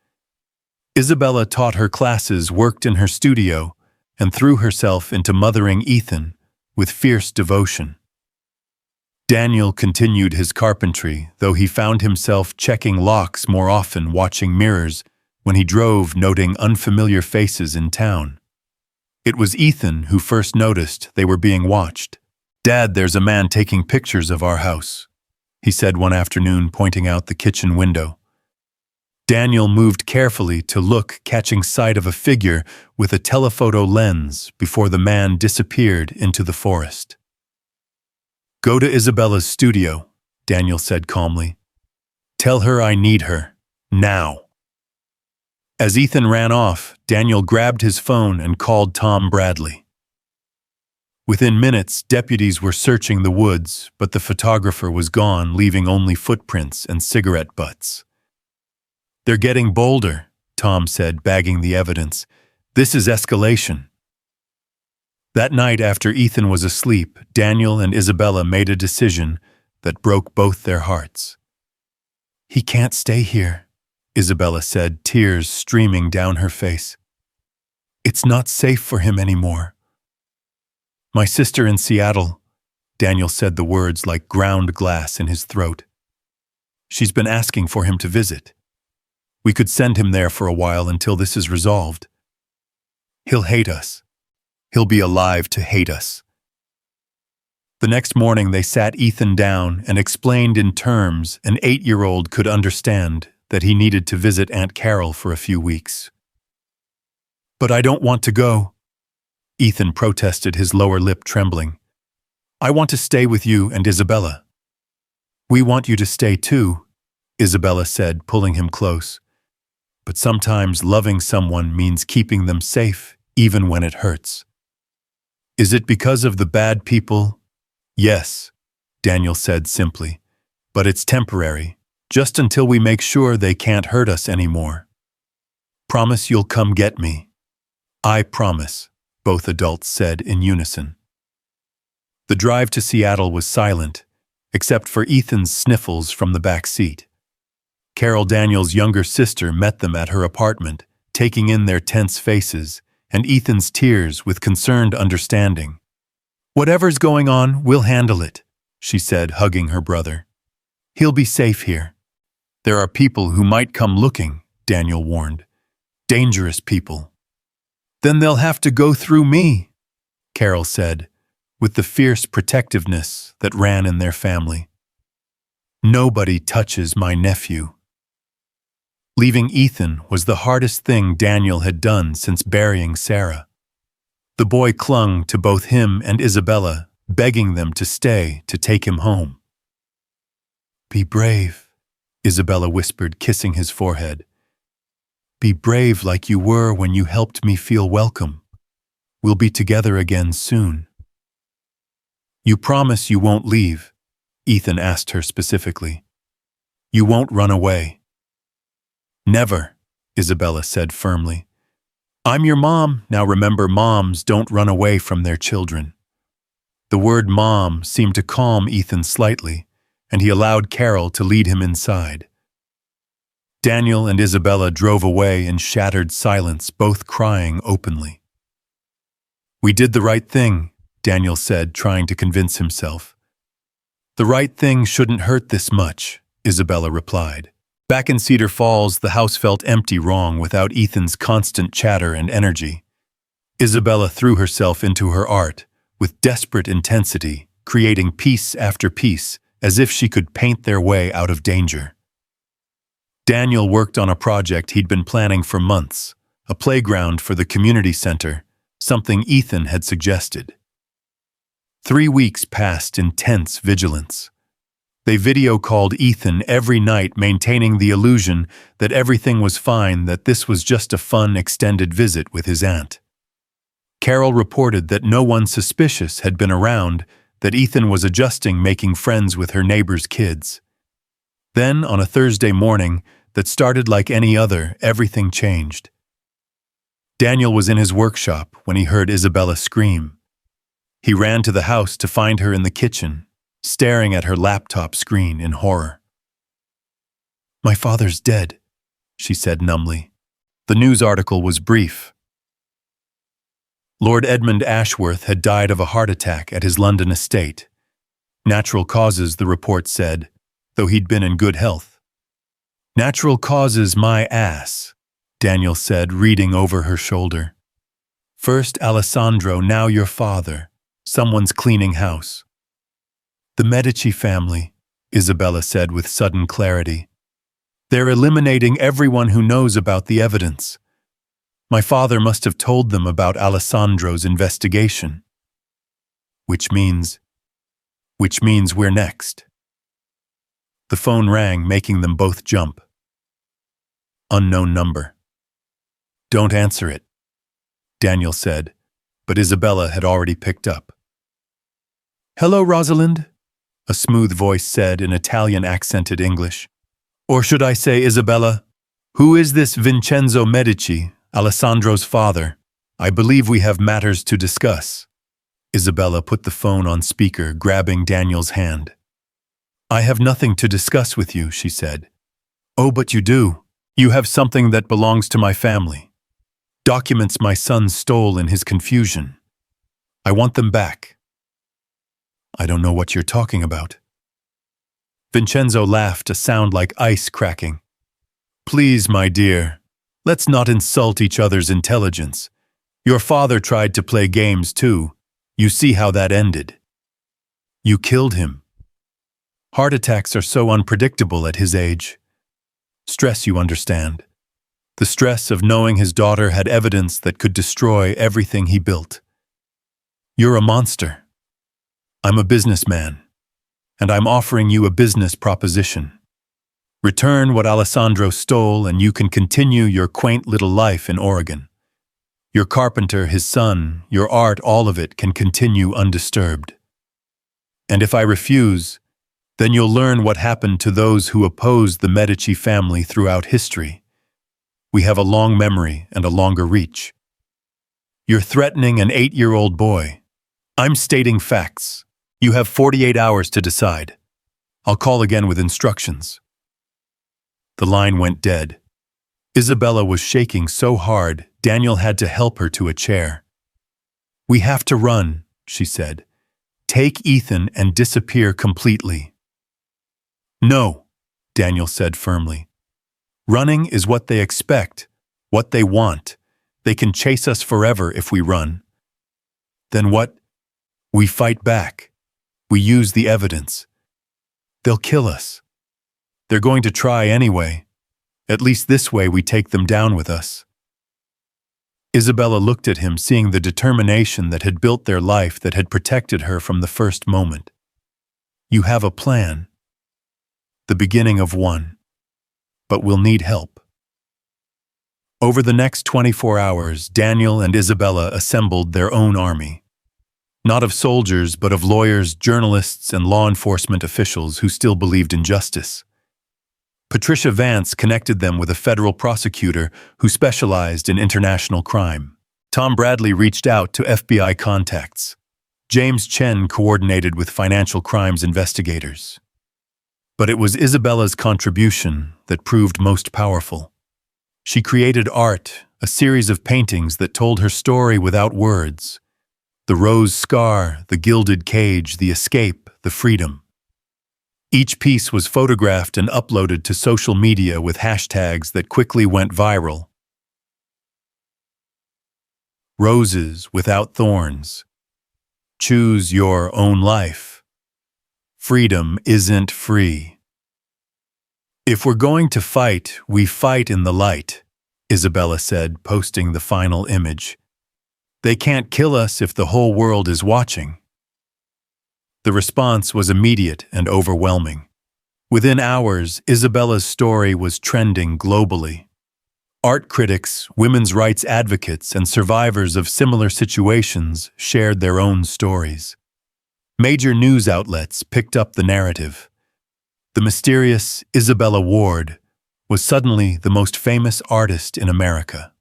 Isabella taught her classes, worked in her studio, and threw herself into mothering Ethan with fierce devotion. Daniel continued his carpentry, though he found himself checking locks more often, watching mirrors when he drove, noting unfamiliar faces in town. It was Ethan who first noticed they were being watched. "Dad, there's a man taking pictures of our house," he said one afternoon, pointing out the kitchen window. Daniel moved carefully to look, catching sight of a figure with a telephoto lens before the man disappeared into the forest. "Go to Isabella's studio," Daniel said calmly. "Tell her I need her, now." As Ethan ran off, Daniel grabbed his phone and called Tom Bradley. Within minutes, deputies were searching the woods, but the photographer was gone, leaving only footprints and cigarette butts. "They're getting bolder," Tom said, bagging the evidence. "This is escalation." That night, after Ethan was asleep, Daniel and Isabella made a decision that broke both their hearts. "He can't stay here," Isabella said, tears streaming down her face. "It's not safe for him anymore." "My sister in Seattle," Daniel said, the words like ground glass in his throat. "She's been asking for him to visit. We could send him there for a while until this is resolved. He'll hate us. He'll be alive to hate us." The next morning they sat Ethan down and explained in terms an 8-year-old could understand that he needed to visit Aunt Carol for a few weeks. "But I don't want to go," Ethan protested, his lower lip trembling. "I want to stay with you and Isabella." "We want you to stay too," Isabella said, pulling him close. "But sometimes loving someone means keeping them safe, even when it hurts." "Is it because of the bad people?" "Yes," Daniel said simply. "But it's temporary, just until we make sure they can't hurt us anymore." "Promise you'll come get me." "I promise," both adults said in unison. The drive to Seattle was silent, except for Ethan's sniffles from the back seat. Carol, Daniel's younger sister, met them at her apartment, taking in their tense faces and Ethan's tears with concerned understanding. "Whatever's going on, we'll handle it," she said, hugging her brother. "He'll be safe here." "There are people who might come looking," Daniel warned. "Dangerous people." "Then they'll have to go through me," Carol said, with the fierce protectiveness that ran in their family. "Nobody touches my nephew." Leaving Ethan was the hardest thing Daniel had done since burying Sarah. The boy clung to both him and Isabella, begging them to stay to take him home. "Be brave," Isabella whispered, kissing his forehead. "Be brave like you were when you helped me feel welcome. We'll be together again soon." "You promise you won't leave?" Ethan asked her specifically. "You won't run away?" "Never," Isabella said firmly. "I'm your mom. Now remember, moms don't run away from their children." The word mom seemed to calm Ethan slightly, and he allowed Carol to lead him inside. Daniel and Isabella drove away in shattered silence, both crying openly. "We did the right thing," Daniel said, trying to convince himself. "The right thing shouldn't hurt this much," Isabella replied. Back in Cedar Falls, the house felt empty, wrong, without Ethan's constant chatter and energy. Isabella threw herself into her art with desperate intensity, creating piece after piece, as if she could paint their way out of danger. Daniel worked on a project he'd been planning for months, a playground for the community center, something Ethan had suggested. 3 weeks passed in tense vigilance. They video-called Ethan every night, maintaining the illusion that everything was fine, that this was just a fun extended visit with his aunt. Carol reported that no one suspicious had been around, that Ethan was adjusting, making friends with her neighbor's kids. Then, on a Thursday morning that started like any other, everything changed. Daniel was in his workshop when he heard Isabella scream. He ran to the house to find her in the kitchen, staring at her laptop screen in horror. "My father's dead," she said numbly. The news article was brief. Lord Edmund Ashworth had died of a heart attack at his London estate. Natural causes, the report said, though he'd been in good health. "Natural causes, my ass," Daniel said, reading over her shoulder. "First Alessandro, now your father. Someone's cleaning house." "The Medici family," Isabella said with sudden clarity. "They're eliminating everyone who knows about the evidence. My father must have told them about Alessandro's investigation. Which means we're next." The phone rang, making them both jump. Unknown number. "Don't answer it," Daniel said, but Isabella had already picked up. "Hello, Rosalind," a smooth voice said in Italian-accented English. "Or should I say, Isabella? Who is this Vincenzo Medici, Alessandro's father? I believe we have matters to discuss." Isabella put the phone on speaker, grabbing Daniel's hand. "I have nothing to discuss with you," she said. "Oh, but you do. You have something that belongs to my family. Documents my son stole in his confusion. I want them back." "I don't know what you're talking about." Vincenzo laughed, a sound like ice cracking. "Please, my dear, let's not insult each other's intelligence. Your father tried to play games too. You see how that ended. You killed him. Heart attacks are so unpredictable at his age. Stress, you understand. The stress of knowing his daughter had evidence that could destroy everything he built. You're a monster. I'm a businessman, and I'm offering you a business proposition. Return what Alessandro stole and you can continue your quaint little life in Oregon. Your carpenter, his son, your art, all of it can continue undisturbed. And if I refuse, then you'll learn what happened to those who opposed the Medici family throughout history. We have a long memory and a longer reach. You're threatening an 8-year-old boy. I'm stating facts. You have 48 hours to decide. I'll call again with instructions." The line went dead. Isabella was shaking so hard, Daniel had to help her to a chair. "We have to run," she said. "Take Ethan and disappear completely." "No," Daniel said firmly. "Running is what they expect, what they want. They can chase us forever if we run." "Then what?" "We fight back. We use the evidence. They'll kill us. They're going to try anyway. At least this way we take them down with us." Isabella looked at him, seeing the determination that had built their life, that had protected her from the first moment. "You have a plan. The beginning of one. But we'll need help." Over the next 24 hours, Daniel and Isabella assembled their own army. Not of soldiers, but of lawyers, journalists, and law enforcement officials who still believed in justice. Patricia Vance connected them with a federal prosecutor who specialized in international crime. Tom Bradley reached out to FBI contacts. James Chen coordinated with financial crimes investigators. But it was Isabella's contribution that proved most powerful. She created art, a series of paintings that told her story without words. The rose scar, the gilded cage, the escape, the freedom. Each piece was photographed and uploaded to social media with hashtags that quickly went viral. Roses without thorns. Choose your own life. Freedom isn't free. If we're going to fight, we fight in the light, Isabella said, posting the final image. They can't kill us if the whole world is watching. The response was immediate and overwhelming. Within hours, Isabella's story was trending globally. Art critics, women's rights advocates, and survivors of similar situations shared their own stories. Major news outlets picked up the narrative. The mysterious Isabella Ward was suddenly the most famous artist in America.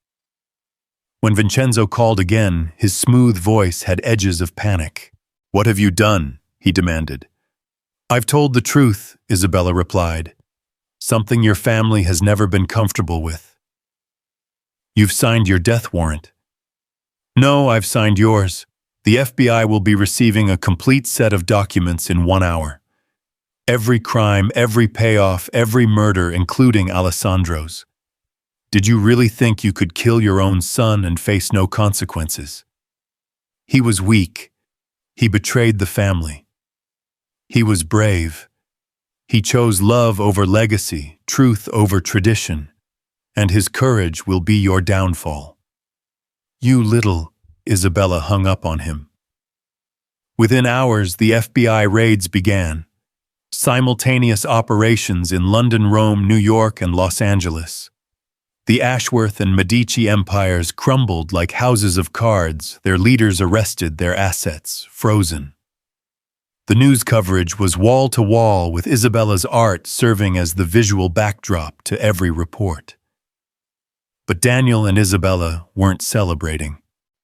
When Vincenzo called again, his smooth voice had edges of panic. "What have you done?" he demanded. "I've told the truth," Isabella replied. "Something your family has never been comfortable with." "You've signed your death warrant." "No, I've signed yours. The FBI will be receiving a complete set of documents in 1 hour. Every crime, every payoff, every murder, including Alessandro's. Did you really think you could kill your own son and face no consequences?" He was weak. He betrayed the family. He was brave. He chose love over legacy, truth over tradition, and his courage will be your downfall. "You little," Isabella hung up on him. Within hours, the FBI raids began. Simultaneous operations in London, Rome, New York, and Los Angeles. The Ashworth and Medici empires crumbled like houses of cards, their leaders arrested, their assets frozen. The news coverage was wall-to-wall, with Isabella's art serving as the visual backdrop to every report. But Daniel and Isabella weren't celebrating.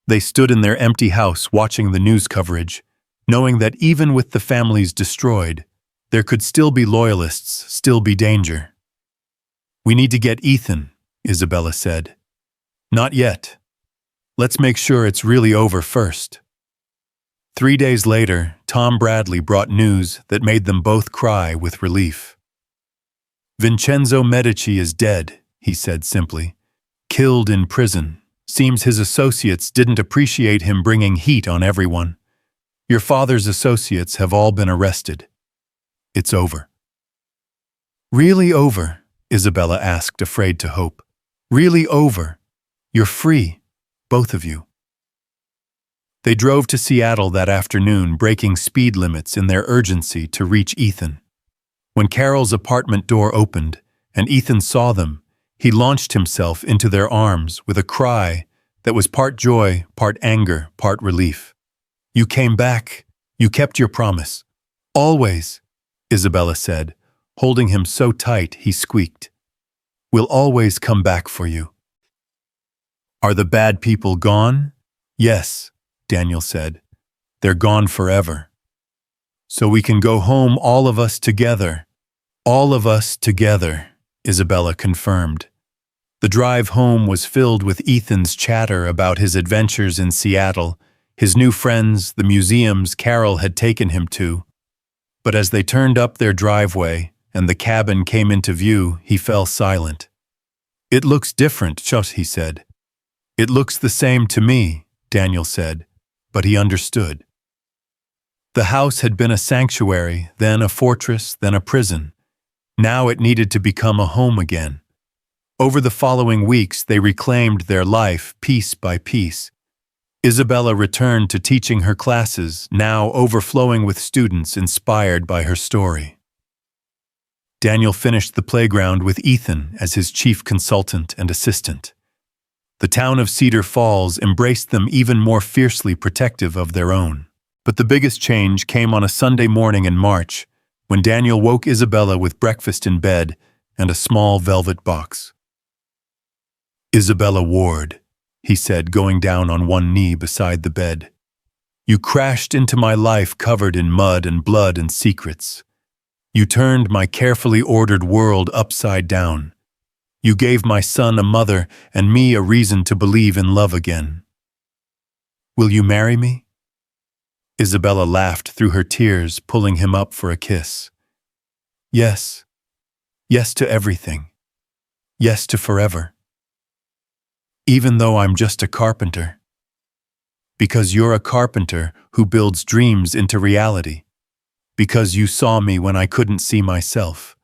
They stood in their empty house watching the news coverage, knowing that even with the families destroyed, there could still be loyalists, still be danger. "We need to get Ethan," Isabella said. "Not yet. Let's make sure it's really over first." 3 days later, Tom Bradley brought news that made them both cry with relief. "Vincenzo Medici is dead," he said simply. "Killed in prison. Seems his associates didn't appreciate him bringing heat on everyone. Your father's associates have all been arrested. It's over." "Really over?" Isabella asked, afraid to hope. "Really over? You're free, both of you." They drove to Seattle that afternoon, breaking speed limits in their urgency to reach Ethan. When Carol's apartment door opened and Ethan saw them, he launched himself into their arms with a cry that was part joy, part anger, part relief. "You came back. You kept your promise. Always," Isabella said, holding him so tight he squeaked. "We'll always come back for you." "Are the bad people gone?" "Yes," Daniel said. "They're gone forever. So we can go home, all of us together." "All of us together," Isabella confirmed. The drive home was filled with Ethan's chatter about his adventures in Seattle, his new friends, the museums Carol had taken him to. But as they turned up their driveway and the cabin came into view, he fell silent. "It looks different," he said. "It looks the same to me," Daniel said, but he understood. The house had been a sanctuary, then a fortress, then a prison. Now it needed to become a home again. Over the following weeks, they reclaimed their life piece by piece. Isabella returned to teaching her classes, now overflowing with students inspired by her story. Daniel finished the playground with Ethan as his chief consultant and assistant. The town of Cedar Falls embraced them, even more fiercely protective of their own. But the biggest change came on a Sunday morning in March, when Daniel woke Isabella with breakfast in bed and a small velvet box. "Isabella Ward," he said, going down on one knee beside the bed. "You crashed into my life covered in mud and blood and secrets. You turned my carefully ordered world upside down. You gave my son a mother and me a reason to believe in love again. Will you marry me?" Isabella laughed through her tears, pulling him up for a kiss. "Yes. Yes to everything. Yes to forever. Even though I'm just a carpenter. Because you're a carpenter who builds dreams into reality. Because you saw me when I couldn't see myself.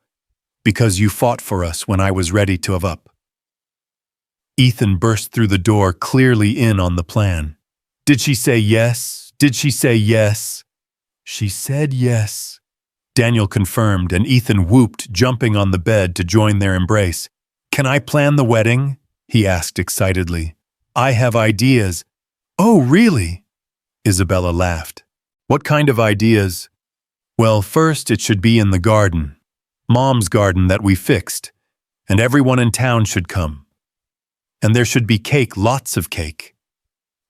Because you fought for us when I was ready to give up." Ethan burst through the door, clearly in on the plan. "Did she say yes? Did she say yes?" "She said yes," Daniel confirmed, and Ethan whooped, jumping on the bed to join their embrace. "Can I plan the wedding?" he asked excitedly. "I have ideas." "Oh, really?" Isabella laughed. "What kind of ideas?" "Well, first it should be in the garden. Mom's garden that we fixed, and everyone in town should come. And there should be cake, lots of cake.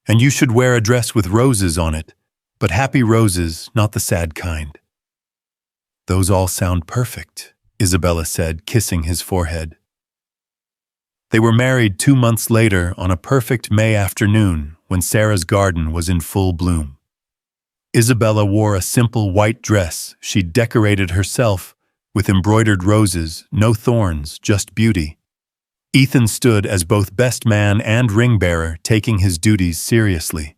And you should wear a dress with roses on it, but happy roses, not the sad kind. Those all sound perfect, Isabella said, kissing his forehead. They were married 2 months later on a perfect May afternoon when Sarah's garden was in full bloom. Isabella wore a simple white dress she'd decorated herself with embroidered roses, no thorns, just beauty. Ethan stood as both best man and ring bearer, taking his duties seriously.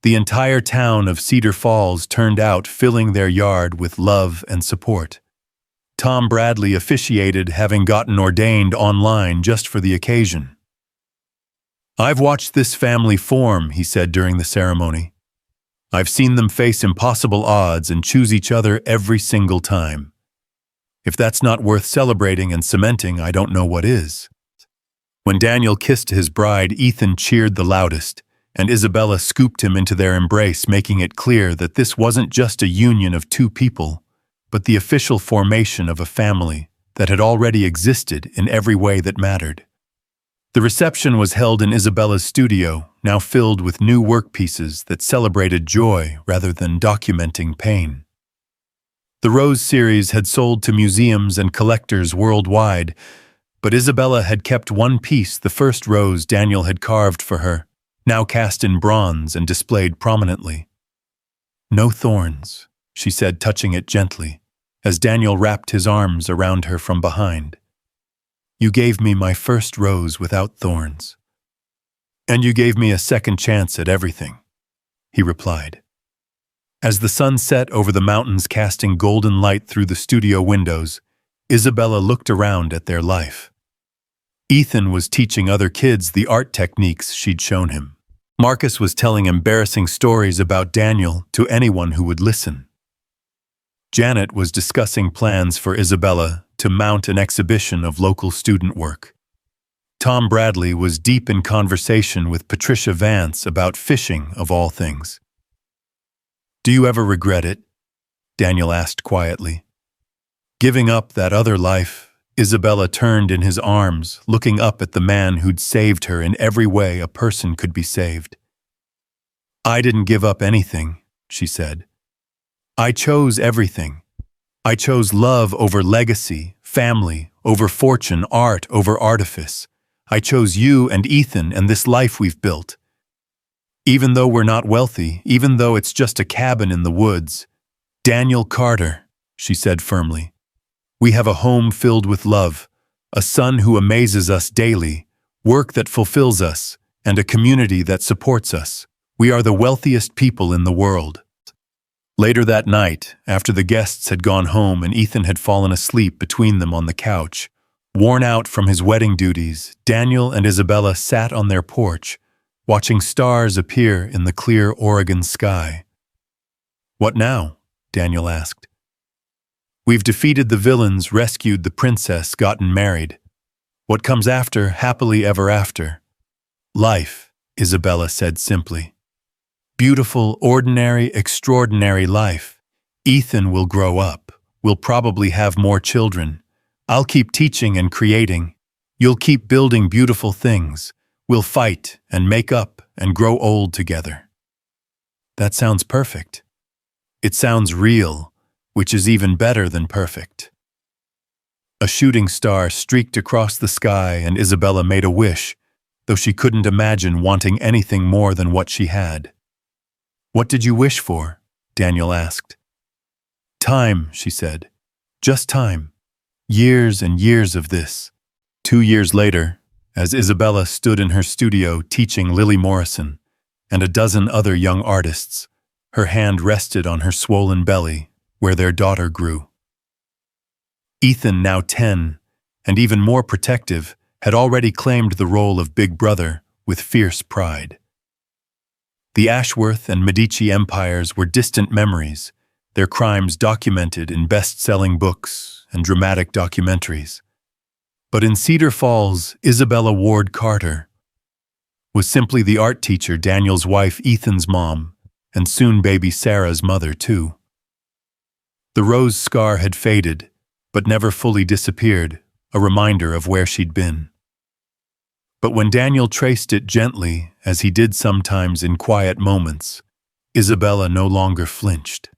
The entire town of Cedar Falls turned out, filling their yard with love and support. Tom Bradley officiated, having gotten ordained online just for the occasion. "I've watched this family form," he said during the ceremony. "I've seen them face impossible odds and choose each other every single time. If that's not worth celebrating and cementing, I don't know what is." When Daniel kissed his bride, Ethan cheered the loudest, and Isabella scooped him into their embrace, making it clear that this wasn't just a union of two people, but the official formation of a family that had already existed in every way that mattered. The reception was held in Isabella's studio, now filled with new workpieces that celebrated joy rather than documenting pain. The Rose series had sold to museums and collectors worldwide, but Isabella had kept one piece, the first rose Daniel had carved for her, now cast in bronze and displayed prominently. "No thorns," she said, touching it gently, as Daniel wrapped his arms around her from behind. "You gave me my first rose without thorns. And you gave me a second chance at everything," he replied. As the sun set over the mountains, casting golden light through the studio windows, Isabella looked around at their life. Ethan was teaching other kids the art techniques she'd shown him. Marcus was telling embarrassing stories about Daniel to anyone who would listen. Janet was discussing plans for Isabella to mount an exhibition of local student work. Tom Bradley was deep in conversation with Patricia Vance about fishing, of all things. "Do you ever regret it?" Daniel asked quietly. Giving up that other life, Isabella turned in his arms, looking up at the man who'd saved her in every way a person could be saved. "I didn't give up anything," she said. "I chose everything. I chose love over legacy, family over fortune, art over artifice. I chose you and Ethan and this life we've built. Even though we're not wealthy, even though it's just a cabin in the woods, Daniel Carter," she said firmly, "we have a home filled with love, a son who amazes us daily, work that fulfills us, and a community that supports us. We are the wealthiest people in the world." Later that night, after the guests had gone home and Ethan had fallen asleep between them on the couch, worn out from his wedding duties, Daniel and Isabella sat on their porch, watching stars appear in the clear Oregon sky. "What now?" Daniel asked. "We've defeated the villains, rescued the princess, gotten married. What comes after, happily ever after. Life," Isabella said simply. "Beautiful, ordinary, extraordinary life. Ethan will grow up. We'll probably have more children. I'll keep teaching and creating. You'll keep building beautiful things. We'll fight and make up and grow old together." That sounds perfect. It sounds real, which is even better than perfect. A shooting star streaked across the sky and Isabella made a wish, though she couldn't imagine wanting anything more than what she had. "What did you wish for?" Daniel asked. "Time," she said. "Just time. Years and years of this." 2 years later, as Isabella stood in her studio teaching Lily Morrison and a dozen other young artists, her hand rested on her swollen belly where their daughter grew. Ethan, now 10, and even more protective, had already claimed the role of big brother with fierce pride. The Ashworth and Medici empires were distant memories, their crimes documented in best-selling books and dramatic documentaries. But in Cedar Falls, Isabella Ward Carter was simply the art teacher, Daniel's wife, Ethan's mom, and soon baby Sarah's mother, too. The rose scar had faded, but never fully disappeared, a reminder of where she'd been. But when Daniel traced it gently, as he did sometimes in quiet moments, Isabella no longer flinched.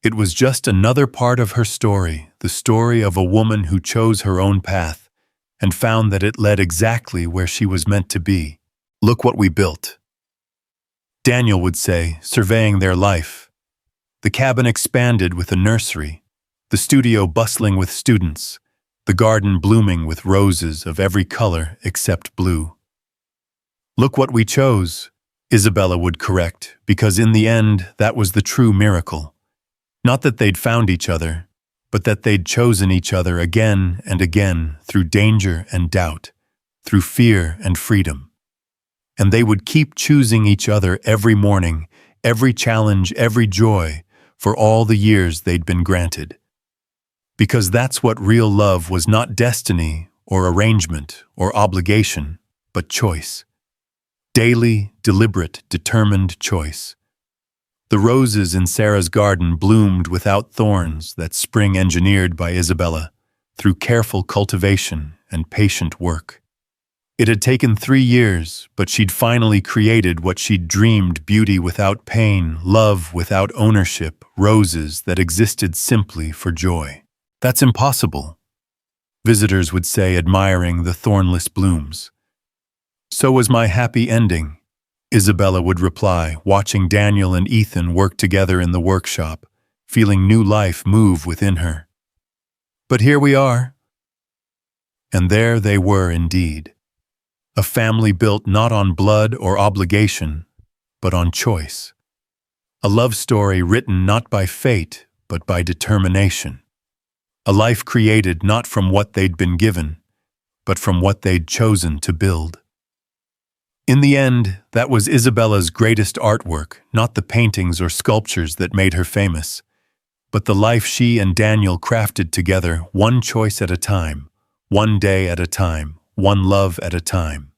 It was just another part of her story, the story of a woman who chose her own path and found that it led exactly where she was meant to be. "Look what we built," Daniel would say, surveying their life. The cabin expanded with a nursery, the studio bustling with students, the garden blooming with roses of every color except blue. "Look what we chose," Isabella would correct, because in the end, that was the true miracle. Not that they'd found each other, but that they'd chosen each other again and again through danger and doubt, through fear and freedom. And they would keep choosing each other every morning, every challenge, every joy, for all the years they'd been granted. Because that's what real love was, not destiny or arrangement or obligation, but choice. Daily, deliberate, determined choice. The roses in Sarah's garden bloomed without thorns that spring engineered by Isabella, through careful cultivation and patient work. It had taken 3 years, but she'd finally created what she'd dreamed: beauty without pain, love without ownership, roses that existed simply for joy. "That's impossible," visitors would say, admiring the thornless blooms. "So was my happy ending," Isabella would reply, watching Daniel and Ethan work together in the workshop, feeling new life move within her. "But here we are." And there they were indeed. A family built not on blood or obligation, but on choice. A love story written not by fate, but by determination. A life created not from what they'd been given, but from what they'd chosen to build. In the end, that was Isabella's greatest artwork, not the paintings or sculptures that made her famous, but the life she and Daniel crafted together, one choice at a time, one day at a time, one love at a time.